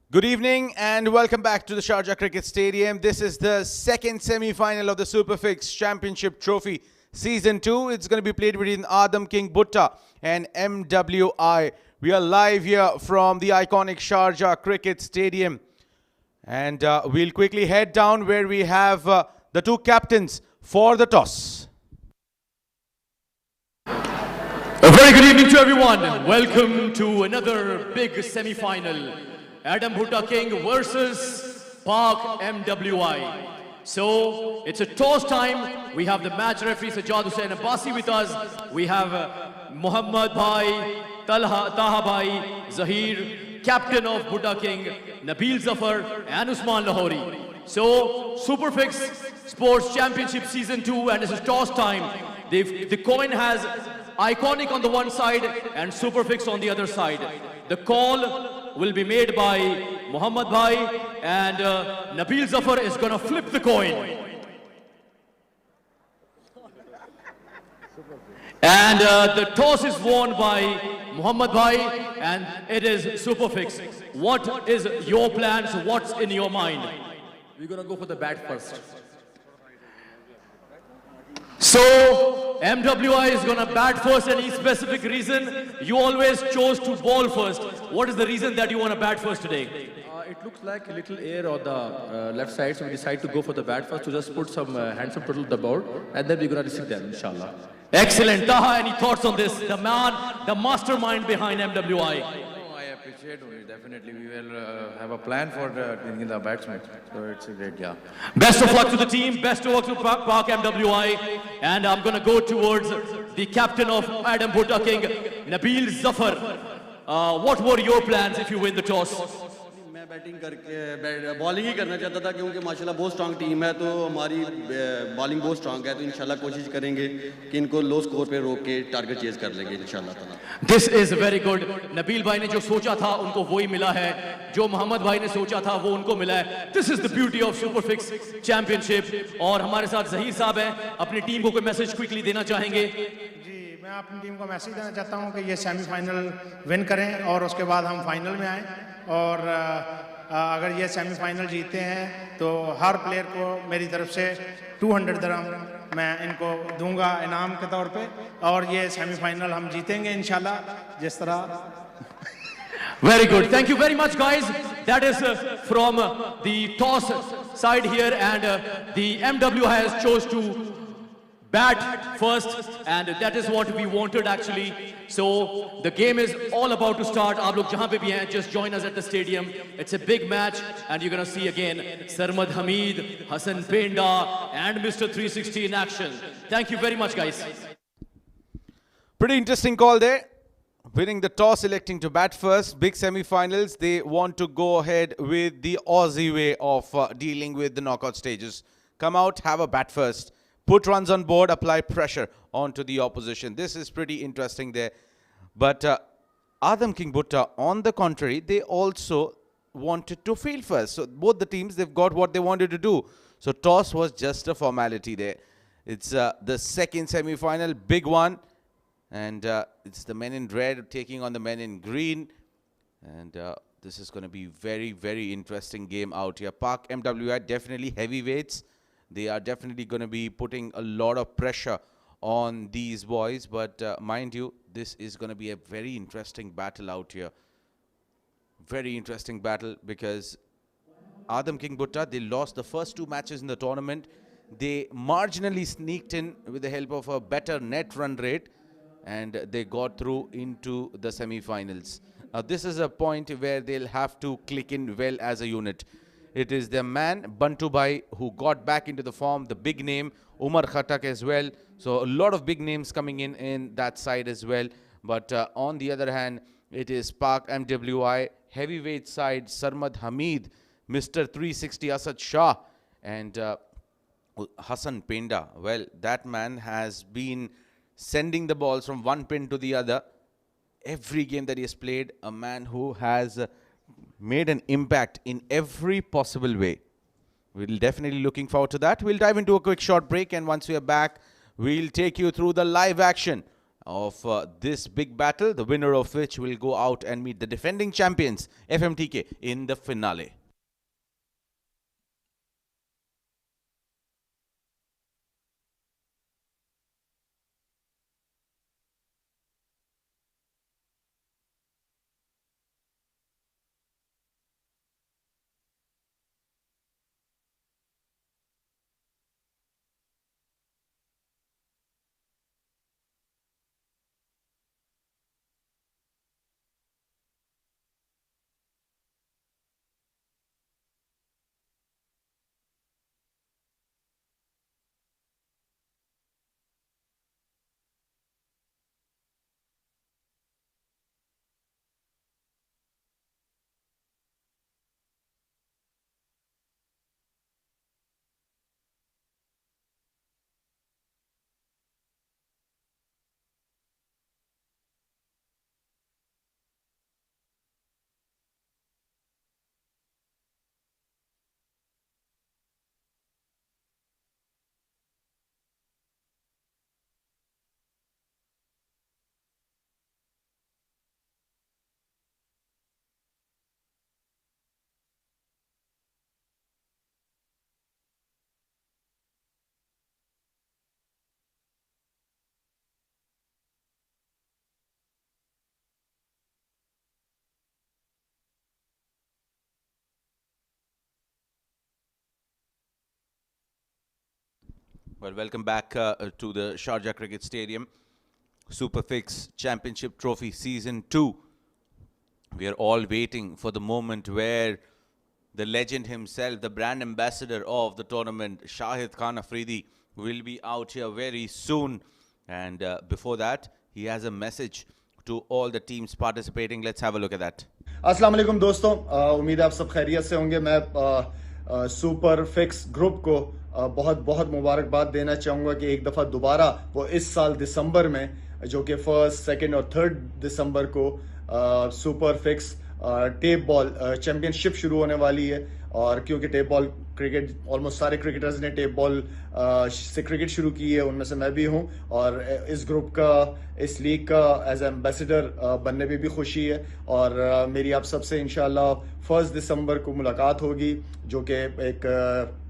Good evening and welcome back to the Sharjah Cricket Stadium. This is the second semi-final of the SuperFix Championship Trophy Season 2. It's going to be played between Adam King BHUTTA and MWI. We are live here from the iconic Sharjah Cricket Stadium. And we'll quickly head down where we have the two captains for the toss. A very good evening to everyone. Welcome to another big semi-final. Adam BHUTTA King versus Pak MWI. So it's a toss time. We have the match referee Sajjad Hussain Abbasi with us. We have Muhammad Bhai, Taha Bhai, Zaheer, captain of BHUTTA King, Nabil Zafar and Usman Lahori. So SuperFix Sports Championship Season 2 and it's a toss time. The coin has Iconic on the one side and SuperFix on the other side. The call will be made by Muhammad Bhai and Nabil Zafar is going to flip the coin. And the toss is won by Muhammad Bhai and it is SuperFix. What is your plans? What's in your mind? We're going to go for the bat first. So, MWI is going to bat first. Any specific reason? You always chose to ball first. What is the reason that you want to bat first today? It looks like a little air on the left side, so we decide to go for the bat first to just put some handsome total on the board, and then we're going to receive them, inshallah. Excellent. Taha, any thoughts on this? The man, the mastermind behind MWI. I appreciate it. Definitely, we will have a plan for bringing the batsmen. So it's a great, yeah. Best of luck to the team. Best of luck to Pak MWI. And I'm going to go towards the captain of Adam BHUTTA King, Nabil Zafar. What were your plans if you win the toss? मैं batting करके bowling ही करना चाहता था क्योंकि माशाल्लाह बहुत strong team है तो हमारी बॉलिंग बहुत स्ट्रांग है तो इंशाल्लाह कोशिश करेंगे कि इनको लो स्कोर पे रोक के टारगेट चेज कर लेंगे इंशाल्लाह ताला. This is very good. Nabeel भाई ने जो सोचा था उनको वही मिला है. जो मोहम्मद भाई ने सोचा था वो उनको मिला है. This is the beauty of SuperFix Championship. और हमारे साथ जहीर साहब हैं. अपनी टीम को कोई मैसेज क्विकली देना चाहेंगे? मैं अपनी टीम को मैसेज देना चाहता हूं कि ये सेमीफाइनल विन करें और उसके बाद हम फाइनल में आएं और अगर ये सेमीफाइनल जीते हैं तो हर प्लेयर को मेरी तरफ से 200 दिरहम मैं इनको दूंगा इनाम के तौर पे और ये सेमीफाइनल हम जीतेंगे इंशाल्लाह जिस तरह. Very good. Thank you very much, guys. That is from the toss side here and the MWI has chose to bat first and that is what we wanted actually. So the game is all about to start. Aap log jahan pe bhi hain, just join us at the stadium. It's a big match and you're going to see again Sarmad, Hameed, Hassan, Penda and Mr. 360 in action. Thank you very much, guys. Pretty interesting call there. Winning the toss, electing to bat first. Big semi-finals. They want to go ahead with the Aussie way of dealing with the knockout stages. Come out, have a bat first. Put runs on board, apply pressure onto the opposition. This is pretty interesting there. But Adam King BHUTTA, on the contrary, they also wanted to field first. So both the teams, they've got what they wanted to do. So toss was just a formality there. It's the second semi-final, big one. And it's the men in red taking on the men in green. And this is going to be very, very interesting game out here. Pak MWI, definitely heavyweights. They are definitely going to be putting a lot of pressure on these boys. But mind you, this is going to be a very interesting battle out here. Very interesting battle because Adam King BHUTTA, they lost the first two matches in the tournament. They marginally sneaked in with the help of a better net run rate. And they got through into the semi-finals. This is a point where they'll have to click in well as a unit. It is their man, Bunto Bhai, who got back into the form, the big name, Umar Khattak as well. So a lot of big names coming in that side as well. But on the other hand, it is Pak MWI, heavyweight side, Sarmad, Hameed, Mr. 360 Asad, Shah, and Hassan Penda. Well, that man has been sending the balls from one pin to the other. Every game that he has played, a man who has made an impact in every possible way. We'll definitely looking forward to that. We'll dive into a quick short break and once we are back, we'll take you through the live action of this big battle, the winner of which will go out and meet the defending champions FMTK in the finale. Well, welcome back to the Sharjah Cricket Stadium. SuperFix Championship Trophy Season 2. We are all waiting for the moment where the legend himself, the brand ambassador of the tournament, Shahid Khan Afridi, will be out here very soon. And before that, he has a message to all the teams participating. Let's have a look at that. अस्सलाम वालेकुम दोस्तों, उम्मीद है आप सब खैरियत से होंगे। मैं सुपर फिक्स ग्रुप को बहुत बहुत मुबारकबाद देना चाहूँगा कि एक दफ़ा दोबारा वो इस साल दिसंबर में, जो कि 1, 2 और 3 दिसंबर को super fix tape ball championship शुरू होने वाली है। और क्योंकि टेप बॉल क्रिकेट, ऑलमोस्ट सारे क्रिकेटर्स ने टेप बॉल से क्रिकेट शुरू की है, उनमें से मैं भी हूं। और इस ग्रुप का, इस लीग का एज एम्बेसडर बनने में भी खुशी है। और मेरी आप सबसे इंशाल्लाह 1 दिसंबर को मुलाकात होगी, जो कि एक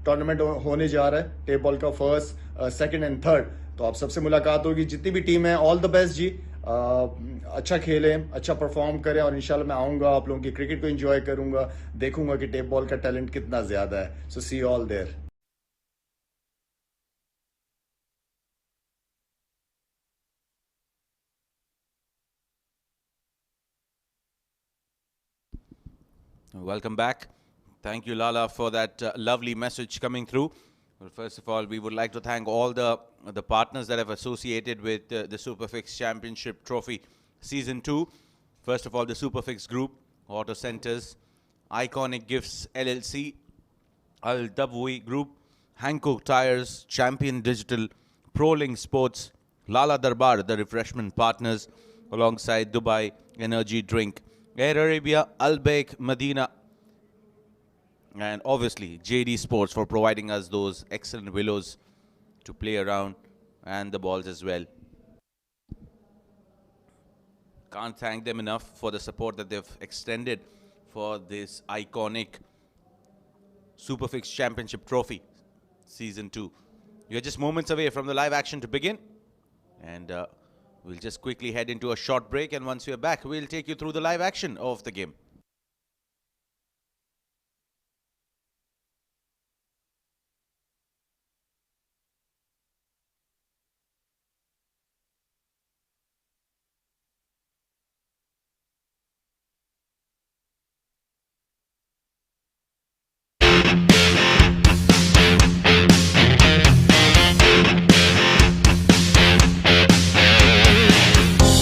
टूर्नामेंट होने जा रहा है टेप बॉल का, 1, 2 एंड 3। तो आप सबसे मुलाकात होगी। जितनी भी टीम है, ऑल द बेस्ट जी। अच्छा खेलें, अच्छा परफॉर्म करें, और इंशाल्लाह मैं आऊँगा, आप लोगों की क्रिकेट को एंजॉय करूँगा, देखूंगा कि टेप बॉल का टैलेंट कितना ज़्यादा है। So see you all there. Welcome back. Thank you, Lala, for that lovely message coming through. Well, first of all, we would like to thank all the partners that have associated with the SuperFix Championship Trophy Season 2. First of all, the SuperFix Group, Auto Centers, Iconic Gifts LLC, Al Dabwi Group, Hankook Tires, Champion Digital, ProLink Sports, Lala Darbar, the refreshment partners, alongside Dubai Energy Drink, Air Arabia, Al Baik, Medina, and obviously JD Sports for providing us those excellent willows to play around, and the balls as well. Can't thank them enough for the support that they've extended for this iconic SuperFix Championship Trophy Season 2. You're just moments away from the live action to begin, and we'll just quickly head into a short break, and once we're back, we'll take you through the live action of the game.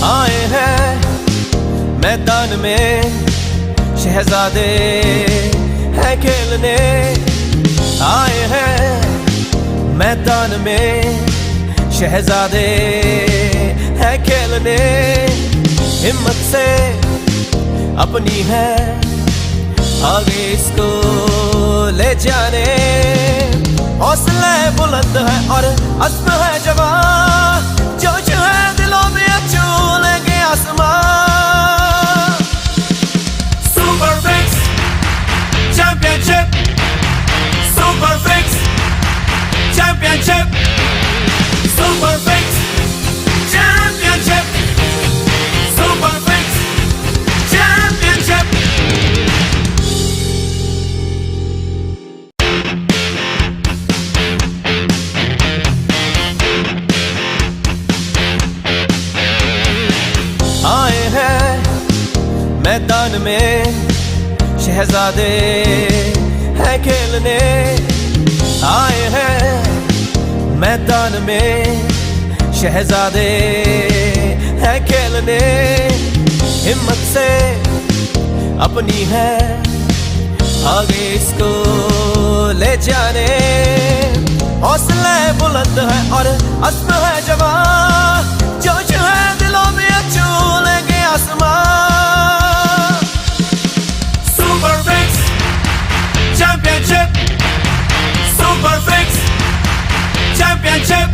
आए हैं मैदान में शहजादे हैं खेलने, आए हैं मैदान में शहजादे हैं खेलने, हिम्मत से अपनी है आगे इसको ले जाने, हौसला बुलंद है और अज़्म है जवान, जोश है दिलों में अच्छा में शहजादे हैं खेलने आए हैं मैदान में शहजादे हैं खेलने हिम्मत से अपनी है आगे इसको ले जाने हौसले बुलंद है और अज़्म है जवान जोश है दिलों में छू लेंगे आसमान सुपरफिक्स चैंपियनशिप सुपरफिक्स चैंपियनशिप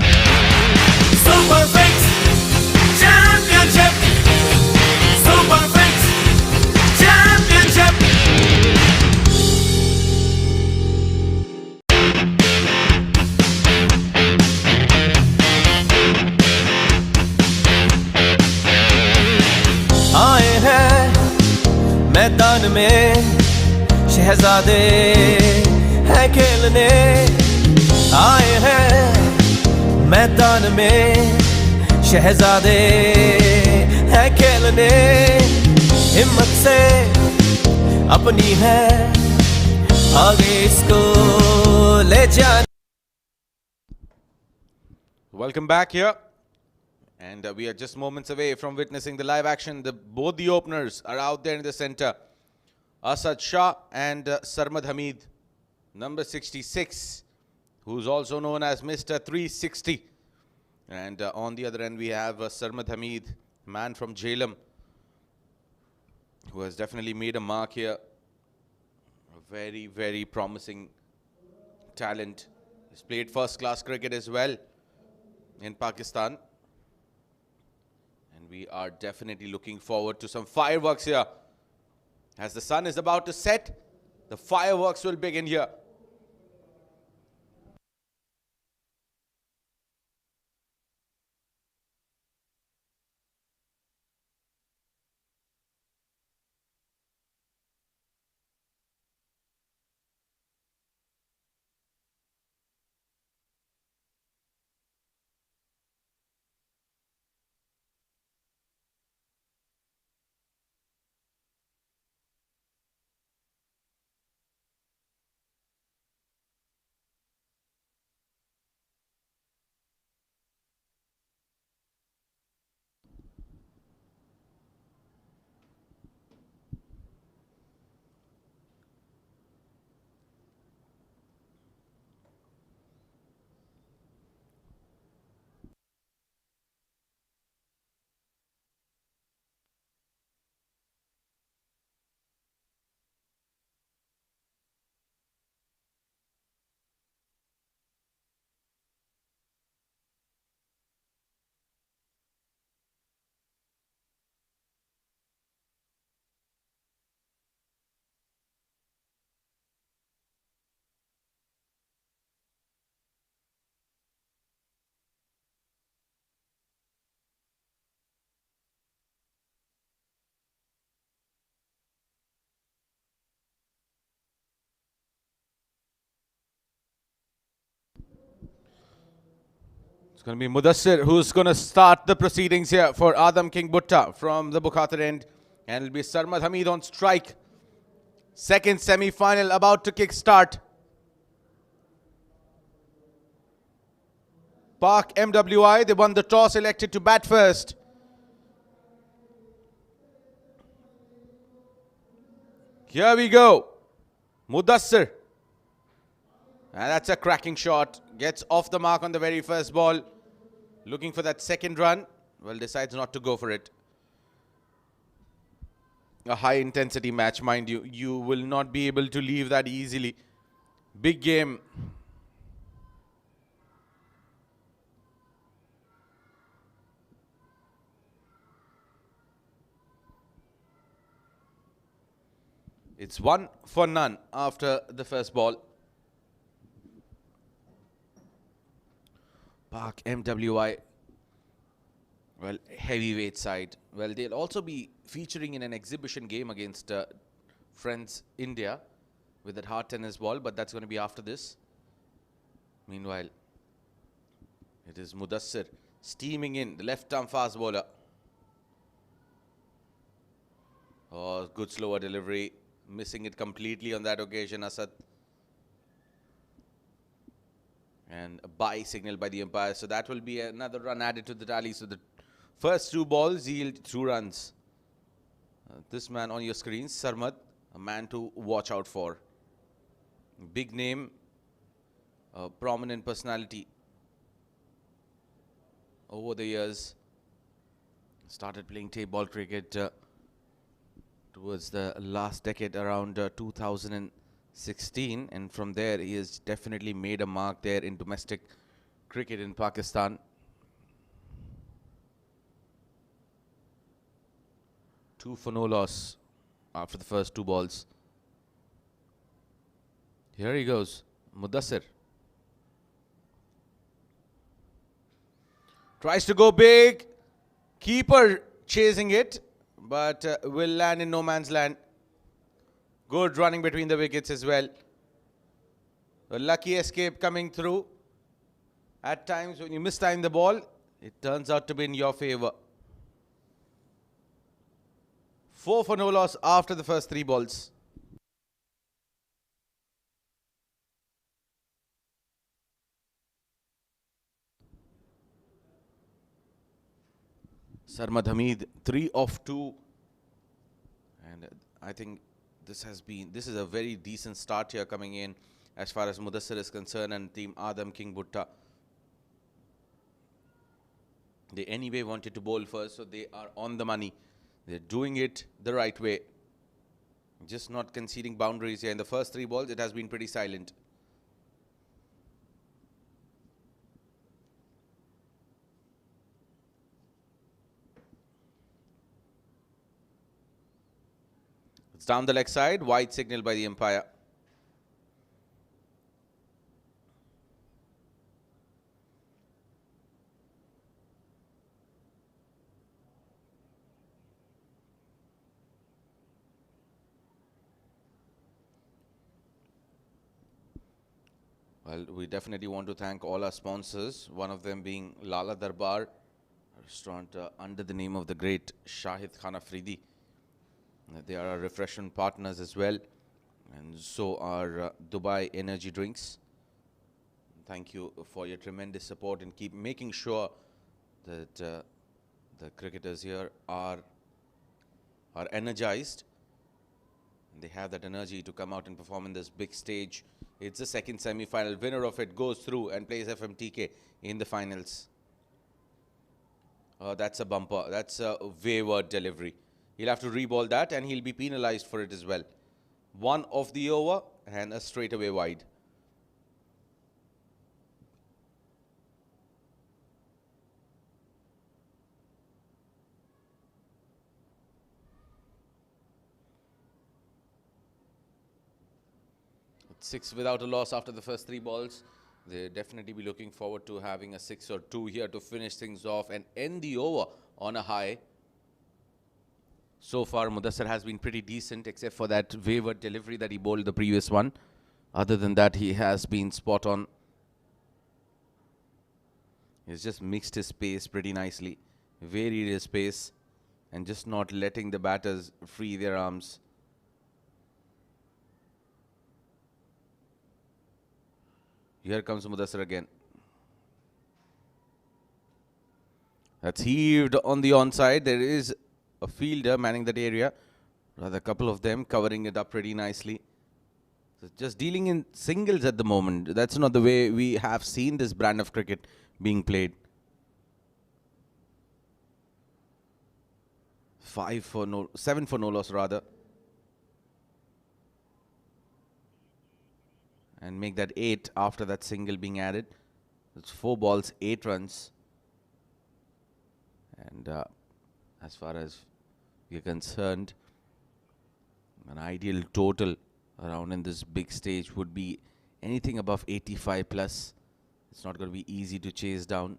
सुपरफिक्स चैंपियनशिप सुपरफिक्स चैंपियनशिप आए हैं मैदान में शहजादे हैं खेलने आए हैं मैदान में शहजादे हैं खेलने हिम्मत से अपनी है आगे इसको ले जाने Welcome back here. And we are just moments away from witnessing the live action. Both the openers are out there in the center. Asad Shah and Sarmad Hameed, number 66, who's also known as Mr. 360. And on the other end, we have Sarmad Hameed, man from Jhelum, who has definitely made a mark here. A very, very promising talent. He's played first-class cricket as well in Pakistan. And we are definitely looking forward to some fireworks here. As the sun is about to set, the fireworks will begin here. It's going to be Mudassir who's going to start the proceedings here for Adam King Bhutta from the Bakar end. And it'll be Sarmad Hameed on strike. Second semi-final about to kick-start. Pak MWI, they won the toss, elected to bat first. Here we go. Mudassir. And that's a cracking shot. Gets off the mark on the very first ball. Looking for that second run. Well, decides not to go for it. A high intensity match, mind you. You will not be able to leave that easily. Big game. It's 1 for none after the first ball. Pak MWI, well, heavyweight side. Well, they'll also be featuring in an exhibition game against friends India with that hard tennis ball, but that's going to be after this. Meanwhile, it is Mudassir steaming in, the left-arm fast bowler. Oh, good slower delivery. Missing it completely on that occasion, Asad. And a bye signal by the umpire. So that will be another run added to the tally. So the first 2 balls yield 2 runs. This man on your screen, Sarmad, a man to watch out for. Big name, prominent personality over the years. Started playing tape ball cricket towards the last decade, around 2016, and from there he has definitely made a mark there in domestic cricket in Pakistan. Two for no loss after the first 2 balls. Here he goes, Mudassir. Tries to go big. Keeper chasing it, but will land in no man's land. Good running between the wickets as well. A lucky escape coming through. At times when you mistime the ball, it turns out to be in your favor. 4 for no loss after the first 3 balls. Sarmad Hameed, 3 of 2. And I think this is a very decent start here coming in as far as Mudassir is concerned and team Adam King BHUTTA. They anyway wanted to bowl first, so they are on the money. They're doing it the right way. Just not conceding boundaries here. In the first 3 balls, it has been pretty silent. It's down the leg side, wide signal by the umpire. Well, we definitely want to thank all our sponsors, one of them being Lala Darbar, a restaurant under the name of the great Shahid Khan Afridi. They are our refreshment partners as well, and so are Dubai Energy Drinks. Thank you for your tremendous support and keep making sure that the cricketers here are energized. They have that energy to come out and perform in this big stage. It's the second semi-final. Winner of it goes through and plays FMTK in the finals. That's a bumper. That's a wayward delivery. He'll have to reball that and he'll be penalized for it as well. 1 off the over and a straightaway wide. It's 6 without a loss after the first 3 balls. They'll definitely be looking forward to having a 6 or 2 here to finish things off and end the over on a high. So far, Mudassir has been pretty decent, except for that wayward delivery that he bowled the previous one. Other than that, he has been spot on. He's just mixed his pace pretty nicely, varied his pace, and just not letting the batters free their arms. Here comes Mudassir again. That's heaved on the onside. There is a fielder manning that area, rather a couple of them covering it up pretty nicely. So just dealing in singles at the moment. That's not the way we have seen this brand of cricket being played. 7 for no loss rather. And make that 8 after that single being added. It's 4 balls, 8 runs. And as far as we're concerned, an ideal total around in this big stage would be anything above 85 plus. It's not going to be easy to chase down.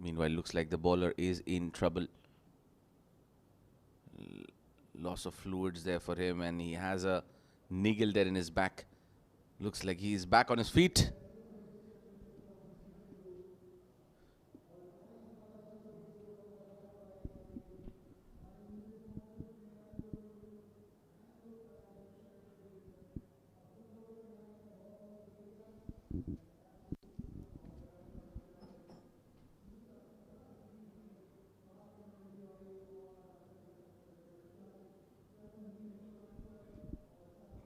Meanwhile, looks like the bowler is in trouble. Loss of fluids there for him, and he has a niggle there in his back. Looks like he's back on his feet.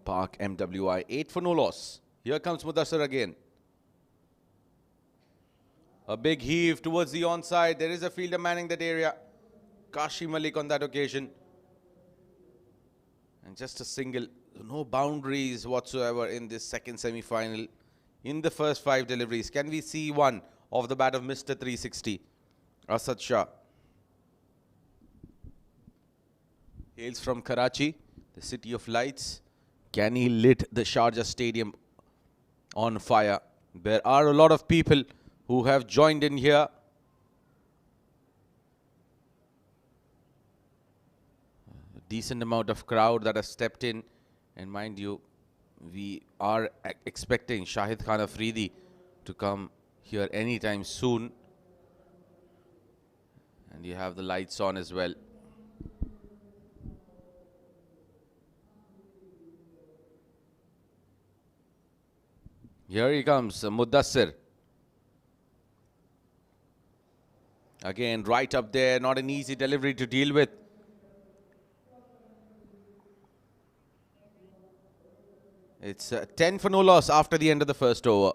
Park MWI, 8 for no loss. Here comes Mudassir again. A big heave towards the onside. There is a fielder manning that area. Kashi Malik on that occasion. And just a single. No boundaries whatsoever in this second semi-final. In the first 5 deliveries. Can we see one of the bat of Mr. 360? Asad Shah. Hails from Karachi, the city of lights. Can he lit the Sharjah stadium on fire? There are a lot of people who have joined in here. A decent amount of crowd that has stepped in. And mind you, we are expecting Shahid Khan Afridi to come here anytime soon. And you have the lights on as well. Here he comes, Mudassir. Again, right up there, not an easy delivery to deal with. It's 10 for no loss after the end of the first over.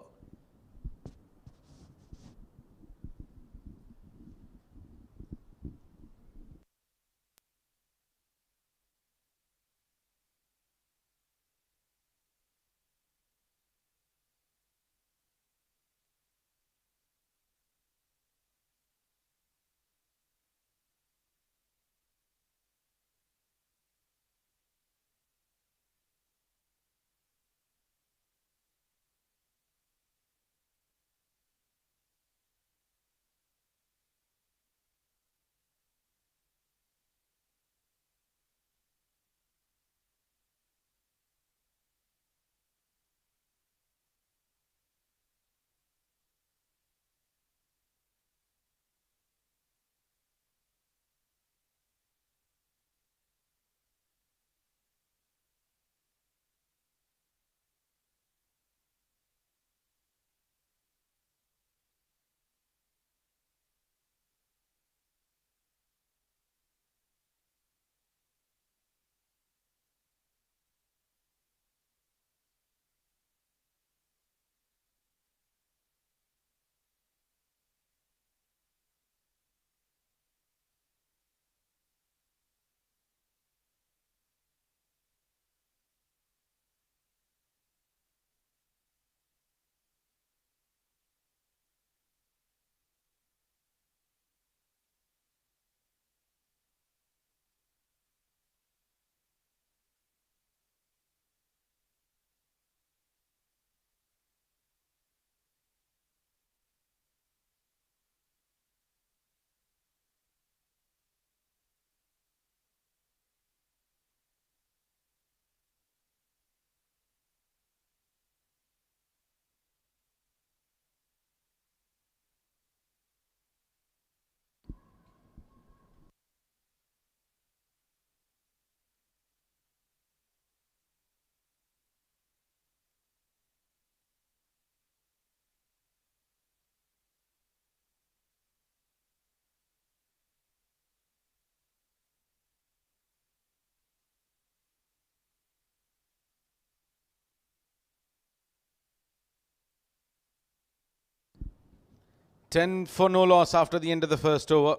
Ten for no loss after the end of the first over.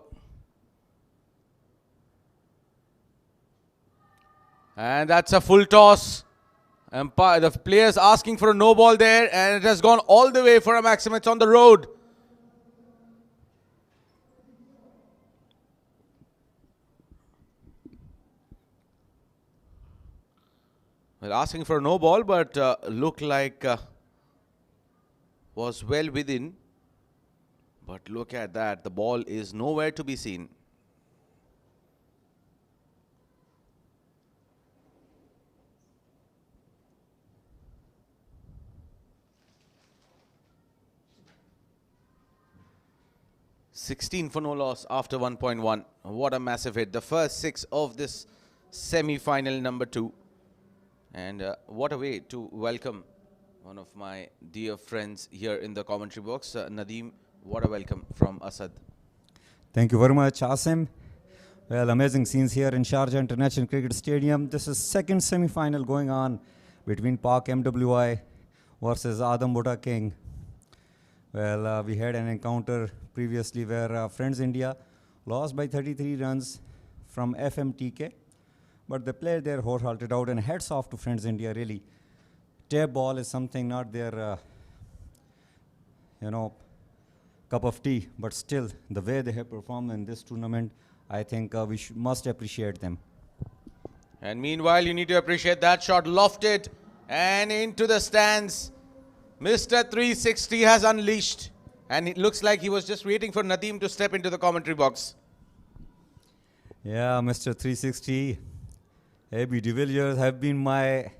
And that's a full toss. Umpire, the players asking for a no ball there, and it has gone all the way for a maximum. It's on the road. Well, asking for a no ball, but looked like was well within. But look at that, the ball is nowhere to be seen. $16 for no loss after 1.1. What a massive hit. The first 6 of this semi-final number 2. And what a way to welcome one of my dear friends here in the commentary box, Nadeem. What a welcome from Asad. Thank you very much, Asim. Well, amazing scenes here in Sharjah International Cricket Stadium. This is second semi-final going on between Pak MWI versus Adam Bhutta King. Well, we had an encounter previously where Friends India lost by 33 runs from FMTK, but they played their wholehearted out, and hats off to Friends India, really. Tape ball is something not their, cup of tea, but still, the way they have performed in this tournament, I think we must appreciate them. And meanwhile, you need to appreciate that shot lofted and into the stands. Mr. 360 has unleashed, and it looks like he was just waiting for Nadeem to step into the commentary box. Yeah, Mr. 360, AB de Villiers have been my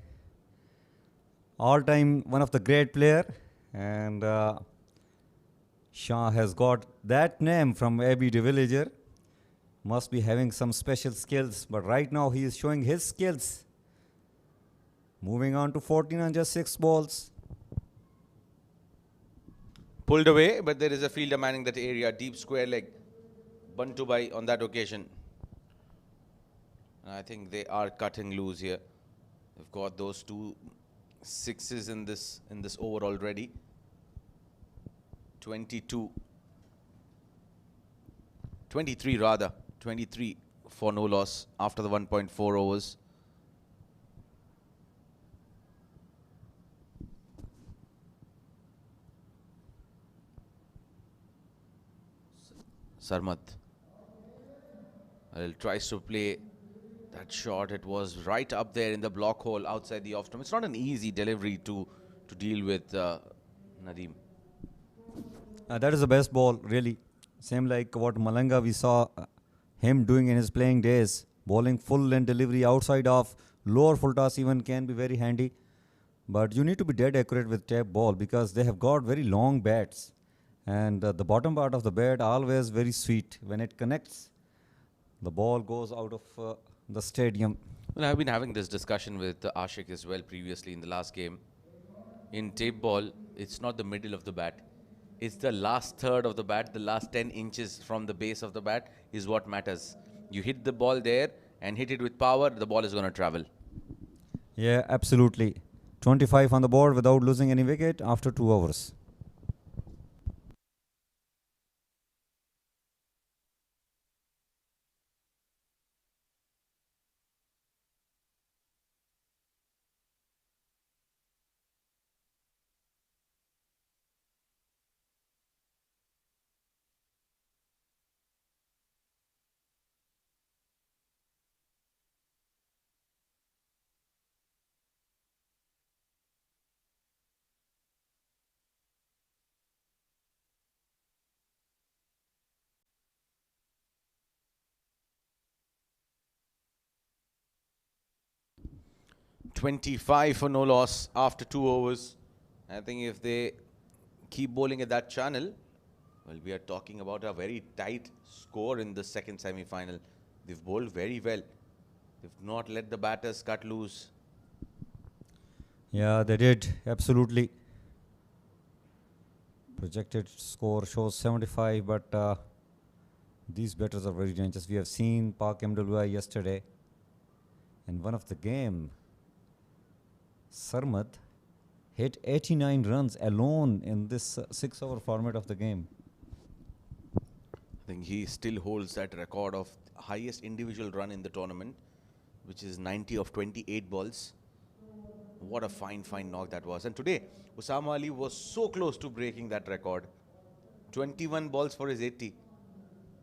all-time one of the great player, and Shah has got that name from AB de Villiers. Must be having some special skills, but right now he is showing his skills. Moving on to 14 on just 6 balls. Pulled away, but there is a fielder manning that area. Deep square leg. Bunto Bhai on that occasion. I think they are cutting loose here. They've got those 2 sixes in this over already. 23 rather. 23 for no loss after the 1.4 overs. Sarmad tries to play that shot. It was right up there in the block hole outside the off-stump. It's not an easy delivery to deal with Nadeem. That is the best ball, really. Same like what Malanga we saw him doing in his playing days. Bowling full length delivery outside off. Lower full toss even can be very handy. But you need to be dead accurate with tape ball because they have got very long bats. And the bottom part of the bat always very sweet. When it connects, the ball goes out of the stadium. Well, I've been having this discussion with Ashik as well previously in the last game. In tape ball, it's not the middle of the bat. It's the last third of the bat, the last 10 inches from the base of the bat is what matters. You hit the ball there and hit it with power, the ball is going to travel. Yeah, absolutely. 25 on the board without losing any wicket after 2 overs. .25 for no loss after 2 overs. I think if they keep bowling at that channel, well, we are talking about a very tight score in the second semi-final. They've bowled very well. They've not let the batters cut loose. Yeah, they did. Absolutely. Projected score shows 75, but these batters are very dangerous. We have seen Pak MWI yesterday. In one of the game, Sarmad hit 89 runs alone in this 6-over format of the game. I think he still holds that record of highest individual run in the tournament, which is 90 of 28 balls. What a fine knock that was. And today, Usama Ali was so close to breaking that record. 21 balls for his 80.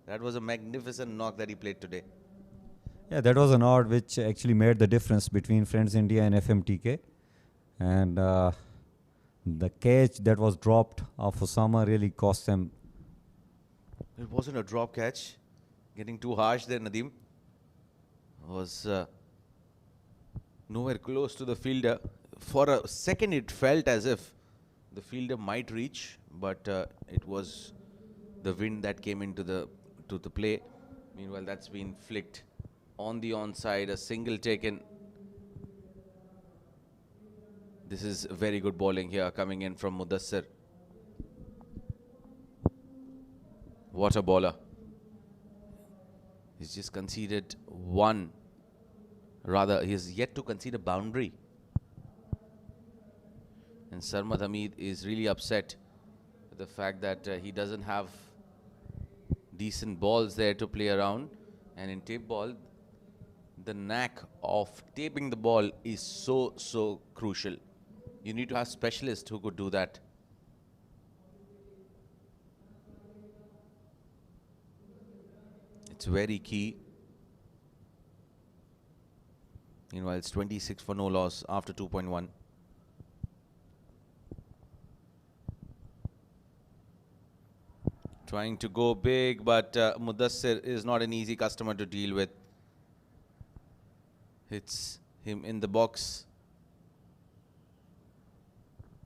That was a magnificent knock that he played today. Yeah, that was an odd which actually made the difference between Friends India and FMTK. And the catch that was dropped of Osama really cost them. It wasn't a drop catch. Getting too harsh there, Nadeem. Was nowhere close to the fielder. For a second, it felt as if the fielder might reach, but it was the wind that came into the play. Meanwhile, that's been flicked on the onside. A single taken. This is very good bowling here coming in from Mudassir. What a bowler. He's just conceded one. Rather, he's yet to concede a boundary. And Sarmad Hameed is really upset with the fact that he doesn't have decent balls there to play around. And in tape ball, the knack of taping the ball is so crucial. You need to have specialists who could do that. It's very key. Meanwhile, it's 26 for no loss after 2.1. Trying to go big, but Mudassir is not an easy customer to deal with. Hits him in the box.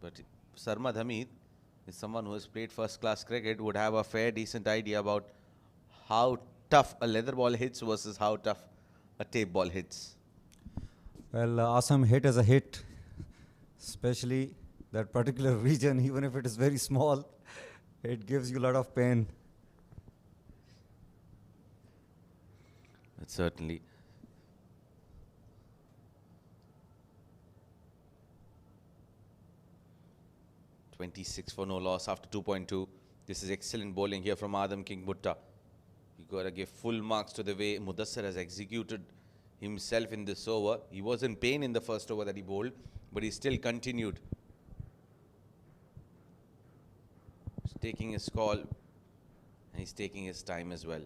But Sarmad Hameed is someone who has played first-class cricket, would have a fair, decent idea about how tough a leather ball hits versus how tough a tape ball hits. Well, awesome hit is a hit, especially that particular region, even if it is very small, it gives you a lot of pain. But certainly. .26 for no loss after 2.2. This is excellent bowling here from Adam King BHUTTA. You got to give full marks to the way Mudassir has executed himself in this over. He was in pain in the first over that he bowled, but he still continued. He's taking his call, and he's taking his time as well.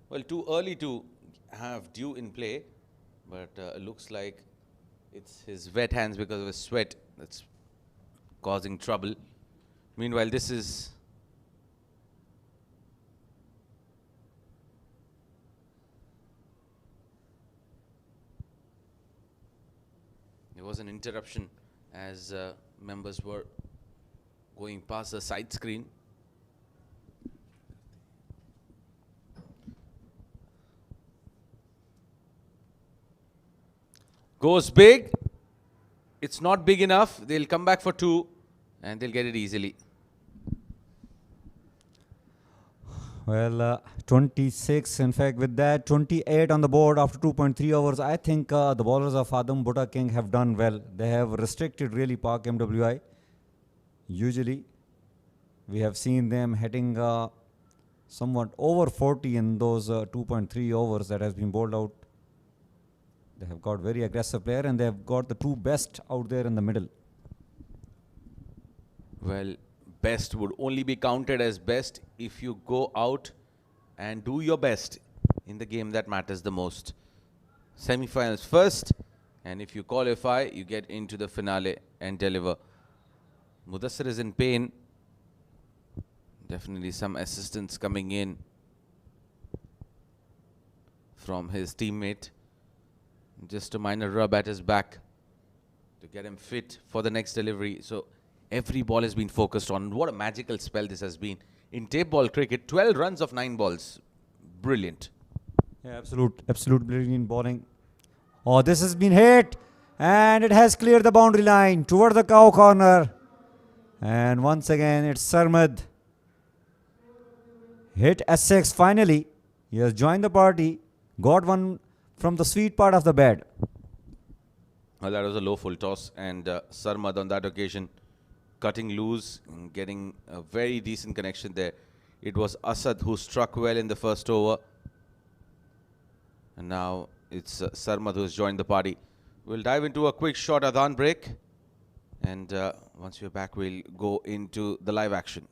Well, too early to have dew in play, but looks like it's his wet hands because of his sweat that's causing trouble. Meanwhile, this is there was an interruption as members were going past the side screen. Goes big. It's not big enough. They'll come back for 2 and they'll get it easily. Well, 26, in fact, with that, 28 on the board after 2.3 overs. I think the bowlers of Adam Bhutta King have done well. They have restricted really Pak MWI. Usually, we have seen them hitting somewhat over 40 in those 2.3 overs that has been bowled out. They have got very aggressive player and they have got the 2 best out there in the middle. Well, best would only be counted as best if you go out and do your best in the game that matters the most. Semi-finals first, and if you qualify, you get into the finale and deliver. Mudassir is in pain. Definitely some assistance coming in from his teammate. Just a minor rub at his back to get him fit for the next delivery. So every ball has been focused on. What a magical spell this has been. In tape ball cricket, 12 runs of 9 balls. Brilliant. Yeah, absolute brilliant bowling. Oh, this has been hit. And it has cleared the boundary line toward the cow corner. And once again, it's Sarmad. Hit S6 finally. He has joined the party. Got one from the sweet part of the bed. Well, that was a low full toss. And Sarmad on that occasion cutting loose and getting a very decent connection there. It was Asad who struck well in the first over. And now it's Sarmad who has joined the party. We'll dive into a quick short Adhan break. And once we're back, we'll go into the live action.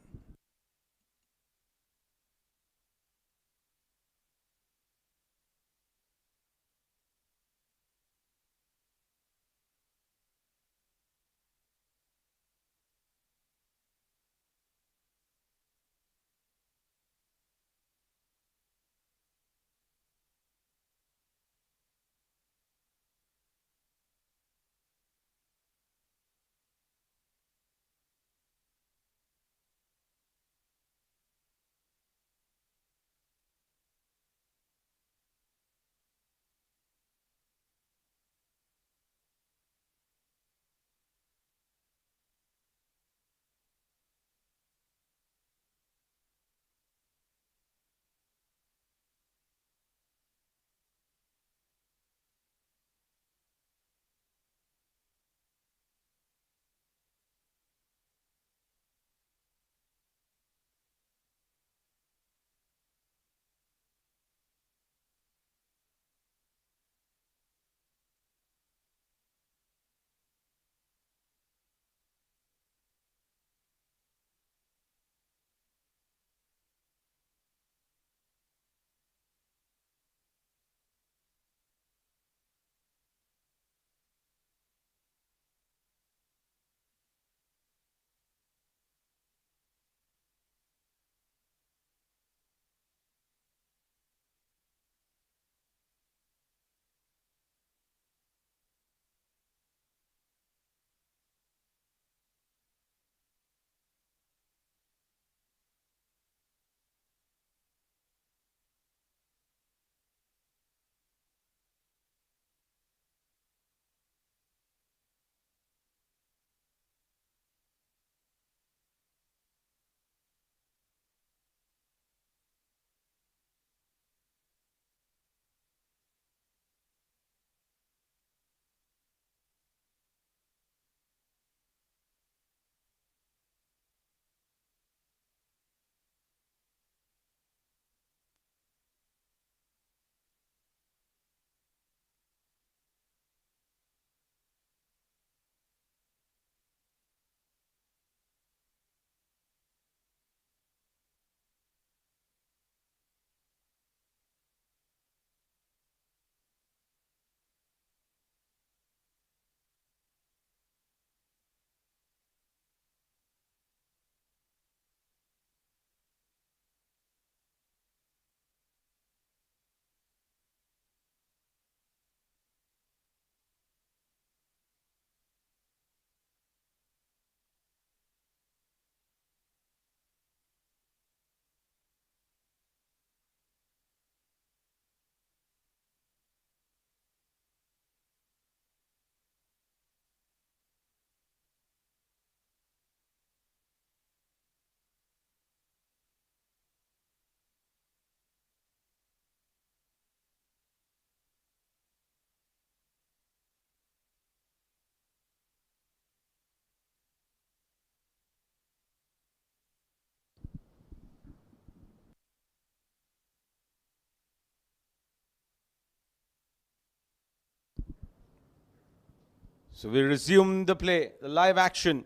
So we resume the play, the live action.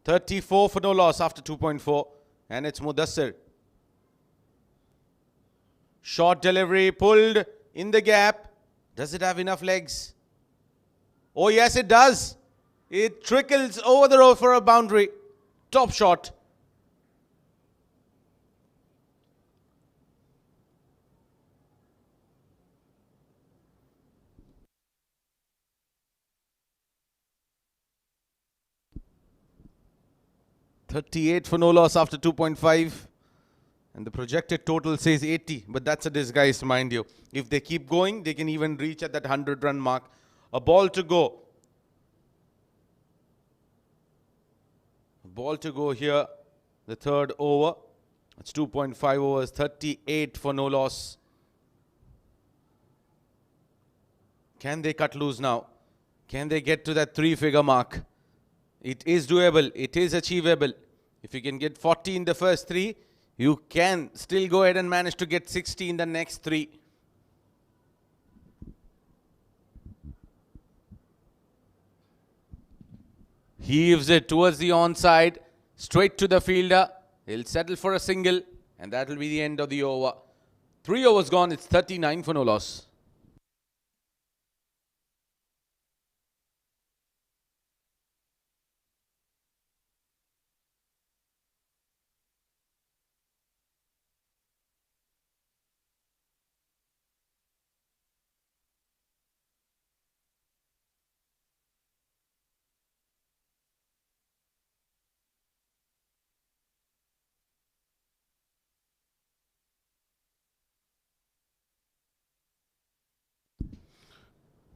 34 for no loss after 2.4. And it's Mudassir. Short delivery pulled in the gap. Does it have enough legs? Oh yes, it does. It trickles over the row for a boundary. Top shot. $38 for no loss after 2.5. And the projected total says 80. But that's a disguise, mind you. If they keep going, they can even reach at that 100-run mark. A ball to go. A ball to go here. The third over. It's 2.5 overs. 38 for no loss. Can they cut loose now? Can they get to that 3-figure mark? It is doable. It is achievable. If you can get 40 in the first 3, you can still go ahead and manage to get 60 in the next 3. Heaves it towards the onside, straight to the fielder. He'll settle for a single, and that will be the end of the over. 3 overs gone. It's 39 for no loss.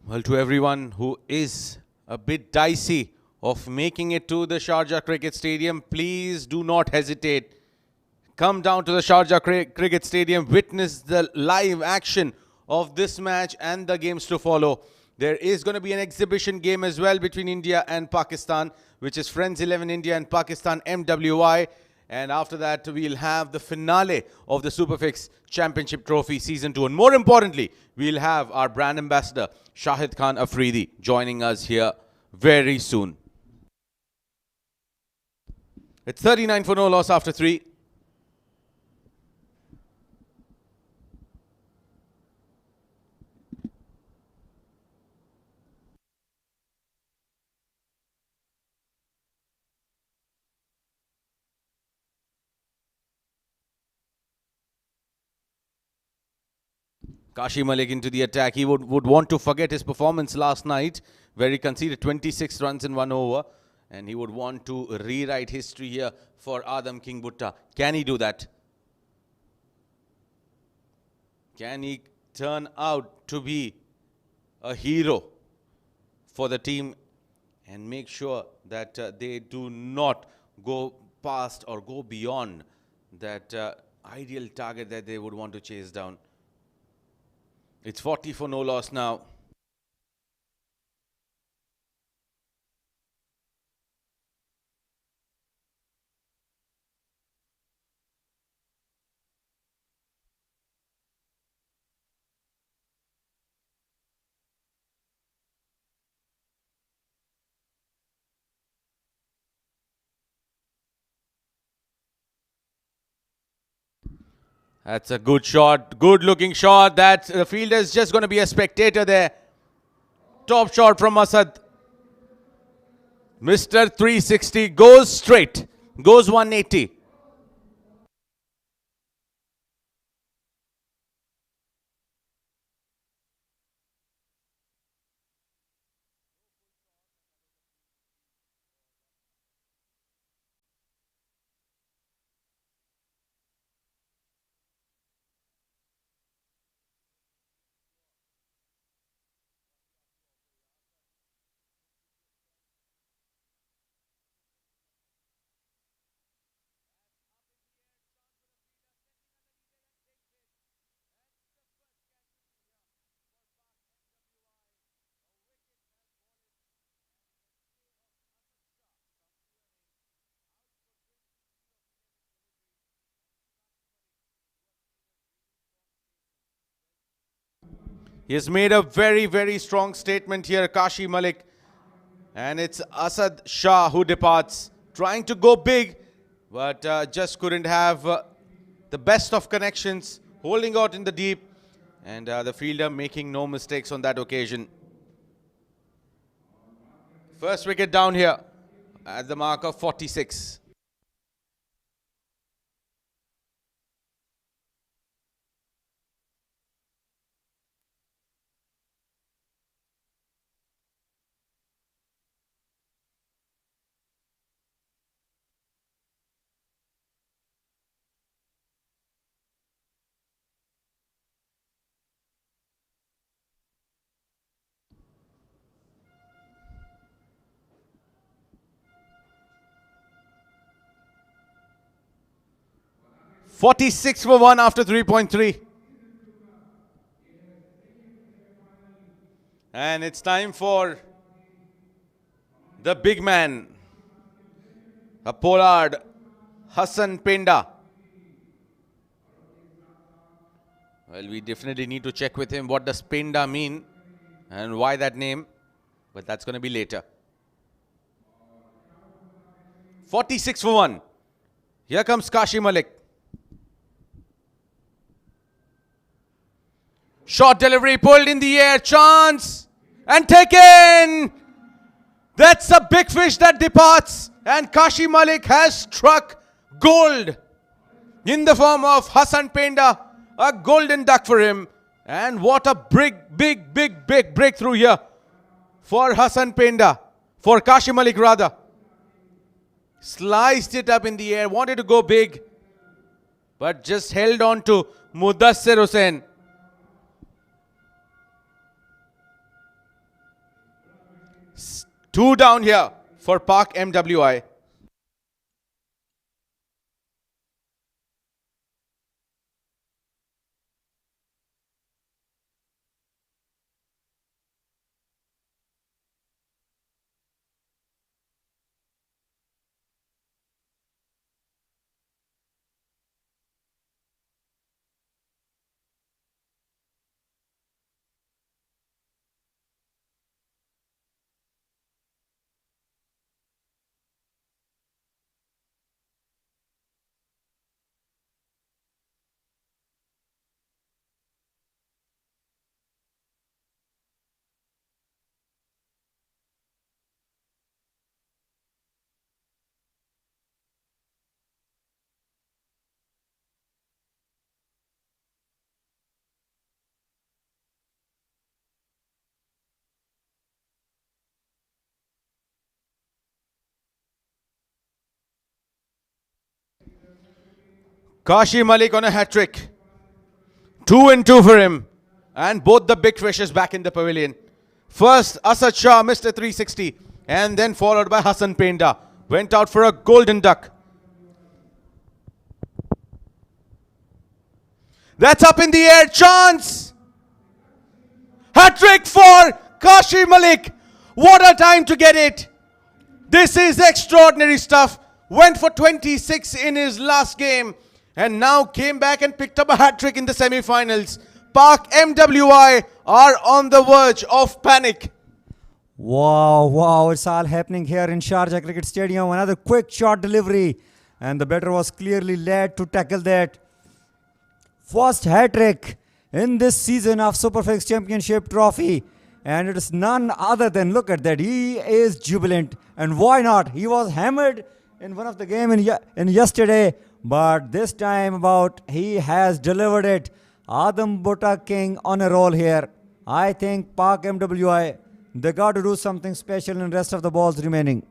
Well, to everyone who is a bit dicey of making it to the Sharjah Cricket Stadium, please do not hesitate. Come down to the Sharjah Cricket Stadium, witness the live action of this match and the games to follow. There is going to be an exhibition game as well between India and Pakistan, which is Friends 11 India and Pakistan MWI. And after that, we'll have the finale of the SuperFix Championship Trophy Season 2. And more importantly, we'll have our brand ambassador, Shahid Khan Afridi, joining us here very soon. It's 39 for no loss after 3. Kashi Malik into the attack. He would want to forget his performance last night, where he conceded 26 runs in 1 over. And he would want to rewrite history here for Adam King Bhutta. Can he do that? Can he turn out to be a hero for the team and make sure that they do not go past or go beyond that ideal target that they would want to chase down? It's 40 for no loss now. That's a good shot, good looking shot. That the fielder is just going to be a spectator there. Top shot from Asad. Mr. 360 goes straight, goes 180. He has made a very, very strong statement here, Kashi Malik. And it's Asad Shah who departs, trying to go big, but just couldn't have the best of connections, holding out in the deep, and the fielder making no mistakes on that occasion. First wicket down here at the mark of 46. "46 for 1 after 3.3. And it's time for the big man, a Pollard, Hassan Penda. Well, we definitely need to check with him what does Penda mean and why that name, but that's going to be later. 46 for 1. Here comes Kashi Malik. Short delivery, pulled in the air, chance, and taken! That's a big fish that departs, and Kashi Malik has struck gold in the form of Hassan Penda, a golden duck for him. And what a big breakthrough here for Hassan Penda, for Kashi Malik rather. Sliced it up in the air, wanted to go big, but just held on to Mudassir Hussain. Two down here for Pak MWI. Kashi Malik on a hat-trick. 2 and 2 for him. And both the big fishes back in the pavilion. First, Asad Shah missed a 360. And then followed by Hassan Penda. Went out for a golden duck. That's up in the air. Chance! Hat-trick for Kashi Malik. What a time to get it. This is extraordinary stuff. Went for 26 in his last game. And now came back and picked up a hat-trick in the semi-finals. Pak MWI are on the verge of panic. Wow, it's all happening here in Sharjah Cricket Stadium. Another quick short delivery. And the batter was clearly led to tackle that. First hat-trick in this season of SuperFix Championship Trophy. And it is none other than, look at that, he is jubilant. And why not? He was hammered in one of the game in yesterday. But this time about, he has delivered it. Adam Bhutta King on a roll here. I think Pak MWI, they got to do something special in the rest of the balls remaining.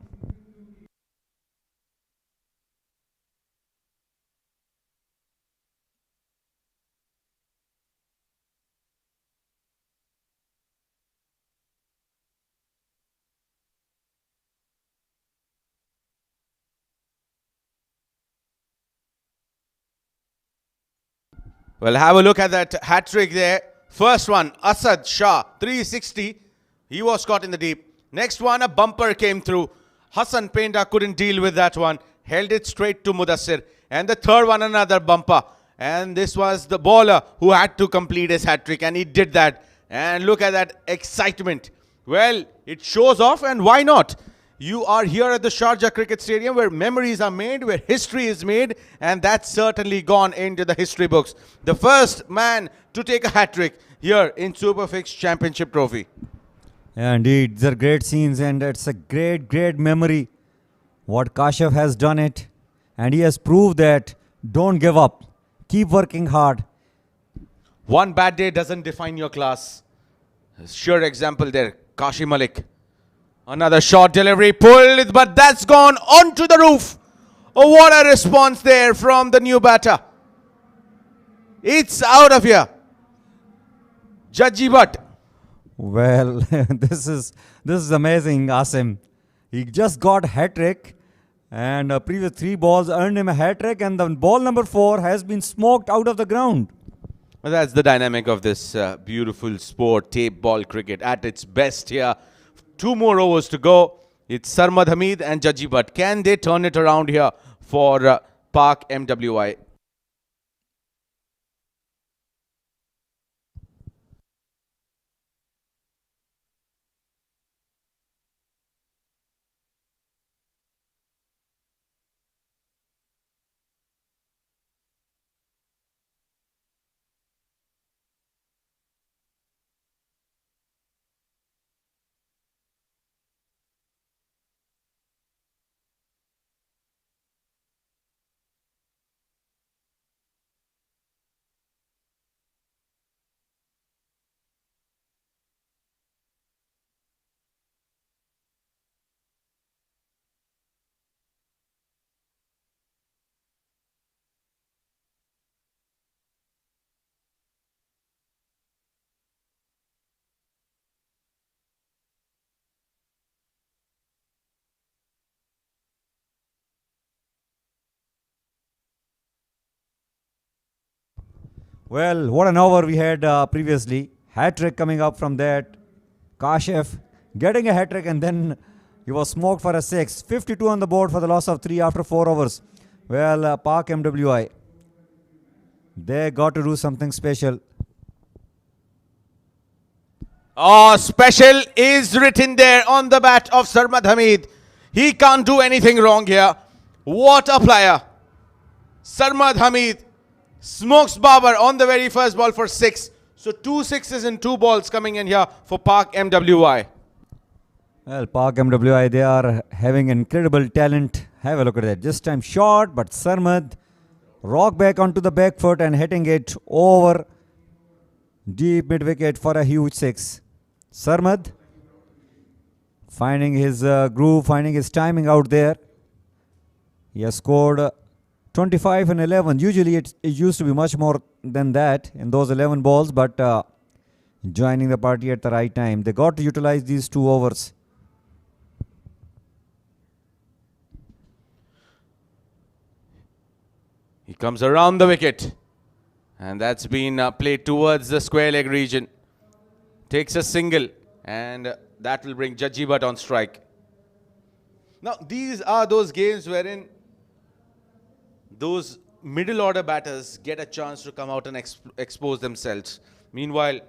Well, have a look at that hat-trick there. First one, Asad Shah, 360. He was caught in the deep. Next one, a bumper came through. Hassan Penda couldn't deal with that one. Held it straight to Mudassir. And the third one, another bumper. And this was the bowler who had to complete his hat-trick. And he did that. And look at that excitement Well, it shows off, and why not? You are here at the Sharjah Cricket Stadium where memories are made, where history is made, and that's certainly gone into the history books. The first man to take a hat-trick here in SuperFix Championship Trophy. Yeah, indeed, these are great scenes, and it's a great, great memory what Kashif has done it, and he has proved that don't give up, keep working hard. One bad day doesn't define your class. Sure example there, Kashi Malik. Another short delivery pulled, but that's gone onto the roof. Oh, what a response there from the new batter. It's out of here. Judgy Bhatt. Well, this is amazing, Asim. He just got hat-trick, and previous 3 balls earned him a hat-trick, and the ball number 4 has been smoked out of the ground. Well, that's the dynamic of this beautiful sport, tape ball cricket at its best here. 2 more overs to go. It's Sarmad, Hameed and Judgy Bhatt. Can they turn it around here for Park MWI? Well, what an over we had previously. Hat-trick coming up from that. Kashif getting a hat-trick, and then he was smoked for a 6. 52 on the board for the loss of 3 after 4 overs. Well, Park MWI, they got to do something special. Oh, special is written there on the bat of Sarmad Hameed. He can't do anything wrong here. What a player. Sarmad Hameed smokes Babar on the very first ball for 6. So 2 sixes and 2 balls coming in here for Park MWI. Well, Park MWI, they are having incredible talent. Have a look at that. This time short, but Sarmad rock back onto the back foot and hitting it over deep mid wicket for a huge 6. Sarmad finding his groove, finding his timing out there. He has scored 25 and 11. Usually it used to be much more than that in those 11 balls, but joining the party at the right time. They got to utilize these 2 overs. He comes around the wicket, and that's been played towards the square leg region. Takes a single, and that will bring Judgy Bhatt on strike. Now, these are those games wherein those middle order batters get a chance to come out and expose themselves. Meanwhile,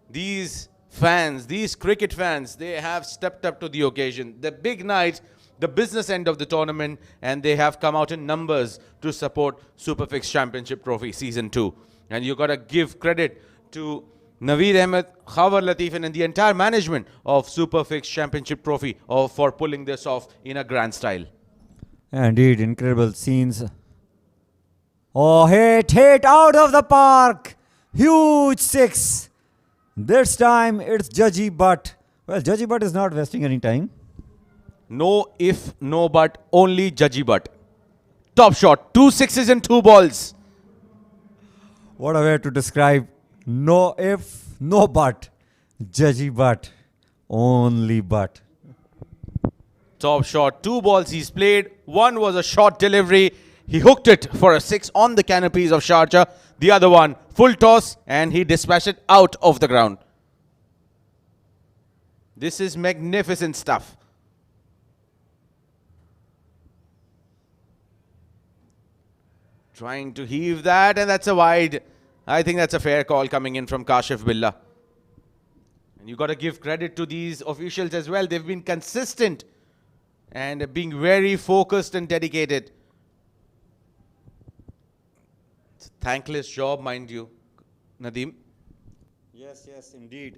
these fans, these cricket fans, they have stepped up to the occasion. The big night, the business end of the tournament, and they have come out in numbers to support SuperFix Championship Trophy Season 2. And you got to give credit to Naveed Ahmed, Khawar Latif, and the entire management of SuperFix Championship Trophy for pulling this off in a grand style. Indeed, incredible scenes. Oh, hit out of the park. Huge 6. This time it's Judgy Bhatt. Well, Judgy Bhatt is not wasting any time. No if, no but, only Judgy Bhatt. Top shot, 2 sixes and 2 balls. What a way to describe no if, no but. Judgy Bhatt. Only but. Top shot, 2 balls he's played. One was a short delivery. He hooked it for a 6 on the canopies of Sharjah. The other one, full toss, and he dispatched it out of the ground. This is magnificent stuff. Trying to heave that, and that's a wide. I think that's a fair call coming in from Kashif Billah. And you got to give credit to these officials as well. They've been consistent and being very focused and dedicated. It's a thankless job, mind you, Nadeem. Yes, yes, indeed.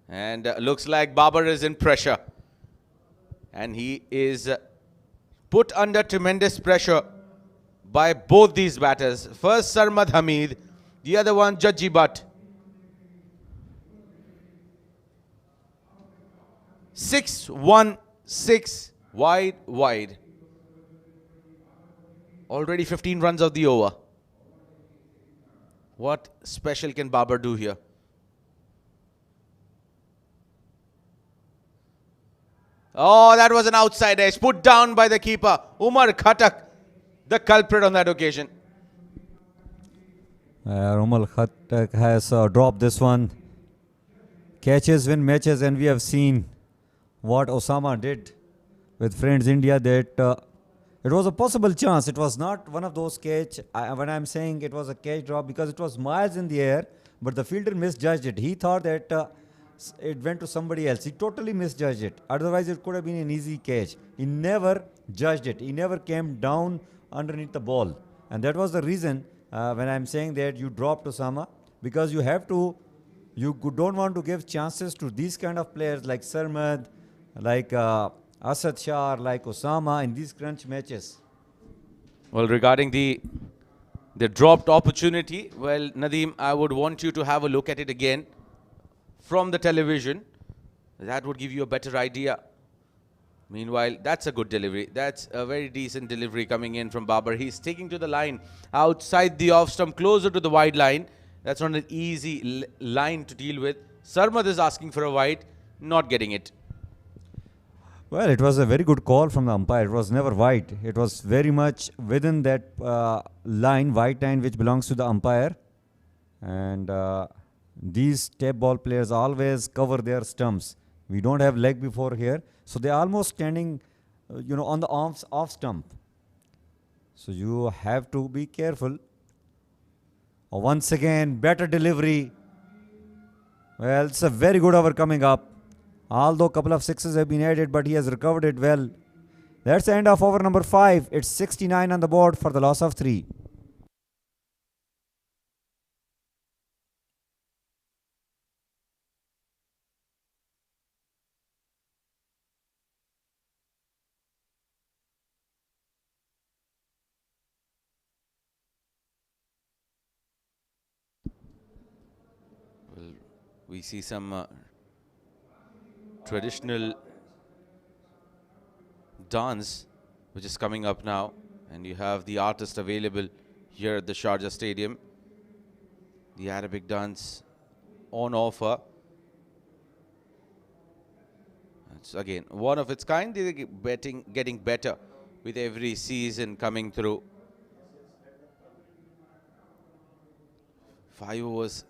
And looks like Babar is in pressure. And he is put under tremendous pressure by both these batters. First Sarmad Hameed, the other one Judgy Butt. 6-1-6 wide. Already 15 runs of the over. What special can Babar do here? Oh, that was an outside edge put down by the keeper. Umar Khattak, the culprit on that occasion. Umar Khattak has dropped this one. Catches win matches, and we have seen what Osama did with Friends India, that it was a possible chance. It was not one of those catch. When I'm saying it was a catch drop, because it was miles in the air, but the fielder misjudged it. He thought that it went to somebody else. He totally misjudged it. Otherwise, it could have been an easy catch. He never judged it. He never came down underneath the ball. And that was the reason when I'm saying that you dropped Osama, because you have to, you don't want to give chances to these kind of players like Sarmad, like Asad, Shah, like Osama in these crunch matches. Well, regarding the dropped opportunity, well, Nadeem, I would want you to have a look at it again from the television. That would give you a better idea. Meanwhile, that's a good delivery. That's a very decent delivery coming in from Babar. He's sticking to the line outside the off stump, closer to the wide line. That's not an easy line to deal with. Sarmad is asking for a wide, not getting it. Well, it was a very good call from the umpire. It was never wide. It was very much within that line, white line, which belongs to the umpire. And these tape ball players always cover their stumps. We don't have leg before here, so they're almost standing, on the off stump. So you have to be careful. Once again, better delivery. Well, it's a very good over coming up. Although a couple of sixes have been added, but he has recovered it well. That's the end of over number 5. It's 69 on the board for the loss of 3. Well, we see some traditional dance which is coming up now, and you have the artist available here at the Sharjah Stadium. The Arabic dance on offer. It's again one of its kind. They're getting better with every season coming through. 5 overs,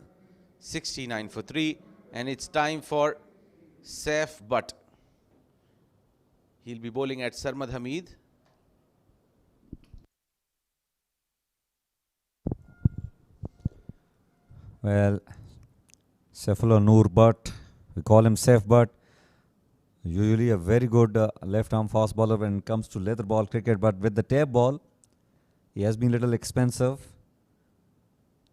69 for 3, and it's time for Saif Butt. He'll be bowling at Sarmad Hameed. Well, Saifullah Noor Butt, we call him Saif Butt. Usually a very good left arm fast bowler when it comes to leather ball cricket, but with the tape ball, he has been a little expensive.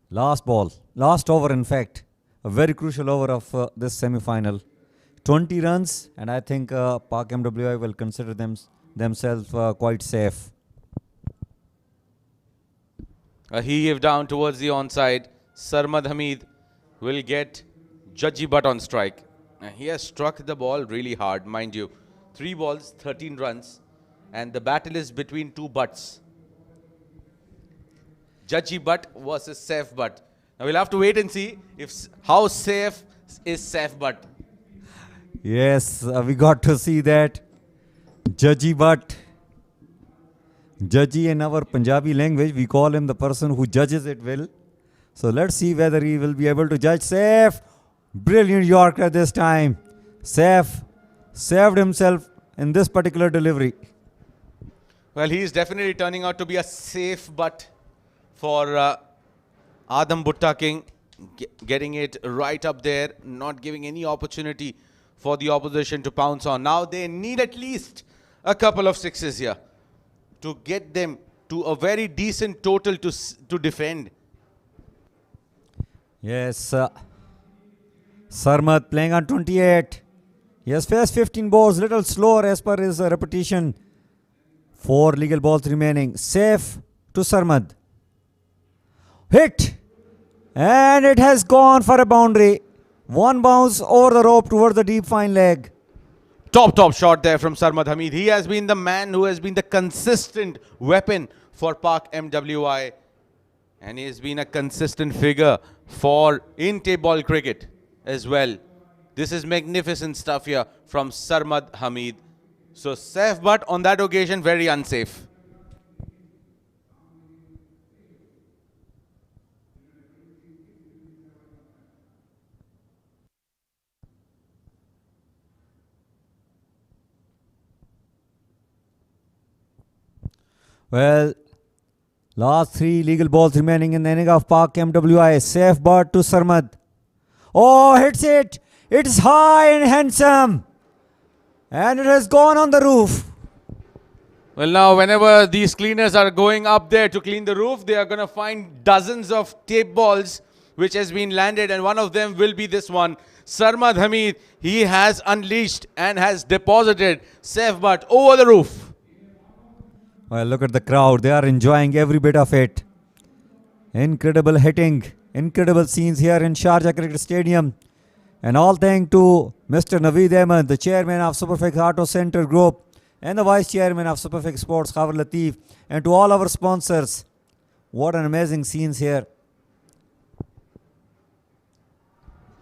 Last over in fact, a very crucial over of this semi-final. 20 runs, and I think Pak MWI will consider themselves quite safe. A heave down towards the onside. Sarmad Hameed will get Judgy Butt on strike. He has struck the ball really hard, mind you. 3 balls, 13 runs, and the battle is between 2 butts. Judgy Butt versus Saif Butt. Now we'll have to wait and see how safe is Saif Butt. Yes, we got to see that. Judgy Butt. Judgy in our Punjabi language, we call him the person who judges it well. So let's see whether he will be able to judge. Saif. Brilliant Yorker this time. Saif saved himself in this particular delivery. Well, he is definitely turning out to be a safe butt for Adam Bhutta King, getting it right up there, not giving any opportunity for the opposition to pounce on. Now they need at least a couple of sixes here to get them to a very decent total to defend. Yes, Sarmad playing on 28. He has faced 15 balls, little slower as per his repetition. 4 legal balls remaining. Safe to Sarmad. Hit! And it has gone for a boundary. One bounce over the rope towards the deep fine leg. Top shot there from Sarmad Hameed. He has been the man who has been the consistent weapon for Pak MWI. And he has been a consistent figure for in-tape ball cricket as well. This is magnificent stuff here from Sarmad Hameed. So safe, but on that occasion, very unsafe. Well, last 3 legal balls remaining in the inning of Pak MWI. Safe but to Sarmad. Oh, hits it. It's high and handsome. And it has gone on the roof. Well, now, whenever these cleaners are going up there to clean the roof, they are going to find dozens of tape balls which has been landed, and one of them will be this one. Sarmad Hameed, he has unleashed and has deposited safe but over the roof. Well, look at the crowd. They are enjoying every bit of it. Incredible hitting. Incredible scenes here in Sharjah Cricket Stadium. And all thanks to Mr. Naveed Ahmed, the chairman of SuperFix Auto Center Group, and the vice chairman of SuperFix Sports, Khabar Latif, and to all our sponsors. What an amazing scenes here.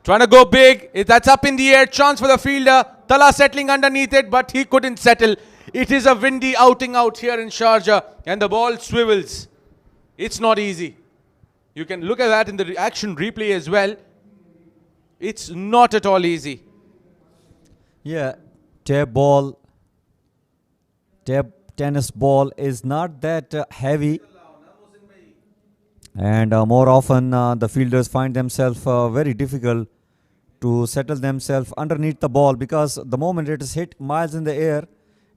Trying to go big. That's up in the air. Chance for the fielder. Tala settling underneath it, but he couldn't settle. It is a windy outing out here in Sharjah, and the ball swivels. It's not easy. You can look at that in the action replay as well. It's not at all easy. Yeah, tape tennis ball is not that heavy. And more often the fielders find themselves very difficult to settle themselves underneath the ball, because the moment it is hit miles in the air,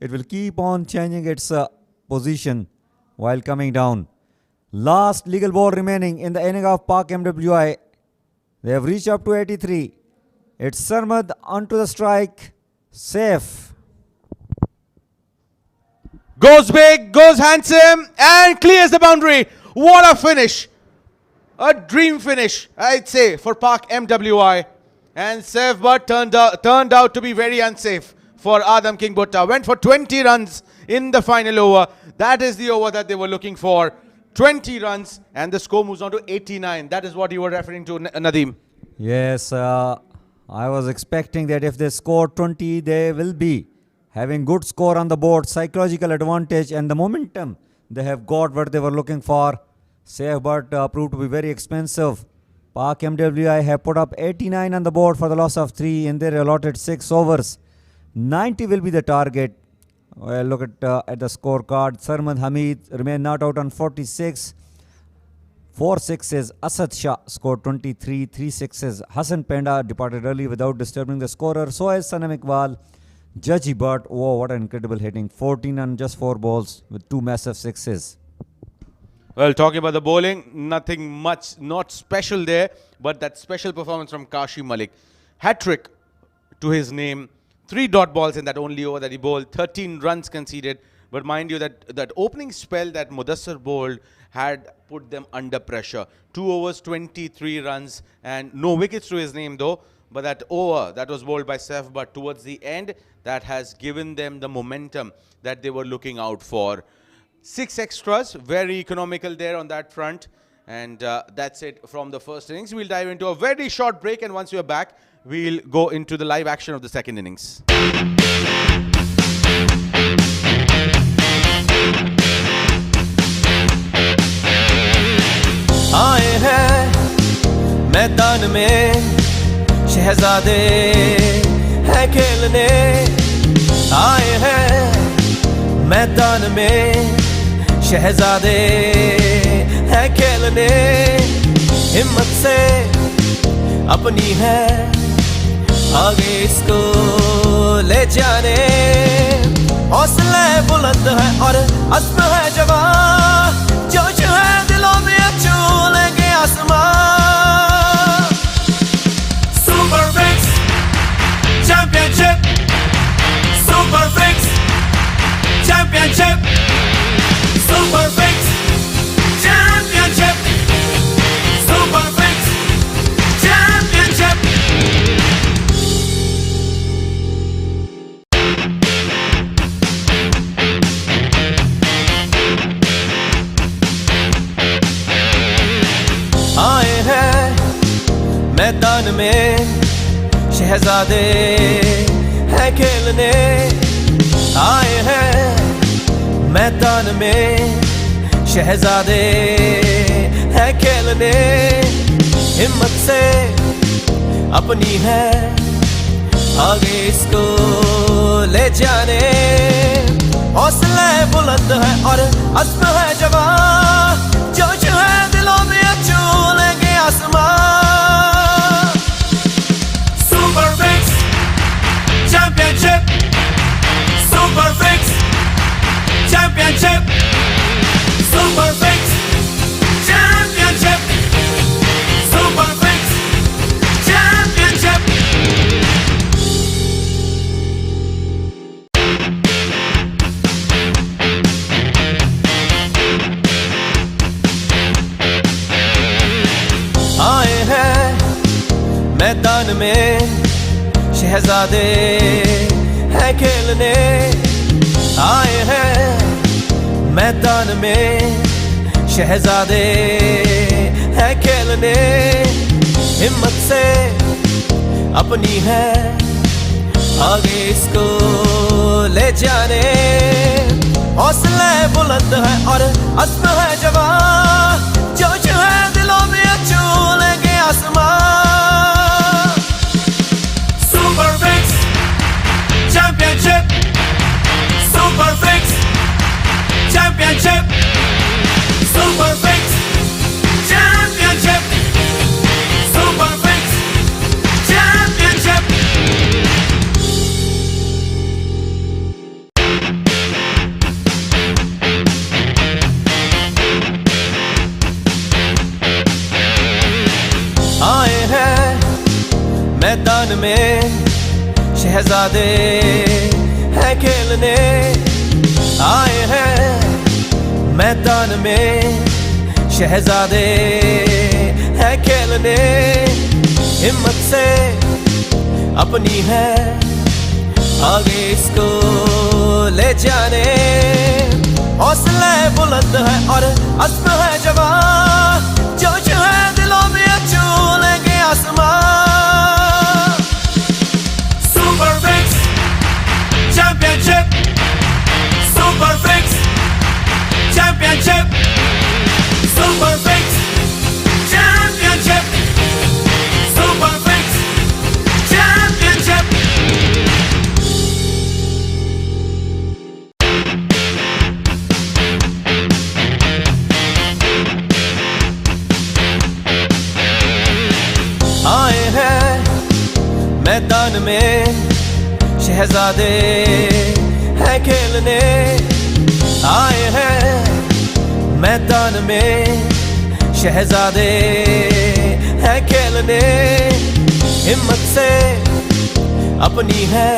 it will keep on changing its position while coming down. Last legal ball remaining in the inning of Pak MWI. They have reached up to 83. It's Sarmad onto the strike. Safe. Goes big, goes handsome, and clears the boundary. What a finish. A dream finish, I'd say, for Pak MWI. And safe, but turned out to be very unsafe for Adam King Bhutta. Went for 20 runs in the final over. That is the over that they were looking for. 20 runs, and the score moves on to 89. That is what you were referring to, Nadeem. Yes, I was expecting that if they score 20, they will be having good score on the board, psychological advantage, and the momentum. They have got what they were looking for. Safe but proved to be very expensive. Pak MWI have put up 89 on the board for the loss of 3 in their allotted 6 overs. 90 will be the target. Well, look at the scorecard. Sarmad Hameed remained not out on 46. 4 sixes. Asad Shah scored 23. 3 sixes. Hassan Penda departed early without disturbing the scorer. So has Sanam Iqbal. Judgy Butt. Oh, what an incredible hitting. 14 on just 4 balls with 2 massive sixes. Well, talking about the bowling, nothing much, not special there, but that special performance from Kashi Malik. Hat-trick to his name. 3 dot balls in that only over that he bowled. 13 runs conceded. But mind you, that opening spell that Mudassir bowled had put them under pressure. 2 overs, 23 runs, and no wickets to his name though. But that over that was bowled by Saif, but towards the end, that has given them the momentum that they were looking out for. 6 extras, very economical there on that front. And that's it from the first innings. We'll dive into a very short break, and once we are back, we'll go into the live action of the second innings. आए हैं मैदान में शहजादे हैं खेलने आए हैं मैदान में शहजादे हैं खेलने, हिम्मत से अपनी है आगे इसको ले जाने। हौसले बुलंद है और अज़्म है जवां, जोश है दिलों में छू लेंगे आसमां। सुपरफिक्स चैंपियनशिप, सुपरफिक्स चैंपियनशिप, सुपरफिक्स चैंपियनशिप, सुपरफिक्स चैंपियनशिप। आए हैं मैदान में शहजादे हैं खेलने, आए हैं मैदान में शहजादे हैं खेलने, हिम्मत से अपनी है आगे इसको ले जाने। हौसले बुलंद है और अज़्म है जवां, जोश है दिलों में छू लेंगे आसमां। सुपरफिक्स चैंपियनशिप, सुपरफिक्स चैंपियनशिप, सुपरफिक्स चैंपियनशिप, सुपरफिक्स चैंपियनशिप। आए हैं मैदान में शहजादे हैं खेलने, आए हैं मैदान में शहजादे हैं खेलने, हिम्मत से अपनी है आगे इसको ले जाने। हौसले बुलंद है और अज़्म है जवां, जोश है दिलों में छू लेंगे आसमां। सुपरफिक्स चैंपियनशिप, सुपरफिक्स चैंपियनशिप, सुपरफिक्स चैंपियनशिप, सुपरफिक्स चैंपियनशिप। आए हैं मैदान में शहजादे हैं खेलने, आए हैं मैदान में शहजादे हैं खेलने, हिम्मत से अपनी है आगे इसको ले जाने। हौसले बुलंद है और अज़्म है जवां, जोश है दिलों में छू लेंगे आसमां। सुपरफिक्स चैंपियनशिप, सुपरफिक्स चैंपियनशिप, सुपरफिक्स चैंपियनशिप, सुपरफिक्स चैंपियनशिप। आए हैं मैदान में शहजादे हैं खेलने, आए हैं मैदान में शहजादे हैं खेलने, हिम्मत से अपनी है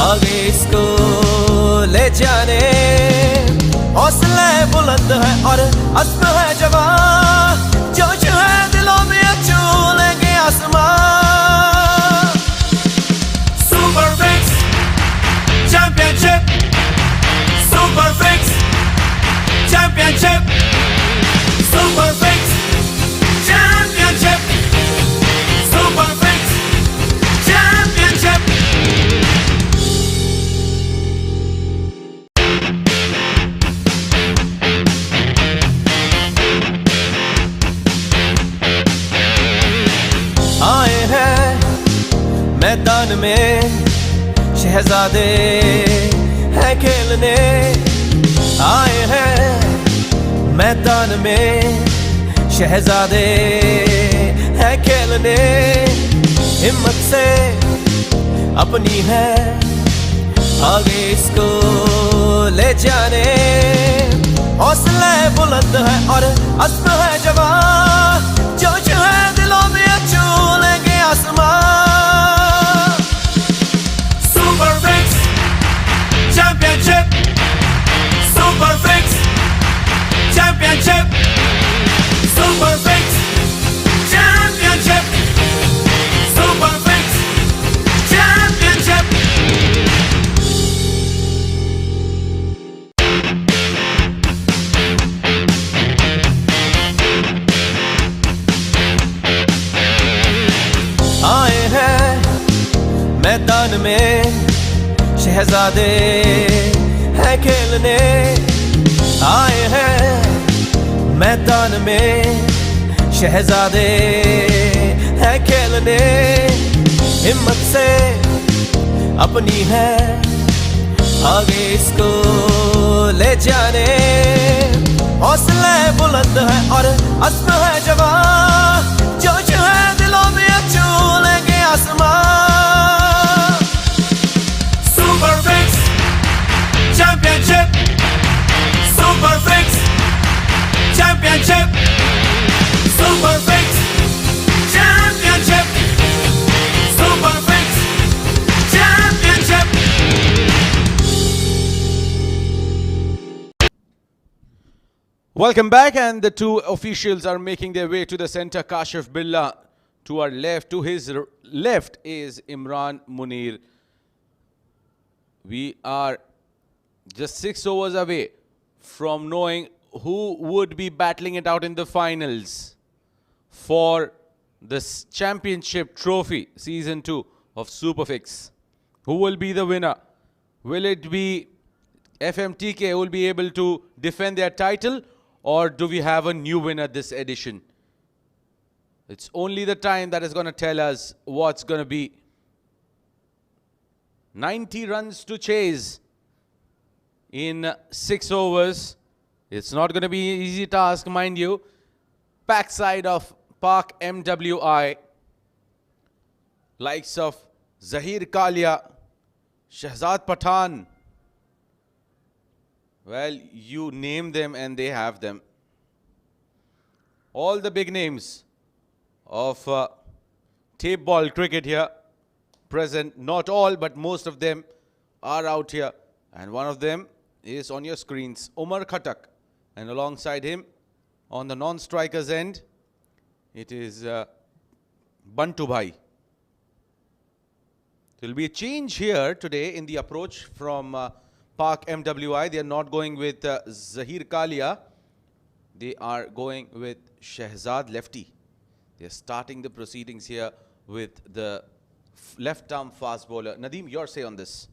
आगे इसको ले जाने। हौसले बुलंद है और अज़्म है जवां, जोश है दिलों में छू लेंगे आसमां। सुपरफिक्स चैंपियनशिप, सुपरफिक्स चैंपियनशिप, सुपरफिक्स चैंपियनशिप, सुपरफिक्स चैंपियनशिप। आए हैं मैदान में शहजादे है खेलने आए हैं मैदान में शहजादे है खेलने हिम्मत से अपनी है आगे इसको ले जाने हौसला बुलंद है और अज़्म है जवान जोश है दिलों में छू लेंगे आसमान SuperFix Championship SuperFix Championship SuperFix Championship SuperFix Championship आए हैं मैदान में शहजादे है खेलने आए हैं मैदान में शहजादे है खेलने हिम्मत से अपनी है आगे इसको ले जाने हौसला बुलंद है और अज़्म है जवान जोश है दिलों में छू लेंगे आसमान SuperFix Championship SuperFix Championship SuperFix Championship SuperFix Championship Welcome back, and the two officials are making their way to the center. Kashif Billah to our left. To his left is Imran Munir. We are just 6 overs away from knowing who would be battling it out in the finals for this championship trophy, season 2 of SuperFix. Who will be the winner? Will it be FMTK who will be able to defend their title, or do we have a new winner this edition? It's only the time that is going to tell us what's going to be. 90 runs to chase in 6 overs. It's not going to be an easy task, mind you. Backside of Park MWI, likes of Zaheer Kaliya, Shahzad Pathan. Well, you name them and they have them. All the big names of tape ball cricket here present. Not all, but most of them are out here. And one of them is on your screens, Umar Khattak. And alongside him, on the non-strikers end, it is Bunto Bhai. There will be a change here today in the approach from Park MWI. They are not going with Zaheer Kaliya. They are going with Shahzad Lefty. They are starting the proceedings here with the left-arm fast bowler. Nadeem, your say on this.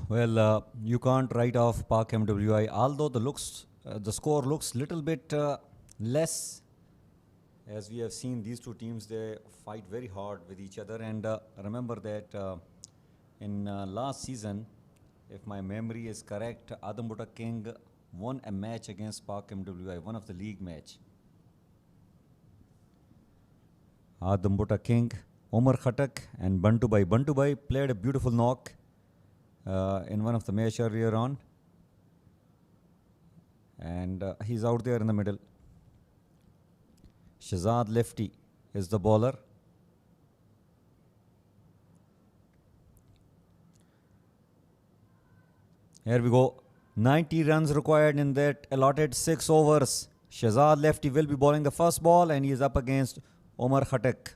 Well, you can't write off Park MWI, although the score looks little bit less. As we have seen, these two teams, they fight very hard with each other. And remember that in last season, if my memory is correct, Bhutta King won a match against Park MWI, one of the league match. Bhutta King, Umar Khattak and Bunto Bhai. Bunto Bhai played a beautiful knock in one of the match earlier on. And he's out there in the middle. Shahzad Lefty is the bowler. Here we go. 90 runs required in that allotted 6 overs. Shahzad Lefty will be bowling the first ball and he is up against Umar Khattak.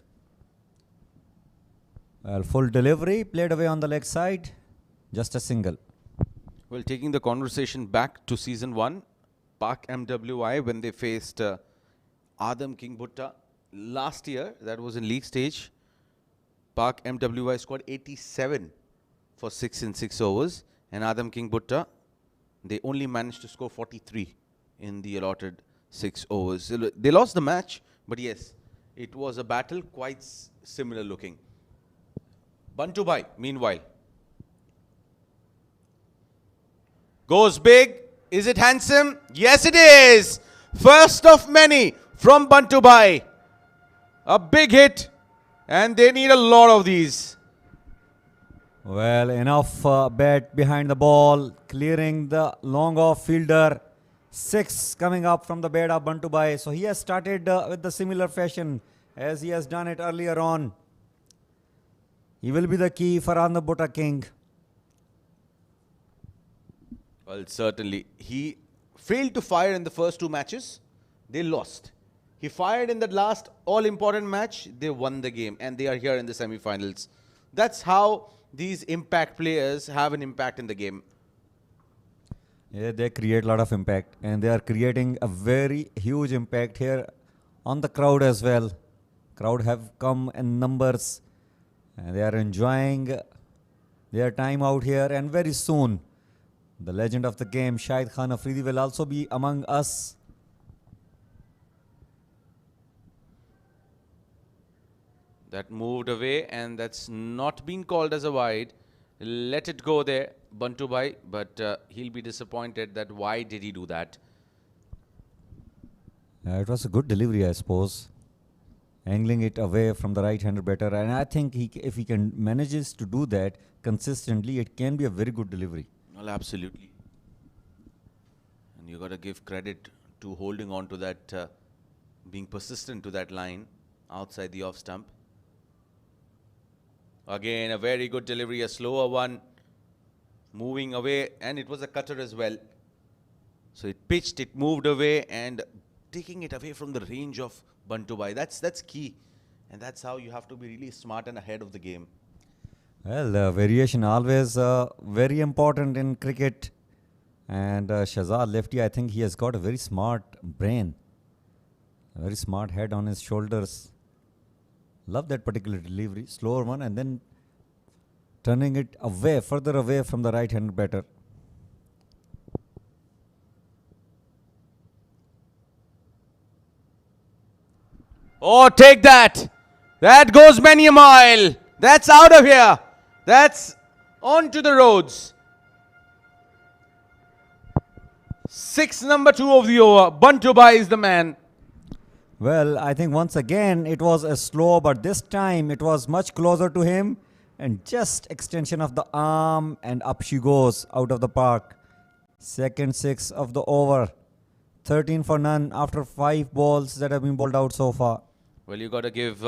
Well, full delivery, played away on the leg side. Just a single. Well, taking the conversation back to season 1, Park MWI, when they faced Adam King Bhutta last year, that was in league stage, Park MWI scored 87 for 6 in 6 overs, and Adam King Bhutta, they only managed to score 43 in the allotted 6 overs. They lost the match, but yes, it was a battle quite similar looking. Bunto Bhai, meanwhile. Goes big. Is it handsome? Yes, it is. First of many from Bunto Bhai. A big hit. And they need a lot of these. Well, enough bat behind the ball, clearing the long off fielder. 6 coming up from the bat of Bunto Bhai. So he has started with the similar fashion as he has done it earlier on. He will be the key for on the BHUTTA King. Well, certainly. He failed to fire in the first 2 matches. They lost. He fired in the last all-important match. They won the game. And they are here in the semi-finals. That's how these impact players have an impact in the game. Yeah, they create a lot of impact. And they are creating a very huge impact here on the crowd as well. Crowd have come in numbers. And they are enjoying their time out here. And very soon, the legend of the game, Shahid Khan Afridi, will also be among us. That moved away, and that's not been called as a wide. Let it go there, Bunto Bhai, but he'll be disappointed that why did he do that? It was a good delivery, I suppose. Angling it away from the right-hander batter. And I think if he can manages to do that consistently, it can be a very good delivery. Well, absolutely. And you got to give credit to holding on to that, being persistent to that line outside the off stump. Again, a very good delivery, a slower one, moving away, and it was a cutter as well. So it pitched, it moved away, and taking it away from the range of Bunto Bhai. That's key, and that's how you have to be really smart and ahead of the game. Well, variation always very important in cricket. And Shahzad lefty, I think he has got a very smart brain, a very smart head on his shoulders. Love that particular delivery, slower one, and then turning it away, further away from the right-hand batter. Oh, take that! That goes many a mile. That's out of here. That's onto the roads. 6 number 2 of the over. Bunto Bhai is the man. Well, I think once again it was a slow, but this time it was much closer to him and just extension of the arm, and up she goes out of the park. Second 6 of the over. 13 for none after 5 balls that have been bowled out so far. Well, you got to give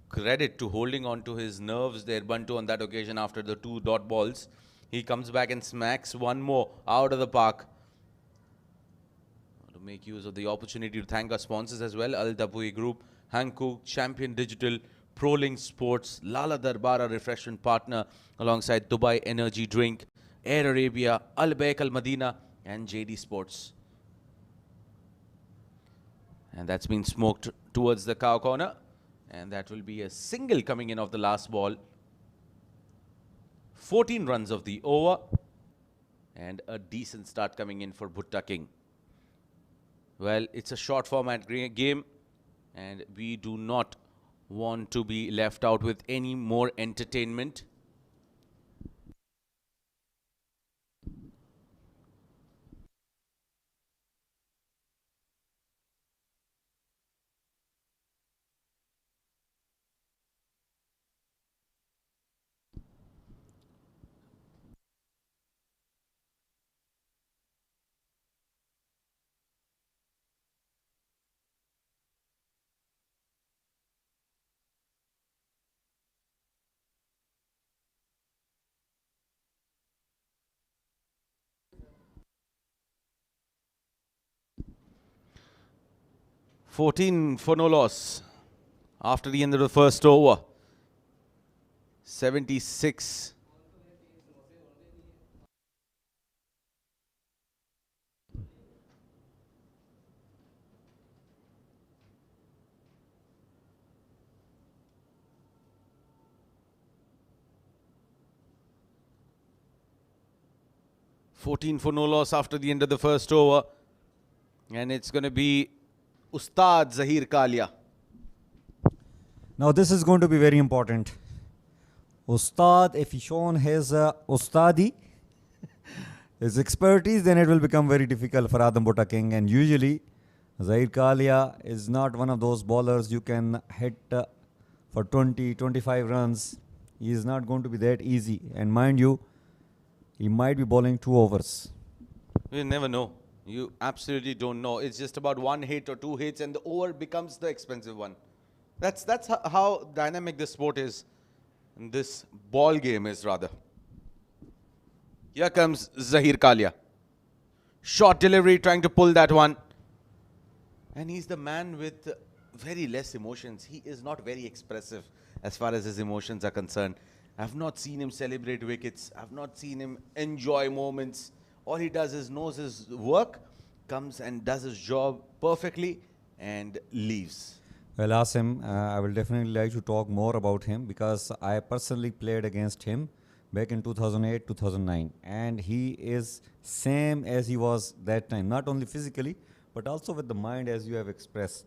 credit to holding on to his nerves there, Bunto, on that occasion after the 2 dot balls. He comes back and smacks one more out of the park. To make use of the opportunity to thank our sponsors as well, Al Dabui Group, Hankook, Champion Digital, ProLink Sports, Lala Darbara Refreshment Partner, alongside Dubai Energy Drink, Air Arabia, Al Baik Al Madina, and JD Sports. And that's been smoked towards the cow corner. And that will be a single coming in of the last ball. 14 runs of the over. And a decent start coming in for BHUTTA King. Well, it's a short format game. And we do not want to be left out with any more entertainment. $14 for no loss after the end of the first over. 76. $14 for no loss after the end of the first over. And it's going to be Ustad Zaheer Kaliya. Now this is going to be very important. Ustad, if he shown his Ustadi, his expertise, then it will become very difficult for Adam Bhutta King. And usually, Zaheer Kaliya is not one of those bowlers you can hit for 20, 25 runs. He is not going to be that easy. And mind you, he might be bowling 2 overs. You never know. You absolutely don't know. It's just about 1 hit or 2 hits and the over becomes the expensive one. That's how dynamic this sport is. And this ball game is rather. Here comes Zaheer Kaliya. Short delivery, trying to pull that one. And he's the man with very less emotions. He is not very expressive as far as his emotions are concerned. I've not seen him celebrate wickets. I've not seen him enjoy moments. All he does is knows his work, comes and does his job perfectly and leaves. Well, Asim, I will definitely like to talk more about him because I personally played against him back in 2008, 2009. And he is same as he was that time, not only physically, but also with the mind as you have expressed.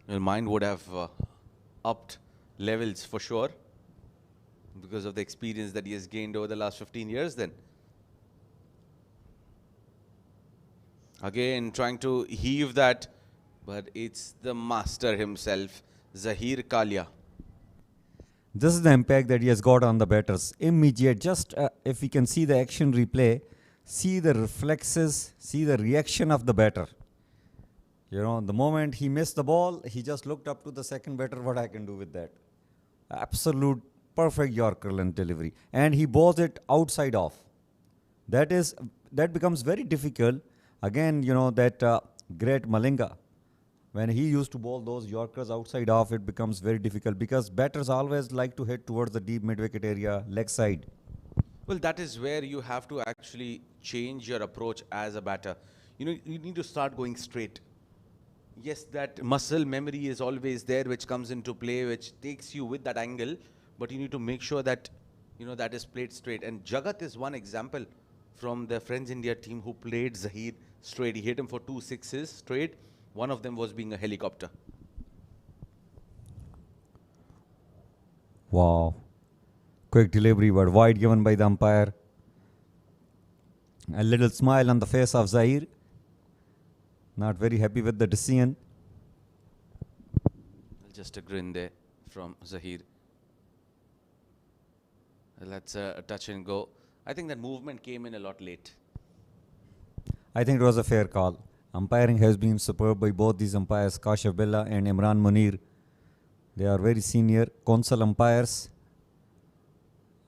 Your mind would have upped levels for sure because of the experience that he has gained over the last 15 years then. Again, trying to heave that, but it's the master himself, Zaheer Kaliya. This is the impact that he has got on the batters. Immediate, just if we can see the action replay, see the reflexes, see the reaction of the batter. You know, the moment he missed the ball, he just looked up to the second batter, what I can do with that. Absolute perfect Yorker length delivery. And he bowls it outside off. That becomes very difficult. Again, you know, that great Malinga, when he used to bowl those Yorkers outside off, it becomes very difficult because batters always like to hit towards the deep mid-wicket area, leg side. Well, that is where you have to actually change your approach as a batter. You know, you need to start going straight. Yes, that muscle memory is always there, which comes into play, which takes you with that angle, but you need to make sure that, you know, that is played straight. And Jagat is one example from the Friends India team who played Zaheer straight. He hit him for 2 sixes straight. One of them was being a helicopter. Wow. Quick delivery, but wide given by the umpire. A little smile on the face of Zaheer. Not very happy with the decision. Just a grin there from Zaheer. That's a touch and go. I think that movement came in a lot late. I think it was a fair call. Umpiring has been superb by both these umpires, Kashif Billah and Imran Munir. They are very senior council umpires,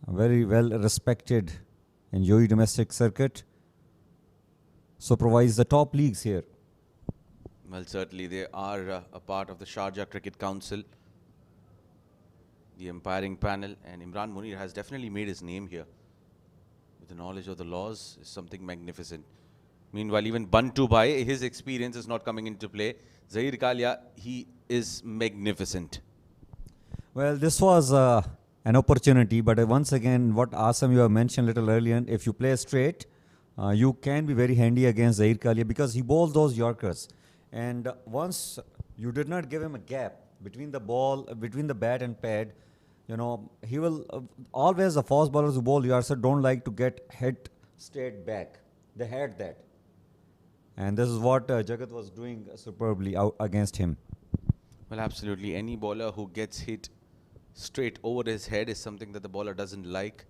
very well respected in UAE domestic circuit, supervise the top leagues here. Well, certainly they are a part of the Sharjah Cricket Council, the umpiring panel, and Imran Munir has definitely made his name here. With the knowledge of the laws is something magnificent. Meanwhile, even Bunto Bhai, his experience is not coming into play. Zaheer Kaliya, he is magnificent. Well, this was an opportunity, but once again, what Asam you have mentioned a little earlier, if you play straight, you can be very handy against Zaheer Kaliya because he bowls those Yorkers. And once you did not give him a gap between the ball, between the bat and pad, you know, he will always the fast bowlers who bowl Yorkers don't like to get hit straight back. They had that. And this is what Jagat was doing superbly out against him. Well, absolutely. Any bowler who gets hit straight over his head is something that the bowler doesn't like.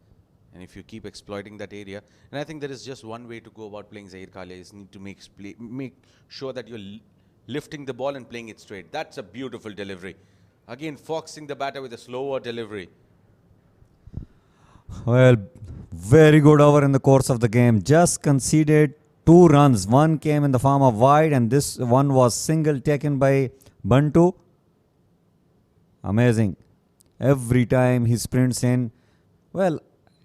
And if you keep exploiting that area, and I think there is just one way to go about playing Zaheer Kaliya is need to make sure that you're lifting the ball and playing it straight. That's a beautiful delivery. Again, foxing the batter with a slower delivery. Well, very good over in the course of the game. Just conceded 2 runs. One came in the form of wide and this one was single taken by Bunto. Amazing. Every time he sprints in, well,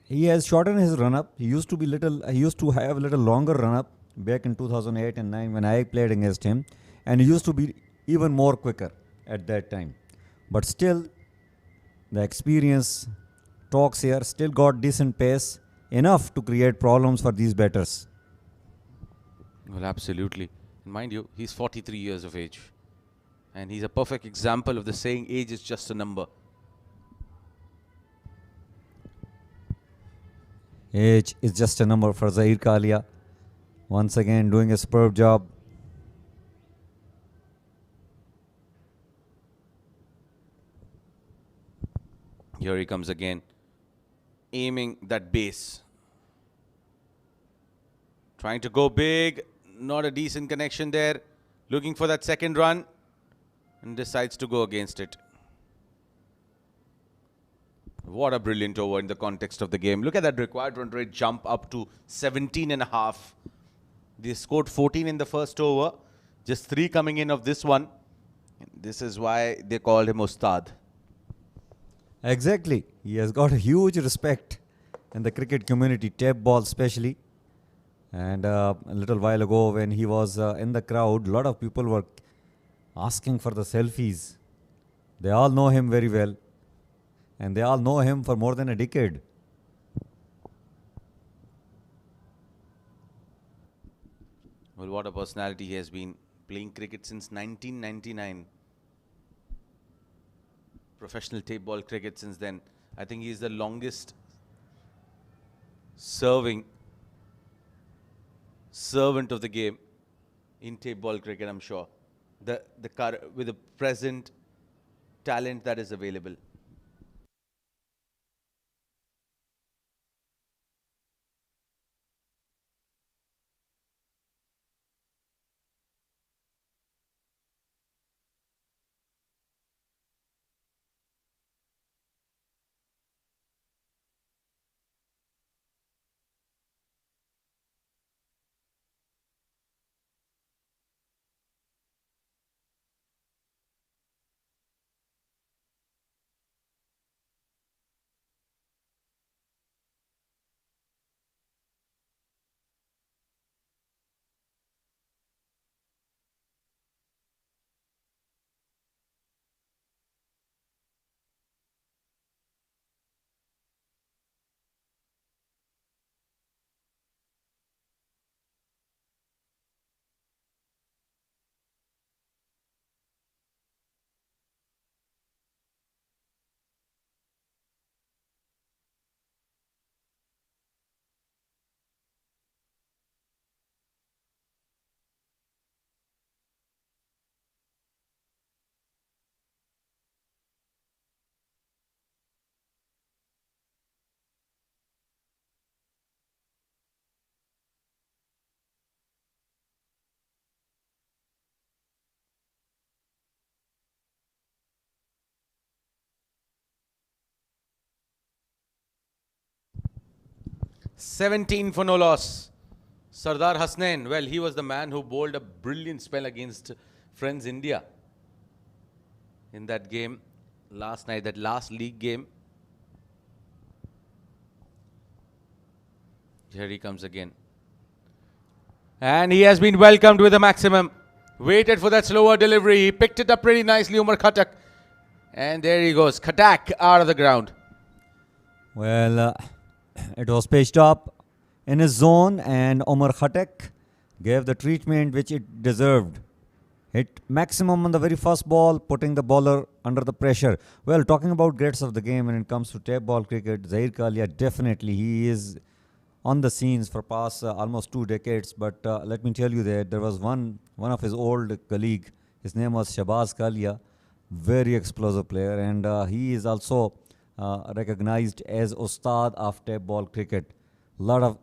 he has shortened his run-up. He used to have a little longer run-up back in 2008 and 9 when I played against him. And he used to be even more quicker at that time. But still, the experience talks here, still got decent pace, enough to create problems for these batters. Well, absolutely. And mind you, he's 43 years of age. And he's a perfect example of the saying, age is just a number. Age is just a number for Zaheer Kaliya. Once again doing a superb job. Here he comes again, aiming that base. Trying to go big, not a decent connection there. Looking for that second run and decides to go against it. What a brilliant over in the context of the game. Look at that required run rate jump up to 17.5. They scored 14 in the first over, just 3 coming in of this one. This is why they called him Ustad. Exactly. He has got a huge respect in the cricket community, tape ball especially. And a little while ago when he was in the crowd, a lot of people were asking for the selfies. They all know him very well. And they all know him for more than a decade. Well, what a personality he has been, playing cricket since 1999. Professional tape ball cricket since then. I think he is the longest serving servant of the game in tape ball cricket, I'm sure. With the present talent that is available. "17 for no loss. Sardar Husnain, well, he was the man who bowled a brilliant spell against Friends India in that game last night, that last league game. Here he comes again. And he has been welcomed with a maximum. Waited for that slower delivery. He picked it up pretty nicely, Umar Khattak. And there he goes. Khattak out of the ground. Well, it was pitched up in his zone and Umar Khattak gave the treatment which it deserved. Hit maximum on the very first ball, putting the bowler under the pressure. Well, talking about greats of the game when it comes to tape ball cricket, Zaheer Kaliya, definitely he is on the scenes for past almost 2 decades. But let me tell you that there was one of his old colleague. His name was Shahbaz Kaliya, very explosive player, and he is also recognized as Ustad of tape ball cricket.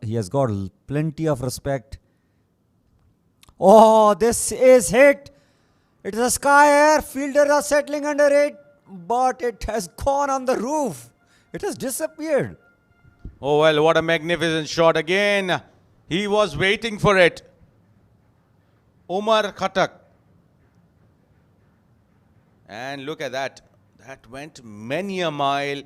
He has got plenty of respect. Oh, this is hit. It is a sky air. Fielders are settling under it, but it has gone on the roof. It has disappeared. Oh, well, what a magnificent shot again. He was waiting for it. Umar Khattak. And look at that. That went many a mile.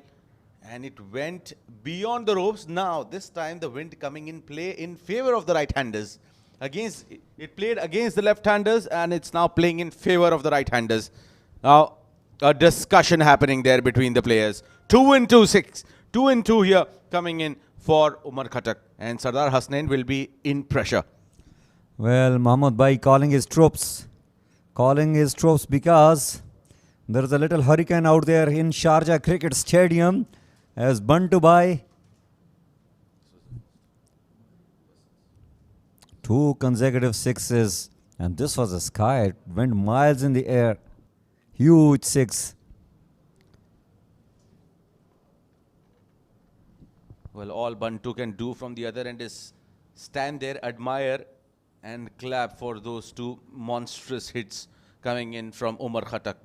And it went beyond the ropes. Now, this time the wind coming in play in favor of the right-handers. It played against the left-handers, and it's now playing in favor of the right-handers. Now, a discussion happening there between the players. 2 and 2, 6. 2 and 2 here coming in for Umar Khattak. And Sardar Husnain will be in pressure. Well, Bhai calling his troops. Calling his troops because there is a little hurricane out there in SHARJAH Cricket Stadium. As Bunto Bhai 2 consecutive sixes. And this was a sky. It went miles in the air. Huge six. Well, all Bunto can do from the other end is stand there, admire, and clap for those 2 monstrous hits coming in from Umar Khattak.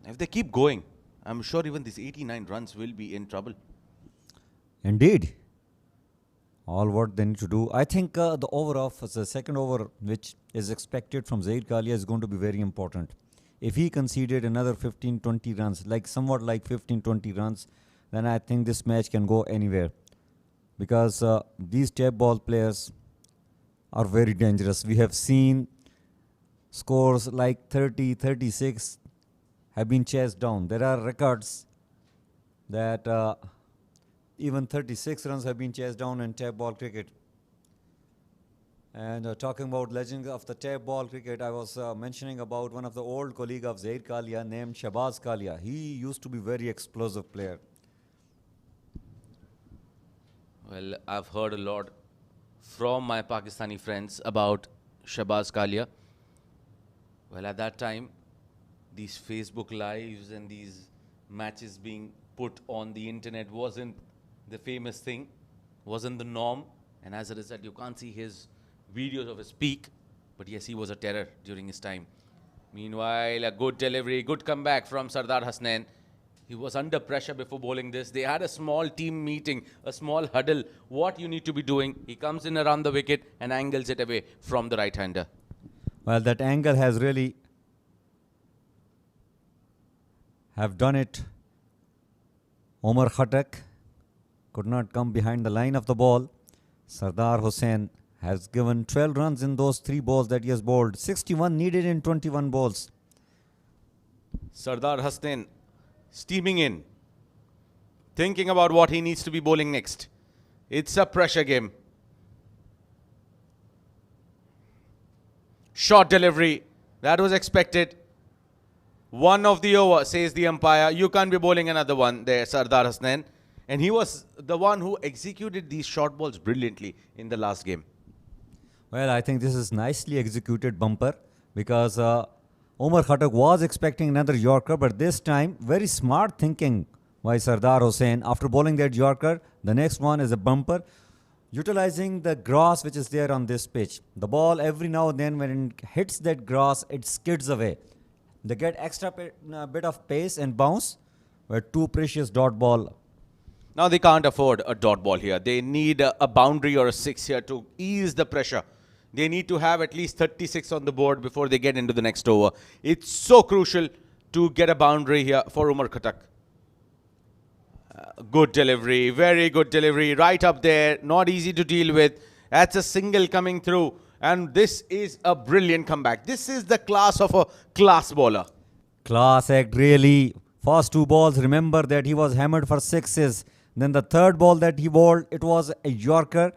If they keep going, I'm sure even these 89 runs will be in trouble. Indeed. All what they need to do. I think the over of the second over, which is expected from Zaheer Kaliya, is going to be very important. If he conceded another 15-20 runs, somewhat like 15-20 runs, then I think this match can go anywhere. Because these tap ball players are very dangerous. We have seen scores like 30, 36 have been chased down. There are records that even 36 runs have been chased down in tap ball cricket. And talking about legends of the tap ball cricket, I was mentioning about one of the old colleague of Zaheer Kaliya named Shahbaz Kaliya. He used to be very explosive player. Well, I've heard a lot from my Pakistani friends about Shahbaz Kaliya. Well, at that time, these Facebook lives and these matches being put on the internet wasn't the famous thing, wasn't the norm. And as a result, you can't see his videos of his peak. But yes, he was a terror during his time. Meanwhile, a good delivery, good comeback from Sardar Husnain. He was under pressure before bowling this. They had a small team meeting, a small huddle. What you need to be doing. He comes in around the wicket and angles it away from the right-hander. Well, that angle has really have done it. Umar Khattak could not come behind the line of the ball. Sardar Hussain has given 12 runs in those 3 balls that he has bowled. 61 needed in 21 balls. Sardar Husnain steaming in, thinking about what he needs to be bowling next. It's a pressure game. Short delivery. That was expected. 1 of the over, says the umpire. You can't be bowling another one there, Sardar Husnain. And he was the one who executed these short balls brilliantly in the last game. Well, I think this is nicely executed bumper because Umar Khattak was expecting another Yorker, but this time very smart thinking by Sardar Hussain. After bowling that Yorker, the next one is a bumper, utilizing the grass which is there on this pitch. The ball every now and then when it hits that grass, it skids away. They get extra bit of pace and bounce with 2 precious dot ball. Now they can't afford a dot ball here. They need a boundary or a 6 here to ease the pressure. They need to have at least 36 on the board before they get into the next over. It's so crucial to get a boundary here for Umar Khattak. Good delivery, very good delivery, right up there, not easy to deal with. That's a single coming through. And this is a brilliant comeback. This is the class of a class bowler. Class act, really. First 2 balls, remember that he was hammered for 6s. Then the 3rd ball that he bowled, it was a Yorker,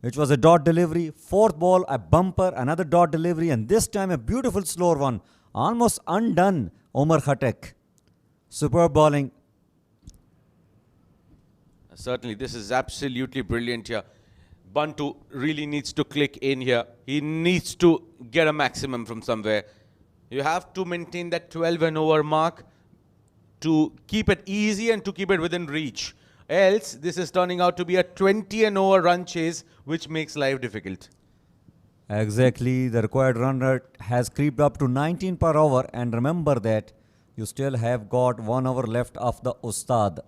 which was a dot delivery. 4th ball, a bumper, another dot delivery. And this time a beautiful slower one. Almost undone Umar Khattak. Superb bowling. Certainly, this is absolutely brilliant here. Bunto really needs to click in here. He needs to get a maximum from somewhere. You have to maintain that 12 and over mark to keep it easy and to keep it within reach. Else, this is turning out to be a 20 and over run chase, which makes life difficult. Exactly. The required run rate has creeped up to 19 per over. And remember that you still have got 1 hour left of the Ustad.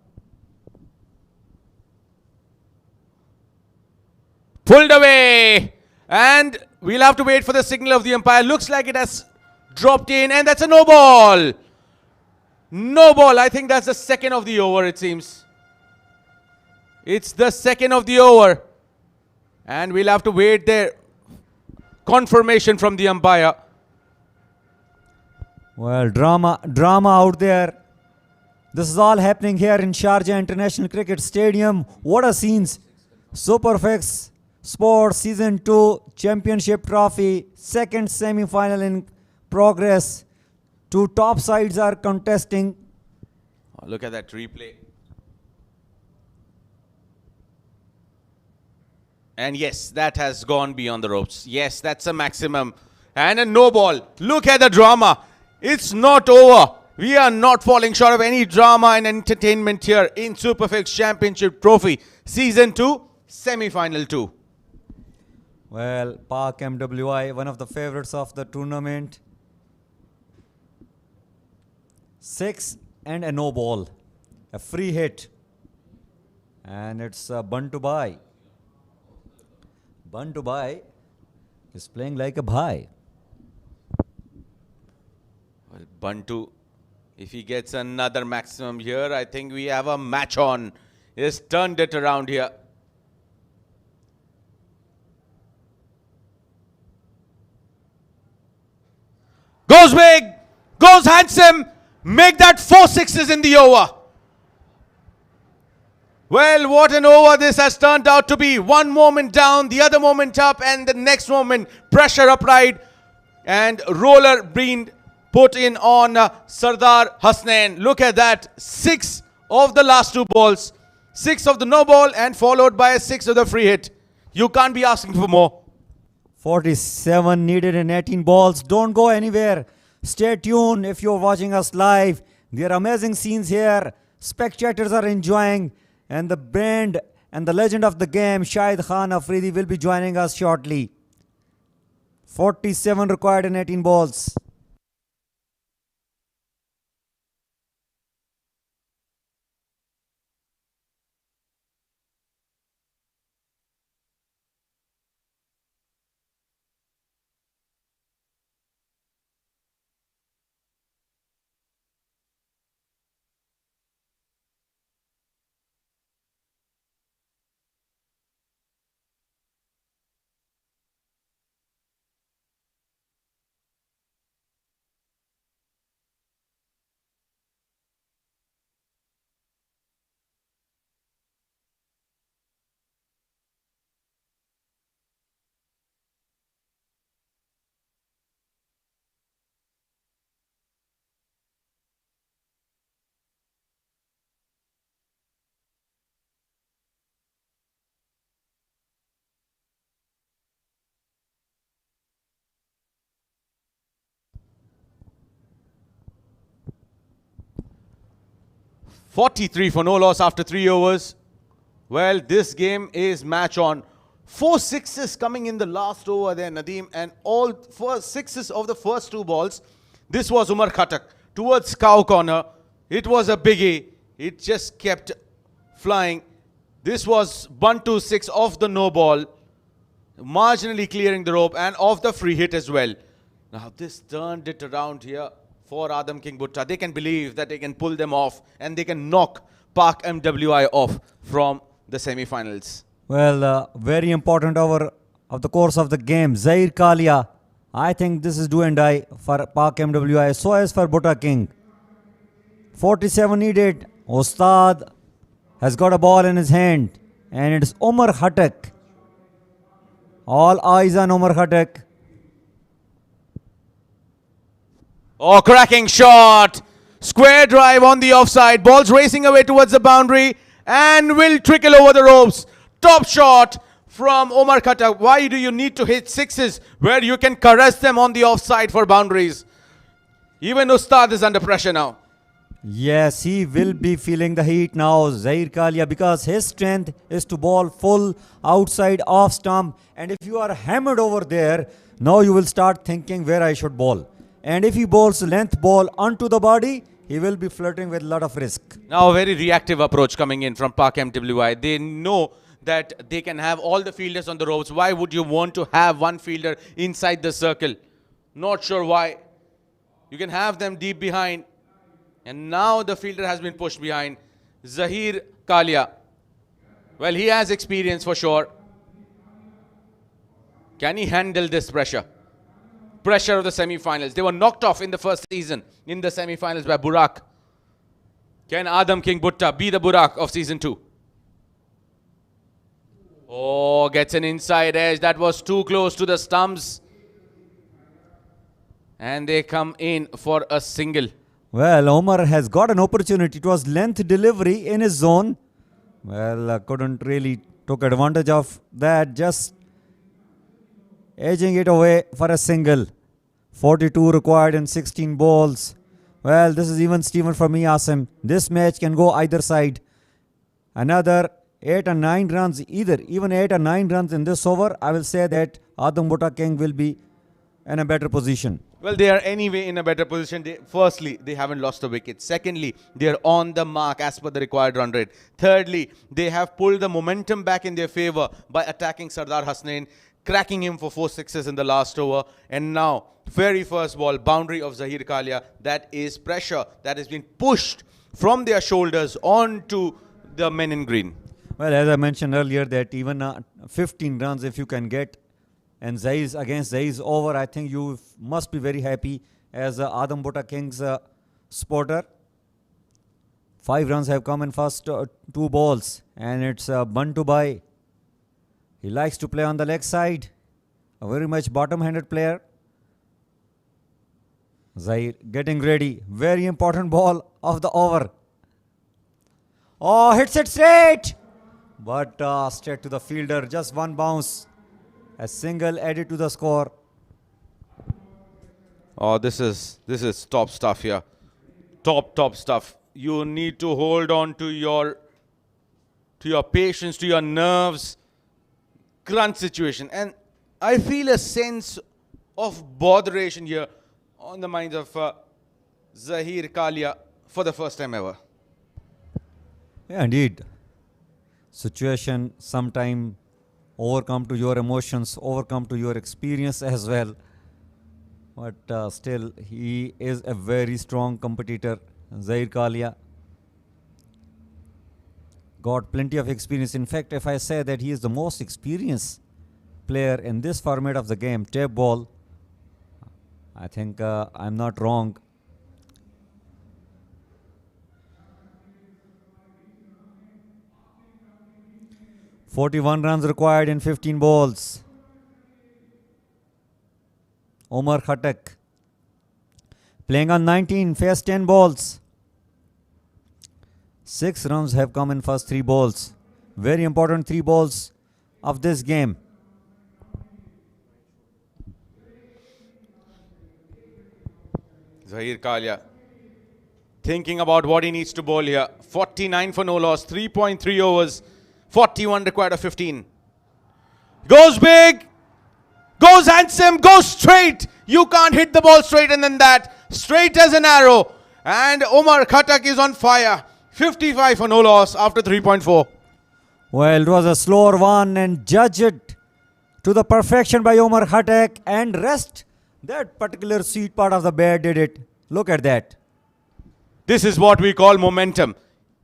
Pulled away. And we'll have to wait for the signal of the umpire. Looks like it has dropped in. And that's a no ball. No ball. I think that's the 2nd of the over, it seems. It's the 2nd of the over. And we'll have to wait there. Confirmation from the umpire. Well, drama out there. This is all happening here in Sharjah International Cricket Stadium. What a scenes. SuperFix Sports Season 2 Championship Trophy. 2nd semi-final in progress. 2 top sides are contesting. Oh, look at that replay. And yes, that has gone beyond the ropes. Yes, that's a maximum. And a no ball. Look at the drama. It's not over. We are not falling short of any drama and entertainment here in SuperFix Championship Trophy Season 2, Semi-Final 2. Well, Park MWI, one of the favorites of the tournament. 6 and a no ball. A free hit. And it's Bunto Bhai. Bunto Bhai is playing like a Bhai. Well, Bunto, if he gets another maximum here, I think we have a match on. He's turned it around here. Goes big, goes handsome, make that 4 sixes in the over. Well, what an over this has turned out to be. One moment down, the other moment up, and the next moment pressure upright. And roller being put in on Sardar Husnain. Look at that, 6 of the last 2 balls. 6 of the no ball and followed by a 6 of the free hit. You can't be asking for more. 47 needed in 18 balls. Don't go anywhere. Stay tuned if you're watching us live. There are amazing scenes here. Spectators are enjoying. And the brand and the legend of the game, Shahid Khan Afridi, will be joining us shortly. 47 required in 18 balls. .43 for no loss after 3 overs. Well, this game is match on. 4 sixes coming in the last over there, Nadeem, and all 4 sixes of the first 2 balls. This was Umar Khattak towards cow corner. It was a biggie. It just kept flying. This was Bunto 6 off the no ball, marginally clearing the rope, and off the free hit as well. Now this turned it around here for Adam King BHUTTA. They can believe that they can pull them off and they can knock Park MWI off from the semi-finals. Well, very important over of the course of the game. Zaheer Kaliya. I think this is do and die for Park MWI. So as for BHUTTA King. 47 needed. Ustad has got a ball in his hand. And it's Umar Khattak. All eyes on Umar Khattak. Oh, cracking shot. Square drive on the offside. Ball's racing away towards the boundary and will trickle over the ropes. Top shot from Umar Khattak. Why do you need to hit sixes where you can caress them on the offside for boundaries? Even Ustad is under pressure now. Yes, he will be feeling the heat now, Zaheer Kaliya, because his strength is to ball full outside off stump. And if you are hammered over there, now you will start thinking where I should ball. And if he bowls length ball onto the body, he will be flirting with a lot of risk. Now a very reactive approach coming in from Park MWI. They know that they can have all the fielders on the ropes. Why would you want to have one fielder inside the circle? Not sure why. You can have them deep behind. And now the fielder has been pushed behind. Zaheer Kaliya. Well, he has experience for sure. Can he handle this pressure? Pressure of the semi-finals. They were knocked off in the first season in the semi-finals by Burak. Can Adam King BHUTTA be the Burak of season 2? Oh, gets an inside edge. That was too close to the stumps. And they come in for a single. Well, Umar has got an opportunity. It was length delivery in his zone. Well, couldn't really took advantage of that, just edging it away for a single. 42 required in 16 balls. Well, this is even Steven for me, Asim. This match can go either side. Another 8 or 9 runs, even 8 or 9 runs in this over, I will say that Adam Bhutta King will be in a better position. Well, they are anyway in a better position. Firstly, they haven't lost a wicket. Secondly, they are on the mark as per the required run rate. Thirdly, they have pulled the momentum back in their favor by attacking Sardar Husnain, cracking him for 4 sixes in the last over. And now, very first ball, boundary of Zaheer Kaliya. That is pressure that has been pushed from their shoulders onto the men in green. Well, as I mentioned earlier, that even 15 runs if you can get and Zaheer's against Zaheer's over, I think you must be very happy as Adam Bhutta King's supporter. 5 runs have come in first 2 balls, and it's Bunto Bhai. He likes to play on the leg side, a very much bottom-handed player. Zaheer getting ready, very important ball of the over. Oh, hits it straight, but straight to the fielder, just one bounce. A single added to the score. Oh, this is top stuff here. Top stuff. You need to hold on to your patience, to your nerves. Crunch situation. And I feel a sense of botheration here on the minds of Zaheer Kaliya for the first time ever. Yeah, indeed. Situation sometime overcome to your emotions, overcome to your experience as well. But still, he is a very strong competitor, Zaheer Kaliya. Got plenty of experience. In fact, if I say that he is the most experienced player in this format of the game, tape ball, I think I'm not wrong. "41 runs required in 15 balls. Umar Khattak playing on 19, faced 10 balls. 6 runs have come in first 3 balls. Very important 3 balls of this game. Zaheer Kaliya thinking about what he needs to bowl here. 49 for no loss, 3.3 overs, 41 required of 15. Goes big, goes handsome, goes straight. You can't hit the ball straight and then that. Straight as an arrow. And Umar Khattak is on fire. 55 for no loss after 3.4. Well, it was a slower one and judged it to the perfection by Umar Khattak, and rest that particular sweet part of the bat did it. Look at that. This is what we call momentum.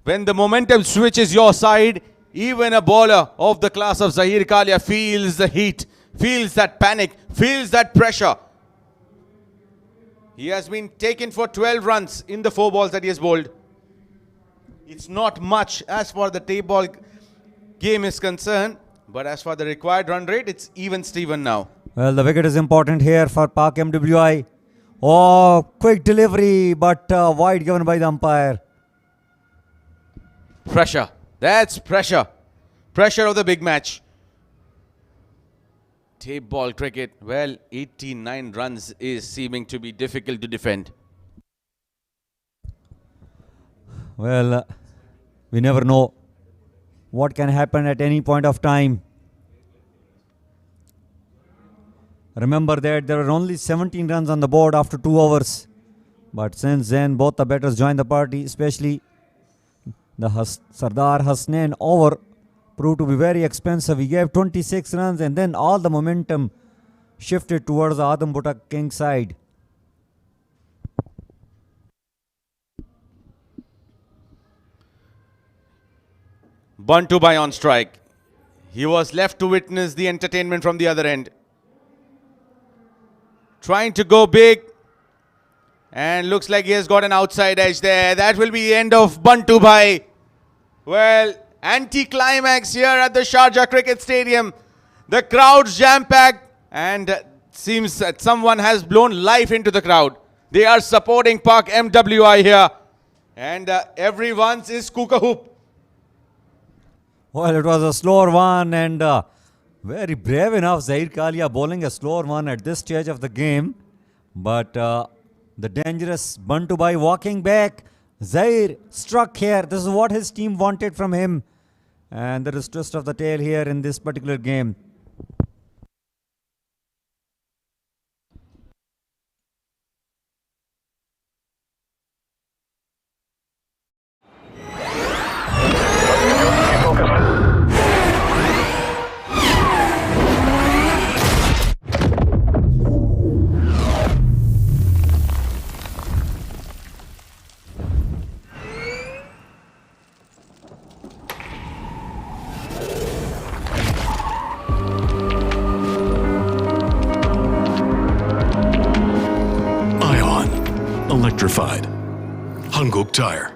When the momentum switches your side, even a bowler of the class of Zaheer Kaliya feels the heat, feels that panic, feels that pressure. He has been taken for 12 runs in the 4 balls that he has bowled. It's not much as far as the tape ball game is concerned, but as for the required run rate, it's even Steven now. Well, the wicket is important here for Pak MWI. Oh, quick delivery, but wide given by the umpire. Pressure. That's pressure. Pressure of the big match. Tape ball cricket. Well, 89 runs is seeming to be difficult to defend. Well, we never know what can happen at any point of time. Remember that there were only 17 runs on the board after 2 overs. But since then, both the batters joined the party, especially the Sardar Husnain over proved to be very expensive. He gave 26 runs and then all the momentum shifted towards the Adam Bhutta King side. Bunto Bhai on strike. He was left to witness the entertainment from the other end. Trying to go big. And looks like he has got an outside edge there. That will be the end of Bunto Bhai. Well, anti-climax here at the Sharjah Cricket Stadium. The crowd's jam-packed and seems that someone has blown life into the crowd. They are supporting Pak MWI here. And everyone's is Kuka Hoop. Well, it was a slower one and very brave enough Zaheer Kaliya bowling a slower one at this stage of the game. But the dangerous Bunto Bhai walking back. Zaheer struck here. This is what his team wanted from him. And there is twist of the tail here in this particular game. Ion. Electrified. Hanguk Tire.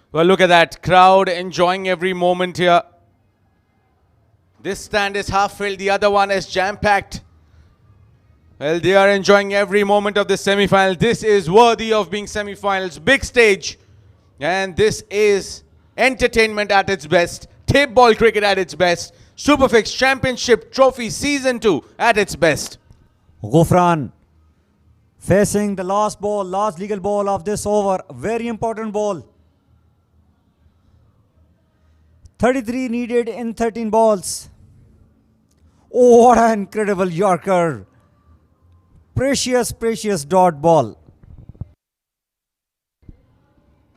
Well, look at that crowd enjoying every moment here. This stand is half filled, the other one is jam-packed. Well, they are enjoying every moment of this semi-final. This is worthy of being semi-finals. Big stage. And this is entertainment at its best. Tape ball cricket at its best. SuperFix Championship Trophy Season 2 at its best. Ghufran facing the last ball, last legal ball of this over. Very important ball. 33 needed in 13 balls. Oh, what an incredible Yorker. Precious, precious dot ball.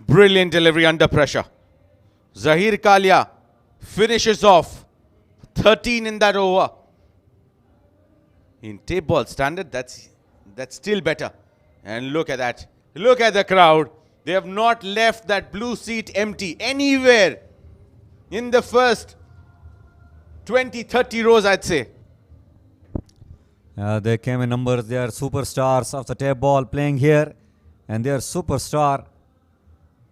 Brilliant delivery under pressure. Zaheer Kaliya finishes off 13 in that over. In tape ball standard, that's still better. And look at that. Look at the crowd. They have not left that blue seat empty anywhere in the first 20, 30 rows, I'd say. They came in numbers. They are superstars of the tape ball playing here. And they are superstar.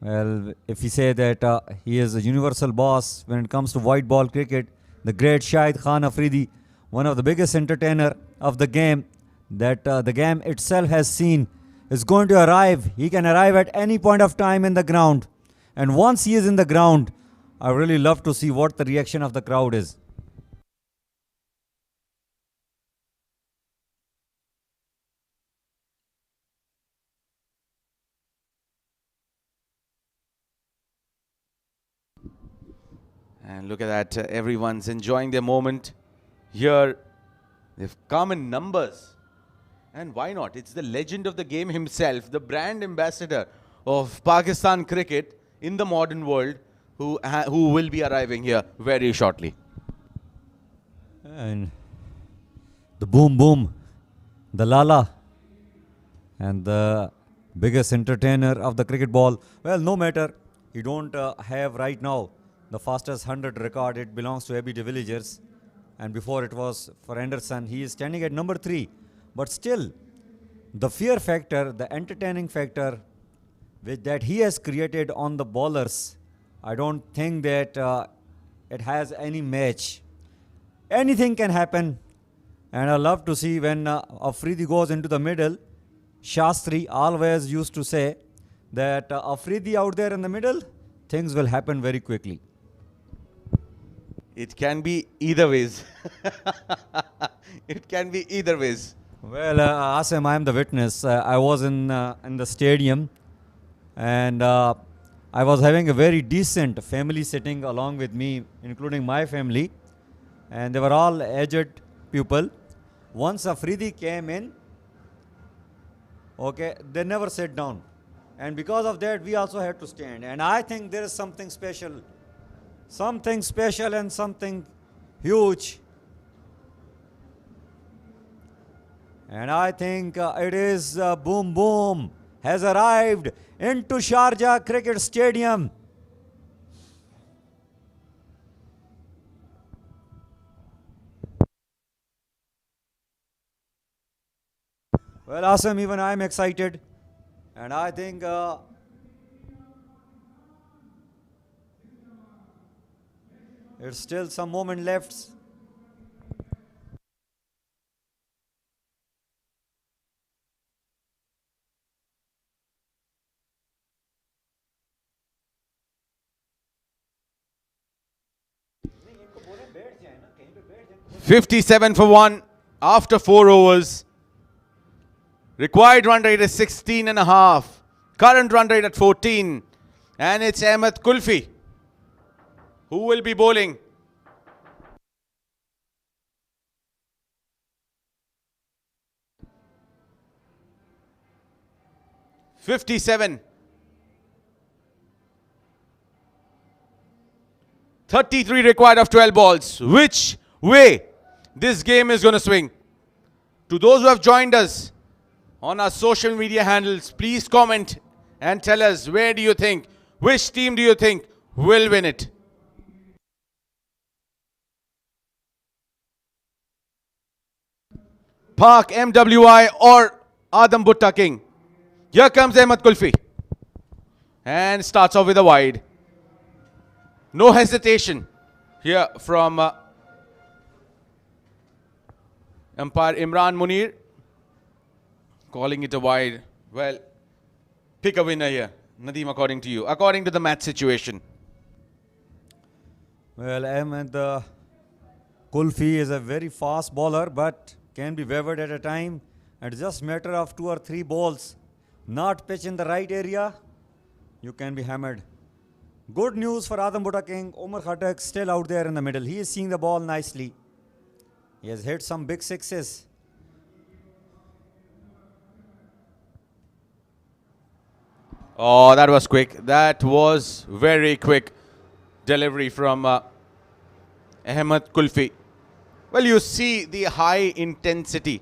Well, if we say that he is a universal boss when it comes to white ball cricket, the great Shahid Khan Afridi, one of the biggest entertainer of the game that the game itself has seen, is going to arrive. He can arrive at any point of time in the ground. And once he is in the ground, I really love to see what the reaction of the crowd is. And look at that, everyone's enjoying their moment. Here, they've come in numbers. And why not? It's the legend of the game himself, the brand ambassador of Pakistan cricket in the modern world, who will be arriving here very shortly. And the boom boom, the lala, and the biggest entertainer of the cricket ball. Well, no matter, he don't have right now the fastest 100 record. It belongs to Abby de Villagers, and before it was for Anderson. He is standing at number 3, but still the fear factor, the entertaining factor that he has created on the bowlers, I don't think that it has any match. Anything can happen, and I love to see when Afridi goes into the middle. Shastri always used to say that Afridi out there in the middle, things will happen very quickly. It can be either ways. It can be either ways. Well, Asim, I am the witness. I was in the stadium, and I was having a very decent family sitting along with me, including my family, and they were all aged people. Once Afridi came in, okay, they never sat down, and because of that, we also had to stand. And I think there is something special and something huge. And I think it is Boom Boom has arrived into Sharjah Cricket Stadium. Well, Asim, even I am excited. And I think It's still some moment left. $57 for 1 after 4 overs. Required run rate is 16.5. Current run rate at 14. And it's Ahmed Kulfi who will be bowling. $57. 33 required of 12 balls. Which way this game is going to swing? To those who have joined us on our social media handles, please comment and tell us, where do you think, which team do you think will win it? Park, MWI or Adam Bhutta King? Here comes Ahmed Kulfi and starts off with a wide. No hesitation here from umpire Imran Munir, calling it a wide. Well, pick a winner here, Nadeem, according to you, according to the match situation. Well, Ahmed Kulfi is a very fast bowler, but can be wavered at a time. It's just matter of 2 or 3 balls. Not pitch in the right area, you can be hammered. Good news for Adam Bhutta King. Umar Khattak still out there in the middle. He is seeing the ball nicely. He has hit some big sixes. Oh, that was quick. That was very quick delivery from Ahmed Kulfi. Well, you see the high intensity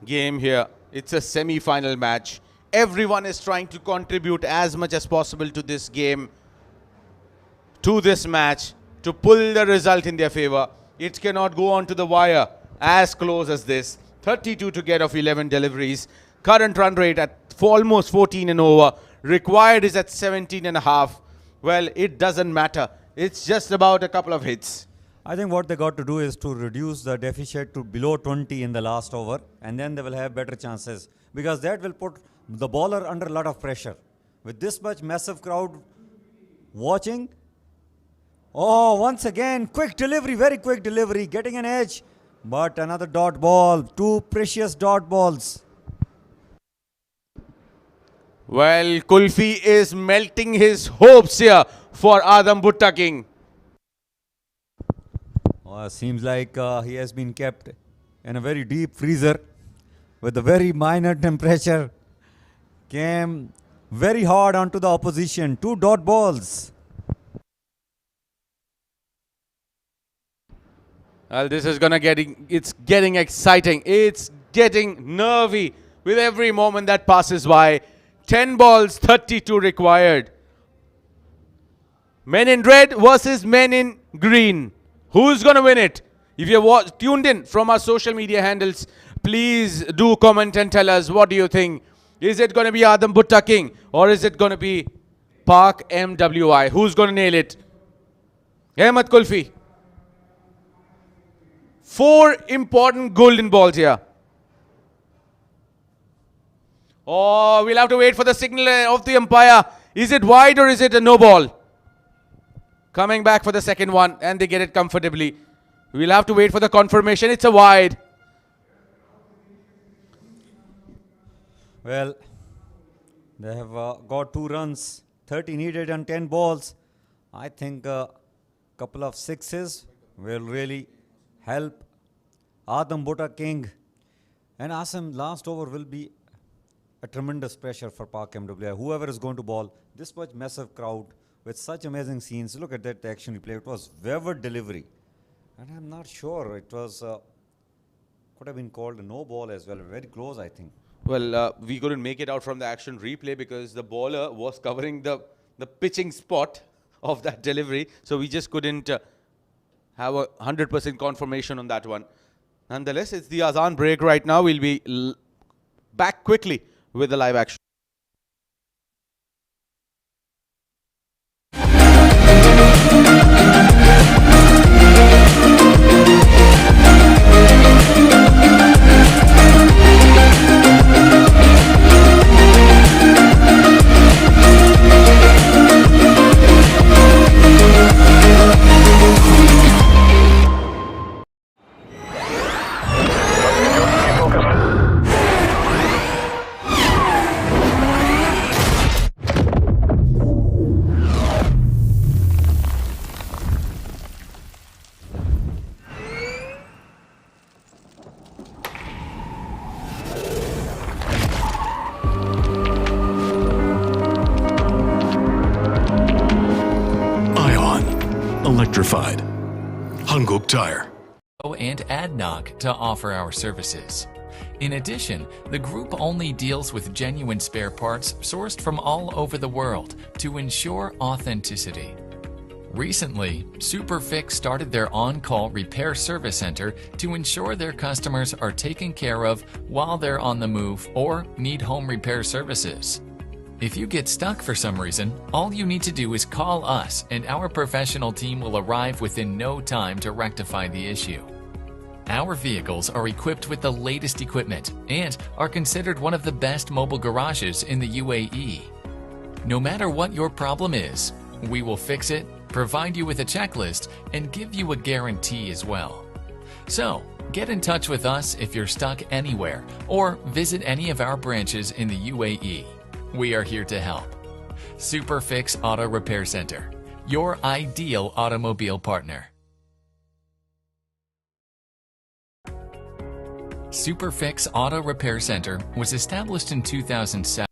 game here. It's a semi-final match. Everyone is trying to contribute as much as possible to this game, to this match, to pull the result in their favor. It cannot go on to the wire as close as this. 32 to get of 11 deliveries. Current run rate at almost 14 and over. Required is at 17.5. Well, it doesn't matter. It's just about a couple of hits. I think what they got to do is to reduce the deficit to below 20 in the last over, and then they will have better chances, because that will put the bowler under a lot of pressure. With this much massive crowd watching, oh, once again, quick delivery, very quick delivery, getting an edge, but another dot ball, 2 precious dot balls. Well, Kulfi is melting his hopes here for Adam Bhutta King. Seems like he has been kept in a very deep freezer with a very minor temperature. Came very hard onto the opposition. 2 dot balls. Well, this is gonna it's getting exciting. It's getting nervy with every moment that passes by. 10 balls, 32 required. Men in red versus men in green. Who's going to win it? If you're tuned in from our social media handles, please do comment and tell us, what do you think? Is it going to be Adam Bhutta King or is it going to be Park MWI? Who's going to nail it? Ahmed Kulfi. 4 important golden balls here. Oh, we'll have to wait for the signal of the umpire. Is it wide or is it a no ball? Coming back for the second one, and they get it comfortably. We'll have to wait for the confirmation. It's a wide. Well, they have got 2 runs, 30 needed and 10 balls. I think a couple of sixes will really help Adam Bhutta King. And Assam last over will be a tremendous pressure for Park MWI. Whoever is going to bowl, this much massive crowd with such amazing scenes. Look at that action replay. It was wavered delivery. And I'm not sure. It was, could have been called a no ball as well. Very close, I think. Well, we couldn't make it out from the action replay because the bowler was covering the pitching spot of that delivery. So we just couldn't have a 100% confirmation on that one. Nonetheless, it's the Azan break right now. We'll be back quickly with the live action. electrified. Hanguk Tire. And AdNoc to offer our services. In addition, the group only deals with genuine spare parts sourced from all over the world to ensure authenticity. Recently, SuperFix started their on-call repair service center to ensure their customers are taken care of while they're on the move or need home repair services. If you get stuck for some reason, all you need to do is call us and our professional team will arrive within no time to rectify the issue. Our vehicles are equipped with the latest equipment and are considered one of the best mobile garages in the UAE. No matter what your problem is, we will fix it, provide you with a checklist, and give you a guarantee as well. So, get in touch with us if you're stuck anywhere or visit any of our branches in the UAE. We are here to help. SuperFix Auto Repair Center, your ideal automobile partner. SuperFix Auto Repair Center was established in 2007.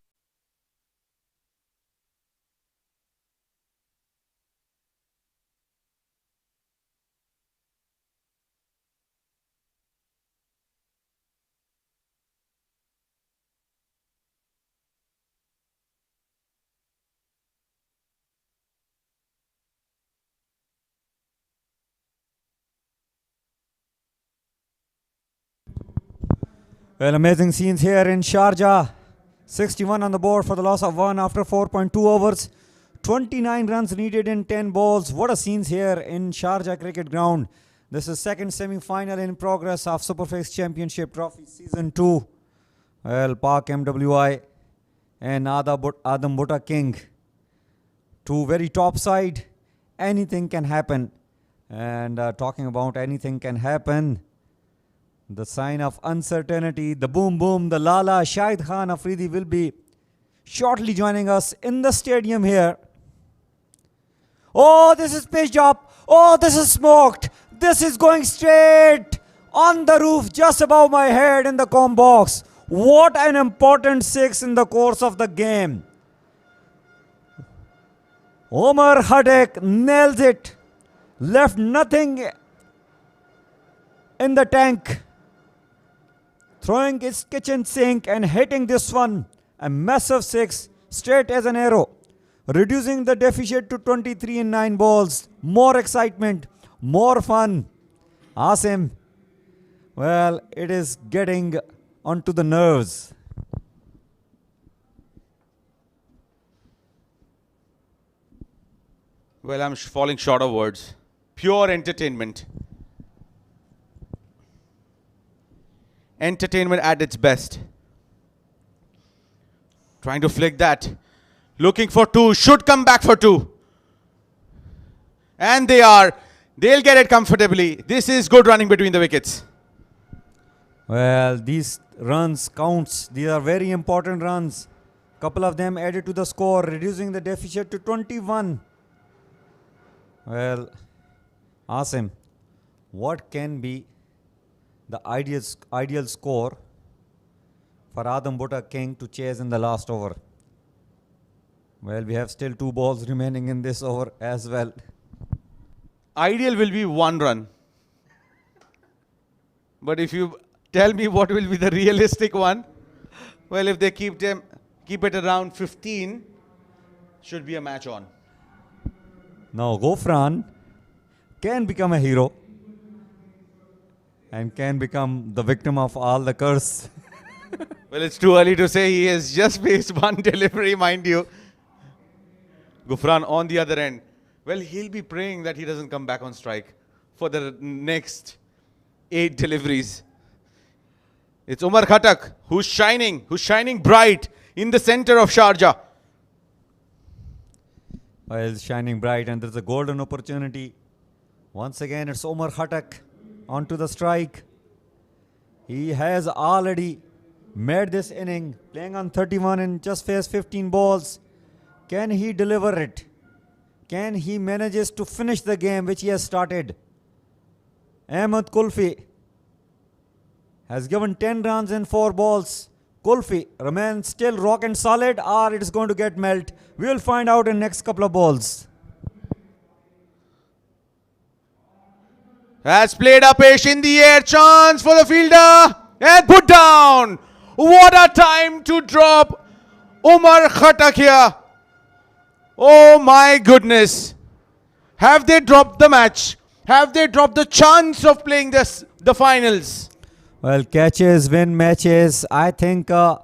Well, amazing scenes here in Sharjah. 61 on the board for the loss of 1 after 4.2 overs. 29 runs needed in 10 balls. What a scenes here in Sharjah Cricket Ground. This is second semi-final in progress of SuperFix Championship Trophy Season 2. Well, Pak MWI and Adam Bhutta King. Two very top side. Anything can happen. And talking about anything can happen, the sign of uncertainty, the boom boom, the Lala Shahid Khan Afridi will be shortly joining us in the stadium here. Oh, this is pitched up. Oh, this is smoked. This is going straight on the roof just above my head in the comb box. What an important six in the course of the game. Umar Khattak nails it. Left nothing in the tank. Throwing his kitchen sink and hitting this one. A massive six, straight as an arrow. Reducing the deficit to 23 in 9 balls. More excitement, more fun. Asim, well, it is getting onto the nerves. Well, I'm falling short of words. Pure entertainment. Entertainment at its best. Trying to flick that. Looking for 2. Should come back for 2. And they are. They'll get it comfortably. This is good running between the wickets. Well, these runs counts. These are very important runs. Couple of them added to the score, reducing the deficit to 21. Well, Asim, what can be the ideal score for Adam Bhutta King to chase in the last over? Well, we have still 2 balls remaining in this over as well. Ideal will be 1 run. But if you tell me what will be the realistic one, well, if they keep it around 15, should be a match on. Now, Ghufran can become a hero and can become the victim of all the curse. Well, it's too early to say. He has just faced 1 delivery, mind you. Ghufran on the other end. Well, he'll be praying that he doesn't come back on strike for the next 8 deliveries. It's Umar Khattak who's shining bright in the center of Sharjah. Well, shining bright, and there's a golden opportunity. Once again, it's Umar Khattak onto the strike. He has already made this inning, playing on 31 and just faced 15 balls. Can he deliver it? Can he manages to finish the game which he has started? Ahmed Kulfi has given 10 runs in 4 balls. Kulfi remains still rock and solid, or it is going to get melt. We will find out in next couple of balls. Has played a pace in the air. Chance for the fielder. And put down. What a time to drop Umar Khattak here. Oh my goodness. Have they dropped the match? Have they dropped the chance of playing the finals? Well, catches win matches. I think the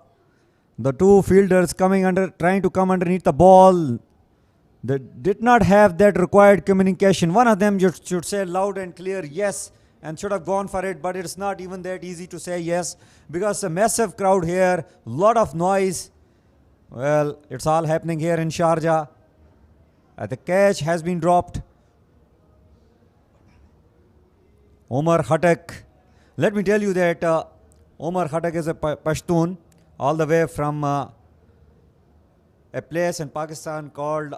two fielders trying to come underneath the ball, they did not have that required communication. One of them should say loud and clear yes and should have gone for it, but it's not even that easy to say yes because a massive crowd here, lot of noise. Well, it's all happening here in Sharjah. The catch has been dropped. Umar Khattak. Let me tell you that Umar Khattak is a Pashtun all the way from a place in Pakistan called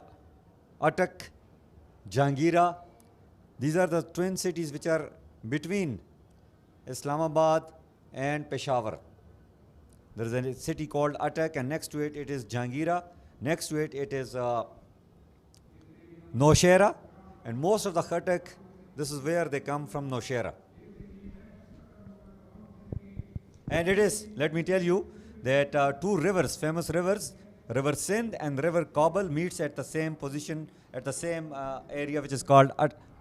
Attak, Jangira. These are the twin cities which are between Islamabad and Peshawar. There is a city called Attak, and next to it, it is Jangira. Next to it, it is Nowshera. And most of the Khattak, this is where they come from, Nowshera. And it is, let me tell you, that two rivers, famous rivers, River Sindh and River Kabul meets at the same position, at the same area which is called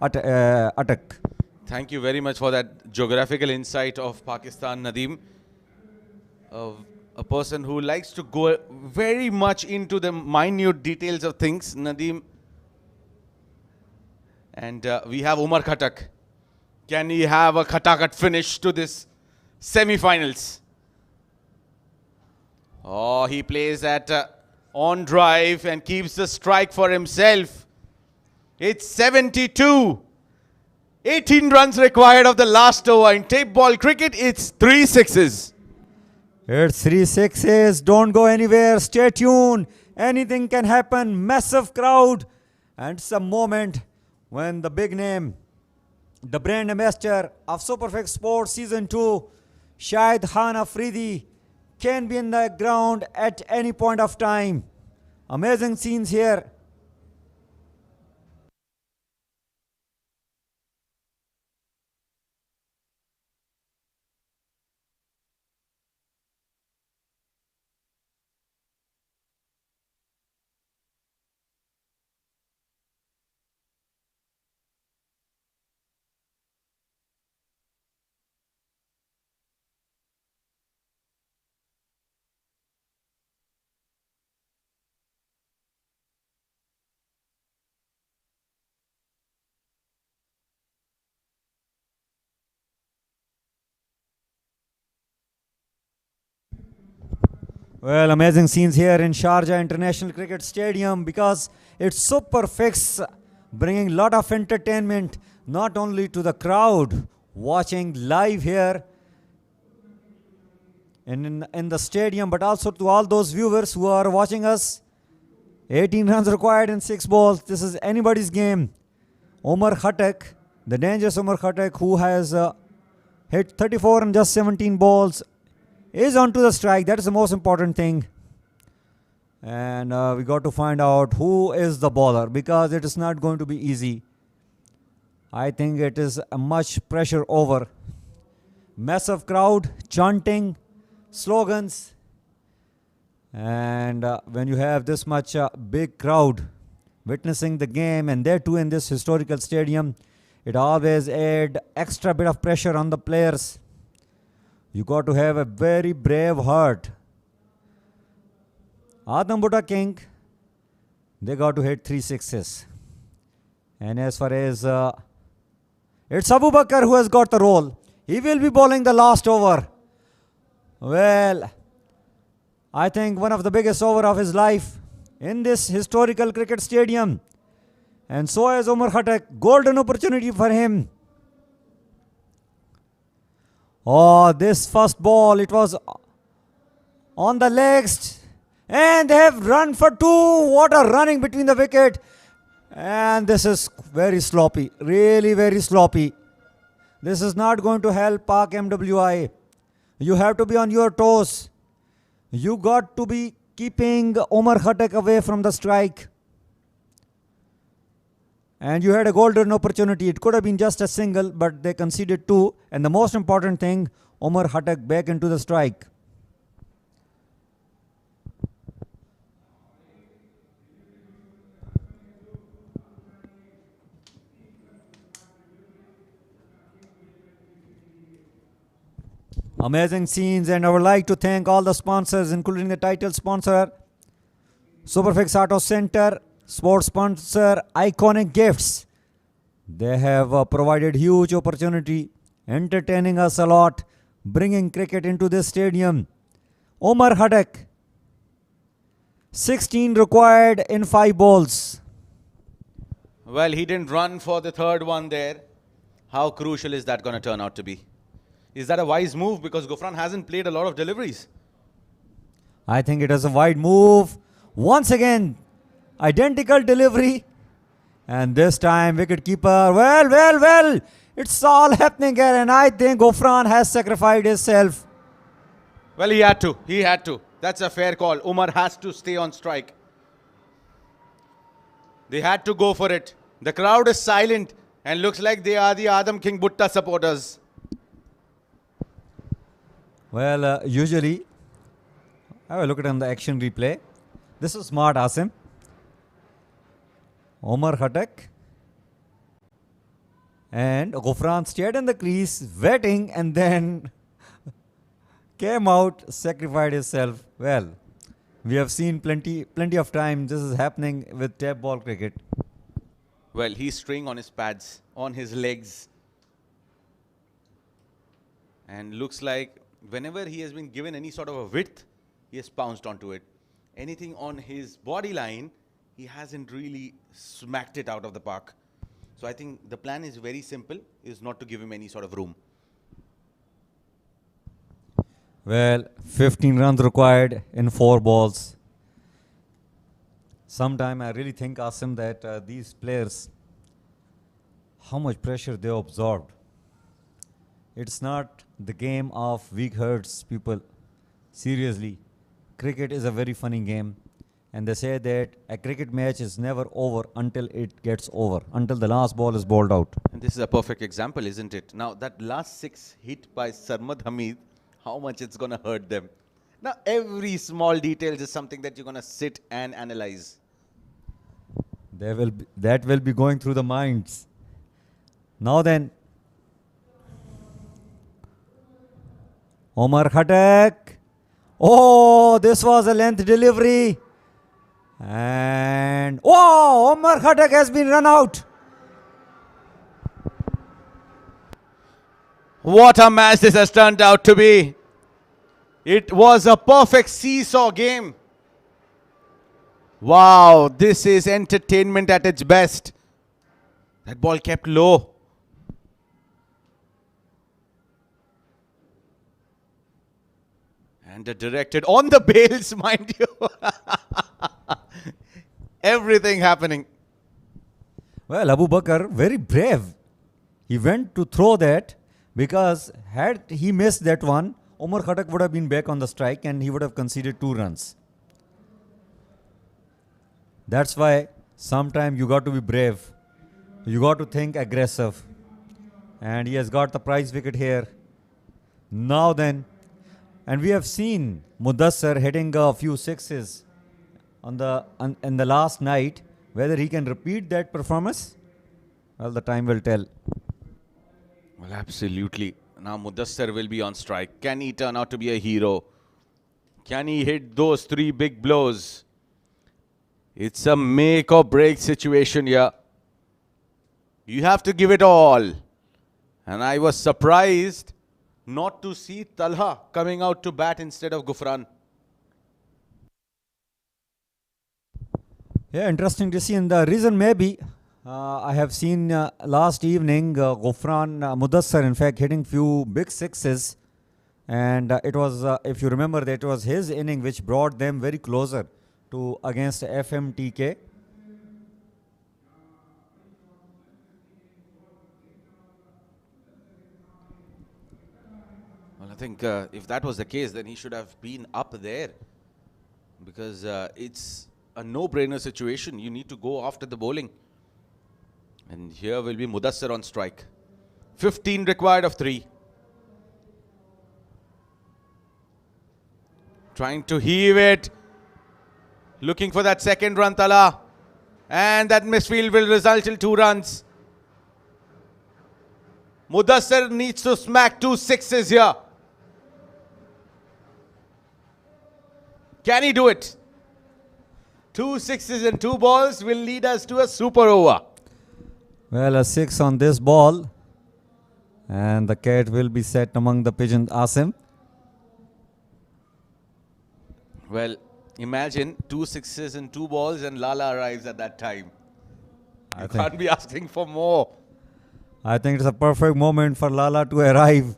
Attak. Thank you very much for that geographical insight of Pakistan, Nadeem. A person who likes to go very much into the minute details of things, Nadeem. And we have Umar Khattak. Can he have a Khattak finish to this semi-finals? Oh, he plays at on drive and keeps the strike for himself. It's 72. 18 runs required of the last over. In tape ball cricket, it's 3 sixes. It's 3 sixes. Don't go anywhere. Stay tuned. Anything can happen. Massive crowd. And it's a moment when the big name, the brand ambassador of SuperFix Sports Season 2, Shahid Khan Afridi, can be in the ground at any point of time. Amazing scenes here. Well, amazing scenes here in Sharjah International Cricket Stadium because it's SuperFix, bringing a lot of entertainment not only to the crowd watching live here in the stadium, but also to all those viewers who are watching us. 18 runs required in 6 balls. This is anybody's game. Umar Khattak, the dangerous Umar Khattak, who has hit 34 in just 17 balls, is onto the strike. That is the most important thing. And we got to find out who is the bowler because it is not going to be easy. I think it is a much pressure over. Massive crowd, chanting, slogans. And when you have this much big crowd witnessing the game, and there too in this historical stadium, it always adds extra bit of pressure on the players. You got to have a very brave heart. BHUTTA King, they got to hit 3 sixes. And as far as it's Bakar who has got the role. He will be bowling the last over. Well, I think one of the biggest over of his life in this historical cricket stadium. And so is Umar Khattak. Golden opportunity for him. Oh, this first ball, it was on the legs. And they have run for 2. What a running between the wicket. And this is very sloppy. Really very sloppy. This is not going to help Pak MWI. You have to be on your toes. You got to be keeping Umar Khattak away from the strike. And you had a golden opportunity. It could have been just a single, but they conceded two. And the most important thing, Umar Khattak back into the strike. Amazing scenes, and I would like to thank all the sponsors, including the title sponsor, SuperFix Auto Center, sports sponsor, Iconic Gifts. They have provided huge opportunity, entertaining us a lot, bringing cricket into this stadium. Umar Khattak, 16 required in 5 balls. Well, he didn't run for the third one there. How crucial is that going to turn out to be? Is that a wise move? Because Ghufran hasn't played a lot of deliveries. I think it is a wide move. Once again, identical delivery. And this time, wicketkeeper. Well. It's all happening here. And I think Ghufran has sacrificed himself. Well, he had to. He had to. That's a fair call. Umar has to stay on strike. They had to go for it. The crowd is silent and looks like they are the Adam King BHUTTA supporters. Well, usually, have a look at on the action replay. This is smart, Asim. Umar Khattak and Ghufran stayed in the crease, waiting, and then came out, sacrificed himself. Well, we have seen plenty of time this is happening with tap ball cricket. Well, he's string on his pads, on his legs. And looks like whenever he has been given any sort of a width, he has pounced onto it. Anything on his body line, he hasn't really smacked it out of the park. So I think the plan is very simple, is not to give him any sort of room. Well, 15 runs required in 4 balls. Sometime I really think, Asim, that these players, how much pressure they absorbed. It's not the game of weak hearts, people. Seriously, cricket is a very funny game. And they say that a cricket match is never over until it gets over, until the last ball is bowled out. And this is a perfect example, isn't it? Now, that last 6 hit by Sarmad Hameed, how much it's going to hurt them. Now, every small detail is something that you're going to sit and analyze. That will be going through the minds. Now then, Umar Khattak. Oh, this was a length delivery. And oh, Umar Khattak has been run out. What a match this has turned out to be. It was a perfect seesaw game. Wow, this is entertainment at its best. That ball kept low. And directed on the bails, mind you. Everything happening. Well, Abu Bakar, very brave. He went to throw that because had he missed that one, Umar Khattak would have been back on the strike and he would have conceded 2 runs. That's why sometimes you got to be brave. You got to think aggressive. And he has got the prize wicket here. Now then, and we have seen Mudassir hitting a few sixes in the last night. Whether he can repeat that performance, well, the time will tell. Well, absolutely. Now Mudassir will be on strike. Can he turn out to be a hero? Can he hit those 3 big blows? It's a make or break situation here. You have to give it all. And I was surprised not to see Talha coming out to bat instead of Ghufran. Yeah, interesting to see. And the reason maybe, I have seen last evening Ghufran, Mudassir, in fact, hitting few big sixes. And it was, if you remember, that it was his inning which brought them very closer to against FMTK. Well, I think if that was the case, then he should have been up there. Because it's a no-brainer situation. You need to go after the bowling. And here will be Mudassir on strike. 15 required of 3. Trying to heave it. Looking for that second run, Tala. And that misfield will result in 2 runs. Mudassir needs to smack 2 sixes here. Can he do it? 2 sixes and 2 balls will lead us to a super over. Well, a 6 on this ball. And the cat will be set among the pigeon Asim. Well, imagine 2 sixes and 2 balls and Lala arrives at that time. You can't be asking for more. I think it's a perfect moment for Lala to arrive.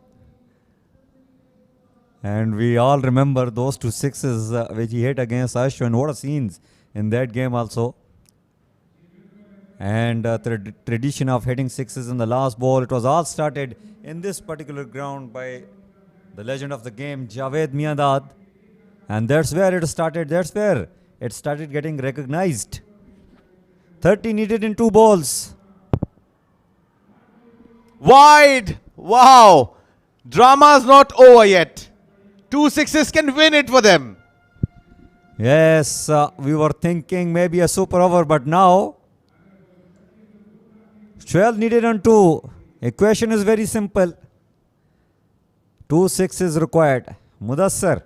And we all remember those 2 sixes which he hit against Ashwin. What a scenes in that game also. And the tradition of hitting sixes in the last ball, it was all started in this particular ground by the legend of the game, Javed Miandad. And that's where it started. That's where it started getting recognized. 30 needed in 2 balls. Wide. Wow. Drama's not over yet. 2 sixes can win it for them. Yes, we were thinking maybe a super over, but now 12 needed on 2. Equation is very simple. 2 sixes required. Mudassir.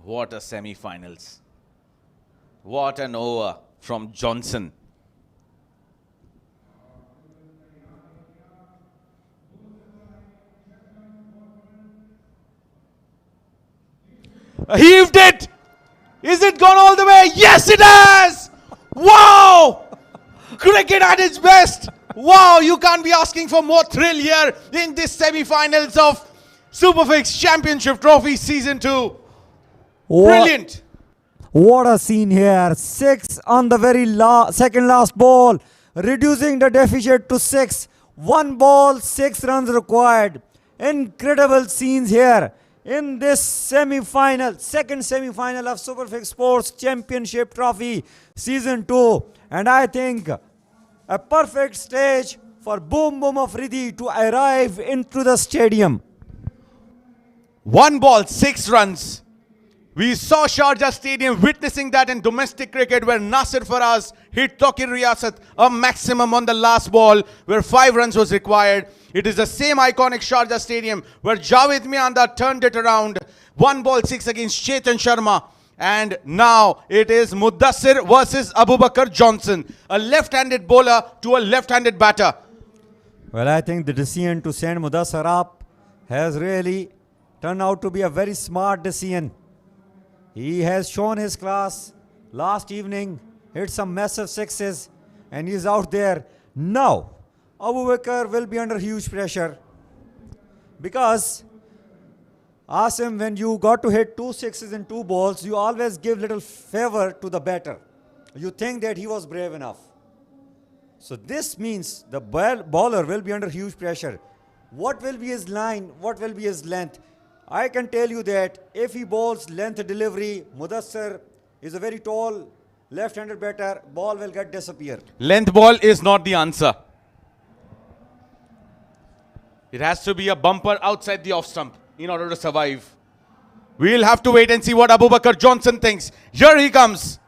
What a semi-finals. What an over from Johnson. Heaved it! Is it gone all the way? Yes, it has! Wow! Cricket at its best! Wow, you can't be asking for more thrill here in this semi-finals of SuperFix Championship Trophy Season 2. Brilliant! What a scene here. 6 on the very second last ball, reducing the deficit to 6. 1 ball, 6 runs required. Incredible scenes here in this semi-final, second semi-final of SuperFix Sports Championship Trophy Season 2. And I think a perfect stage for Boom Boom Afridi to arrive into the stadium. 1 ball, 6 runs. We saw Sharjah Stadium witnessing that in domestic cricket where Nasir Faraz hit Tokir Riyasat a maximum on the last ball where 5 runs was required. It is the same iconic Sharjah Stadium where Javed Mianda turned it around. 1 ball 6 against Chetan Sharma. And now it is Mudassir versus Bakar Johnson. A left-handed bowler to a left-handed batter. Well, I think the decision to send Mudassir up has really turned out to be a very smart decision. He has shown his class last evening, hit some massive sixes, and he's out there. Now, Bakar will be under huge pressure because Asim, when you got to hit 2 sixes and 2 balls, you always give little favor to the batter. You think that he was brave enough. So this means the bowler will be under huge pressure. What will be his line? What will be his length? I can tell you that if he bowls length delivery, Mudassir is a very tall left-handed batter, ball will get disappear. Length ball is not the answer. It has to be a bumper outside the off stump in order to survive. We'll have to wait and see what Bakar Johnson thinks. Here he comes.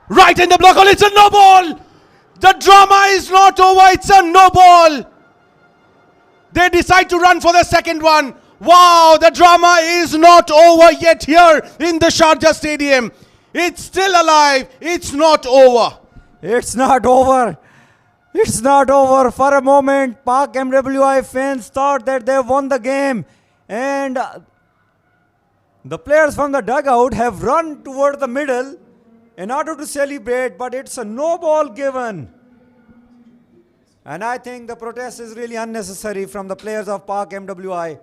Right in the block hole, it's a no ball. The drama is not over, it's a no ball. They decide to run for the second one. Wow, the drama is not over yet here in the Sharjah Stadium. It's still alive. It's not over. It's not over. It's not over. For a moment, Pak MWI fans thought that they won the game. And the players from the dugout have run toward the middle in order to celebrate, but it's a no ball given. And I think the protest is really unnecessary from the players of Pak MWI.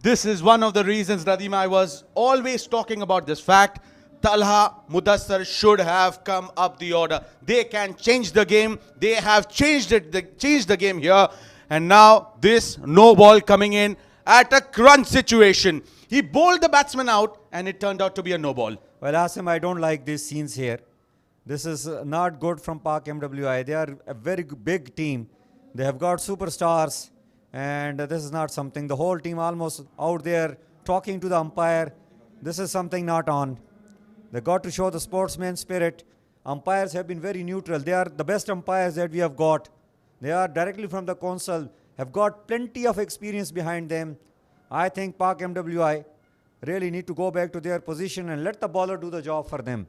This is one of the reasons, Radima, I was always talking about this fact. Talha, Mudassir should have come up the order. They can change the game. They have changed the game here. And now this no ball coming in at a crunch situation. He bowled the batsman out and it turned out to be a no ball. Well, Asim, I don't like these scenes here. This is not good from Pak MWI. They are a very big team. They have got superstars, and this is not something. The whole team almost out there talking to the umpire. This is something not on. They got to show the sportsman spirit. Umpires have been very neutral. They are the best umpires that we have got. They are directly from the council, have got plenty of experience behind them. I think Pak MWI really need to go back to their position and let the bowler do the job for them.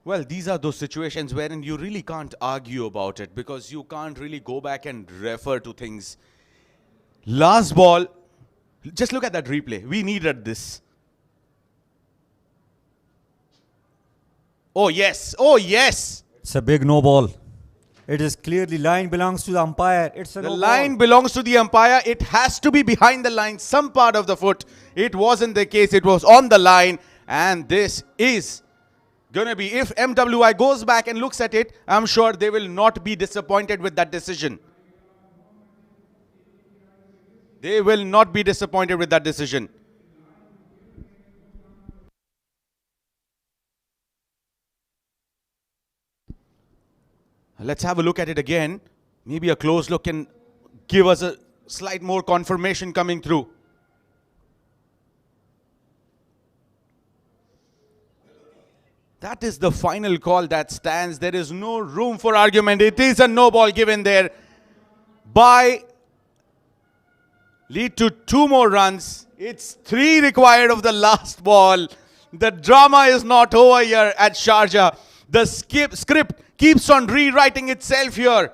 Well, these are those situations wherein you really can't argue about it because you can't really go back and refer to things. Last ball, just look at that replay. We needed this. Oh, yes. Oh, yes. It's a big no ball. It is clearly line belongs to the umpire. It's a The no line ball. belongs to the umpire. It has to be behind the line, some part of the foot. It wasn't the case. It was on the line. And this is going to be, if MWI goes back and looks at it, I'm sure they will not be disappointed with that decision. They will not be disappointed with that decision. Let's have a look at it again. Maybe a close look can give us a slight more confirmation coming through. That is the final call that stands. There is no room for argument. It is a no ball given there. Bhai lead to 2 more runs. It's 3 required of the last ball. The drama is not over here at Sharjah. The script keeps on rewriting itself here.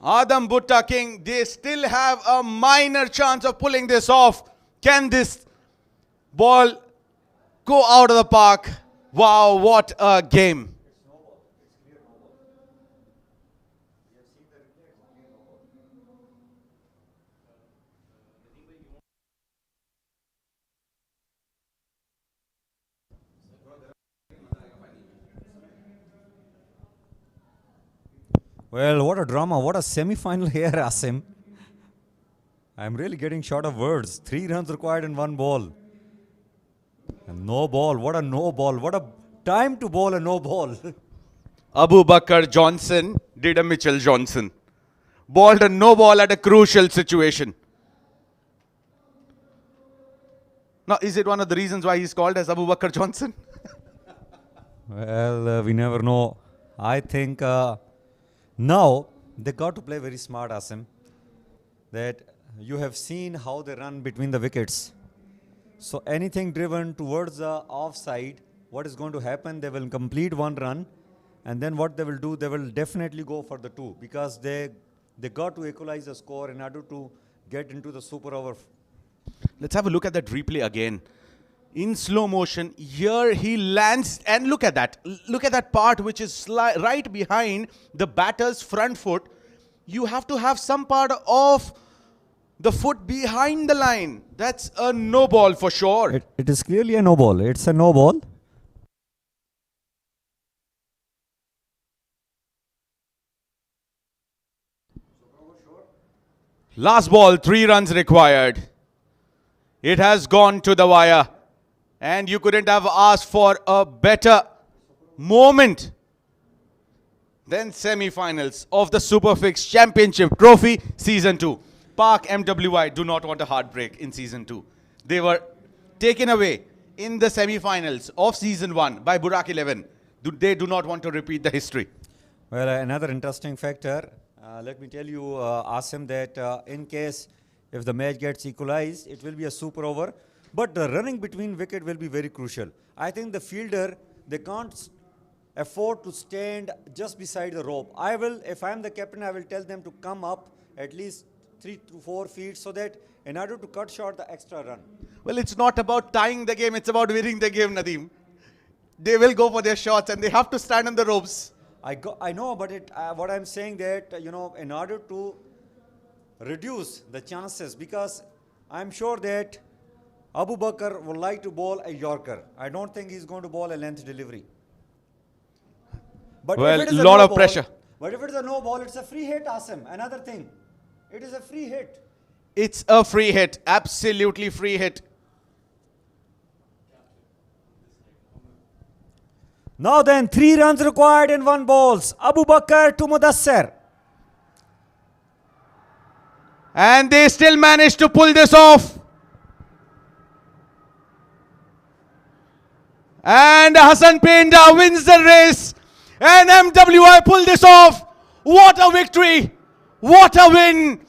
Adam Bhutta King, they still have a minor chance of pulling this off. Can this ball go out of the park? Wow, what a game. Well, what a drama. What a semi-final here, Asim. I'm really getting short of words. 3 runs required in 1 ball. And no ball. What a no ball. What a time to bowl a no ball. Abu Bakar Johnson did a Mitchell Johnson. Bowled a no ball at a crucial situation. Now, is it one of the reasons why he's called as Abu Bakar Johnson? Well, we never know. I think now they got to play very smart, Asim. That you have seen how they run between the wickets. So anything driven towards the offside, what is going to happen? They will complete 1 run, and then what they will do? They will definitely go for the 2 because they got to equalize the score in order to get into the super over. Let's have a look at that replay again. In slow motion, here he lands, and look at that. Look at that part which is right behind the batter's front foot. You have to have some part of the foot behind the line. That's a no ball for sure. It is clearly a no ball. It's a no ball. Last ball, 3 runs required. It has gone to the wire. And you couldn't have asked for a better moment than semi-finals of the SuperFix Championship Trophy Season 2. Pak MWI do not want a heartbreak in Season 2. They were taken away in the semi-finals of Season 1 by Burak 11. They do not want to repeat the history. Well, another interesting factor. Let me tell you, Asim, that in case if the match gets equalized, it will be a super over. But the running between wicket will be very crucial. I think the fielder They can't afford to stand just beside the rope. I will, if I'm the captain, I will tell them to come up at least 3 to 4 feet so that in order to cut short the extra run. Well, it's not about tying the game, it's about winning the game, Nadeem. They will go for their shots and they have to stand on the ropes. I know, but what I'm saying that, in order to reduce the chances, because I'm sure that Abu Bakar would like to bowl a Yorker. I don't think he's going to bowl a length delivery. But Well, if it is lot no of ball- pressure. But if it's a no ball, it's a free hit, Asim. Another thing. It is a free hit. It's a free hit, absolutely free hit. Now then, 3 runs required in 1 balls. Abu Bakar to Mudassir. And they still managed to pull this off. And Hassan Penda wins the race. And MWI pull this off. What a victory. What a win.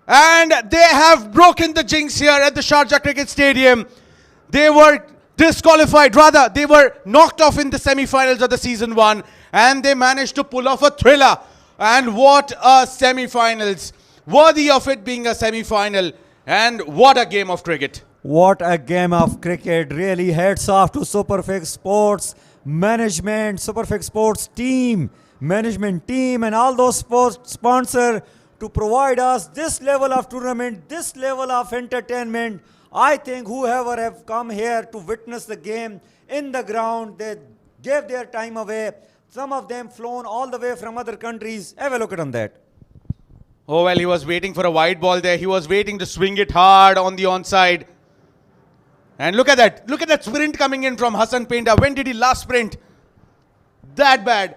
And they have broken the jinx here at the Sharjah Cricket Stadium. They were disqualified, rather they were knocked off in the semi-finals of the season 1, and they managed to pull off a thriller. And what a semi-finals, worthy of it being a semi-final. And what a game of cricket. What a game of cricket. Really, hats off to SuperFix Sports management, SuperFix Sports team, management team, and all those sports sponsors to provide us this level of tournament, this level of entertainment. I think whoever have come here to witness the game in the ground, they gave their time away. Some of them flown all the way from other countries. Have a look at on that. Oh, well, he was waiting for a wide ball there. He was waiting to swing it hard on the onside. And look at that. Look at that sprint coming in from Hassan Penda. When did he last sprint? That bad.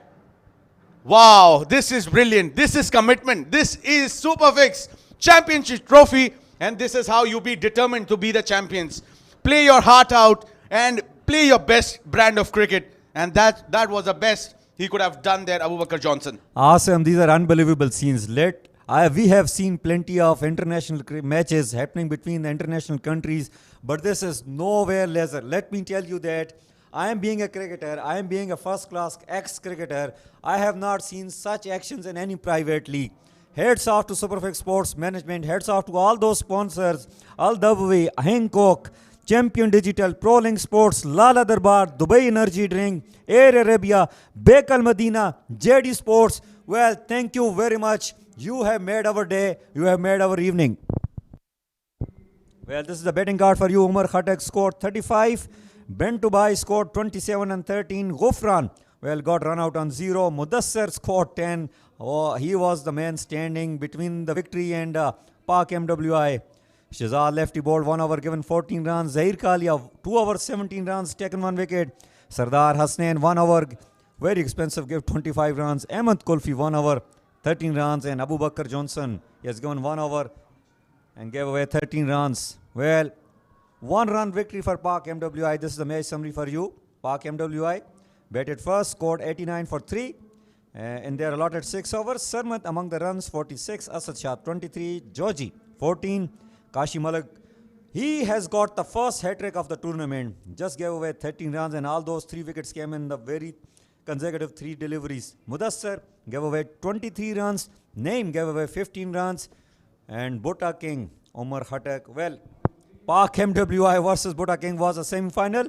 Wow, this is brilliant. This is commitment. This is SuperFix Championship Trophy. And this is how you be determined to be the champions. Play your heart out and play your best brand of cricket. And that was the best he could have done there, Abu Bakar Johnson. Awesome. These are unbelievable scenes. We have seen plenty of international matches happening between the international countries, but this is nowhere lesser. Let me tell you that I am being a cricketer. I am being a first-class ex-cricketer. I have not seen such actions in any private league. Heads off to SuperFix Sports Management. Heads off to all those sponsors. Al Dabwi, Hancock, Champion Digital, ProLink Sports, Lala Darbar, Dubai Energy Drink, Air Arabia, Bekal Medina, JD Sports. Well, thank you very much. You have made our day. You have made our evening. Well, this is the betting card for you. Umar Khattak scored 35. Bhai scored 27 and 13. Ghufran, got run out on 0. Mudassir scored 10. Oh, he was the man standing between the victory and Pak MWI. Shah lefty bowled 1 over, given 14 runs. Zaheer Kaliya 2 over 17 runs, taken 1 wicket. Sardar Husnain 1 over, very expensive, gave 25 runs. Ahmed Kulfi 1 over, 13 runs. And Abu Bakar Johnson, he has given 1 over and gave away 13 runs. Well, 1 run victory for Pak MWI. This is the match summary for you. Pak MWI batted first, scored 89 for 3. In their allotted 6 overs. Sarmad among the runs 46. Asad Shah 23. Georgie 14. Kashi Malik, he has got the first hat-trick of the tournament. Just gave away 13 runs, and all those 3 wickets came in the very consecutive 3 deliveries. Mudassir gave away 23 runs. Naim gave away 15 runs. And BHUTTA King, Umar Khattak. Well, Pak MWI versus BHUTTA King was a semi-final.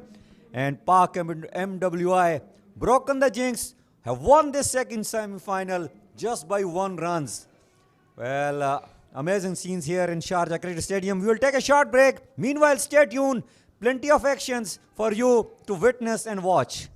And Pak MWI broken the jinx, have won this second semi-final just by 1 runs. Well, amazing scenes here in Sharjah Cricket Stadium. We will take a short break. Meanwhile, stay tuned. Plenty of actions for you to witness and watch.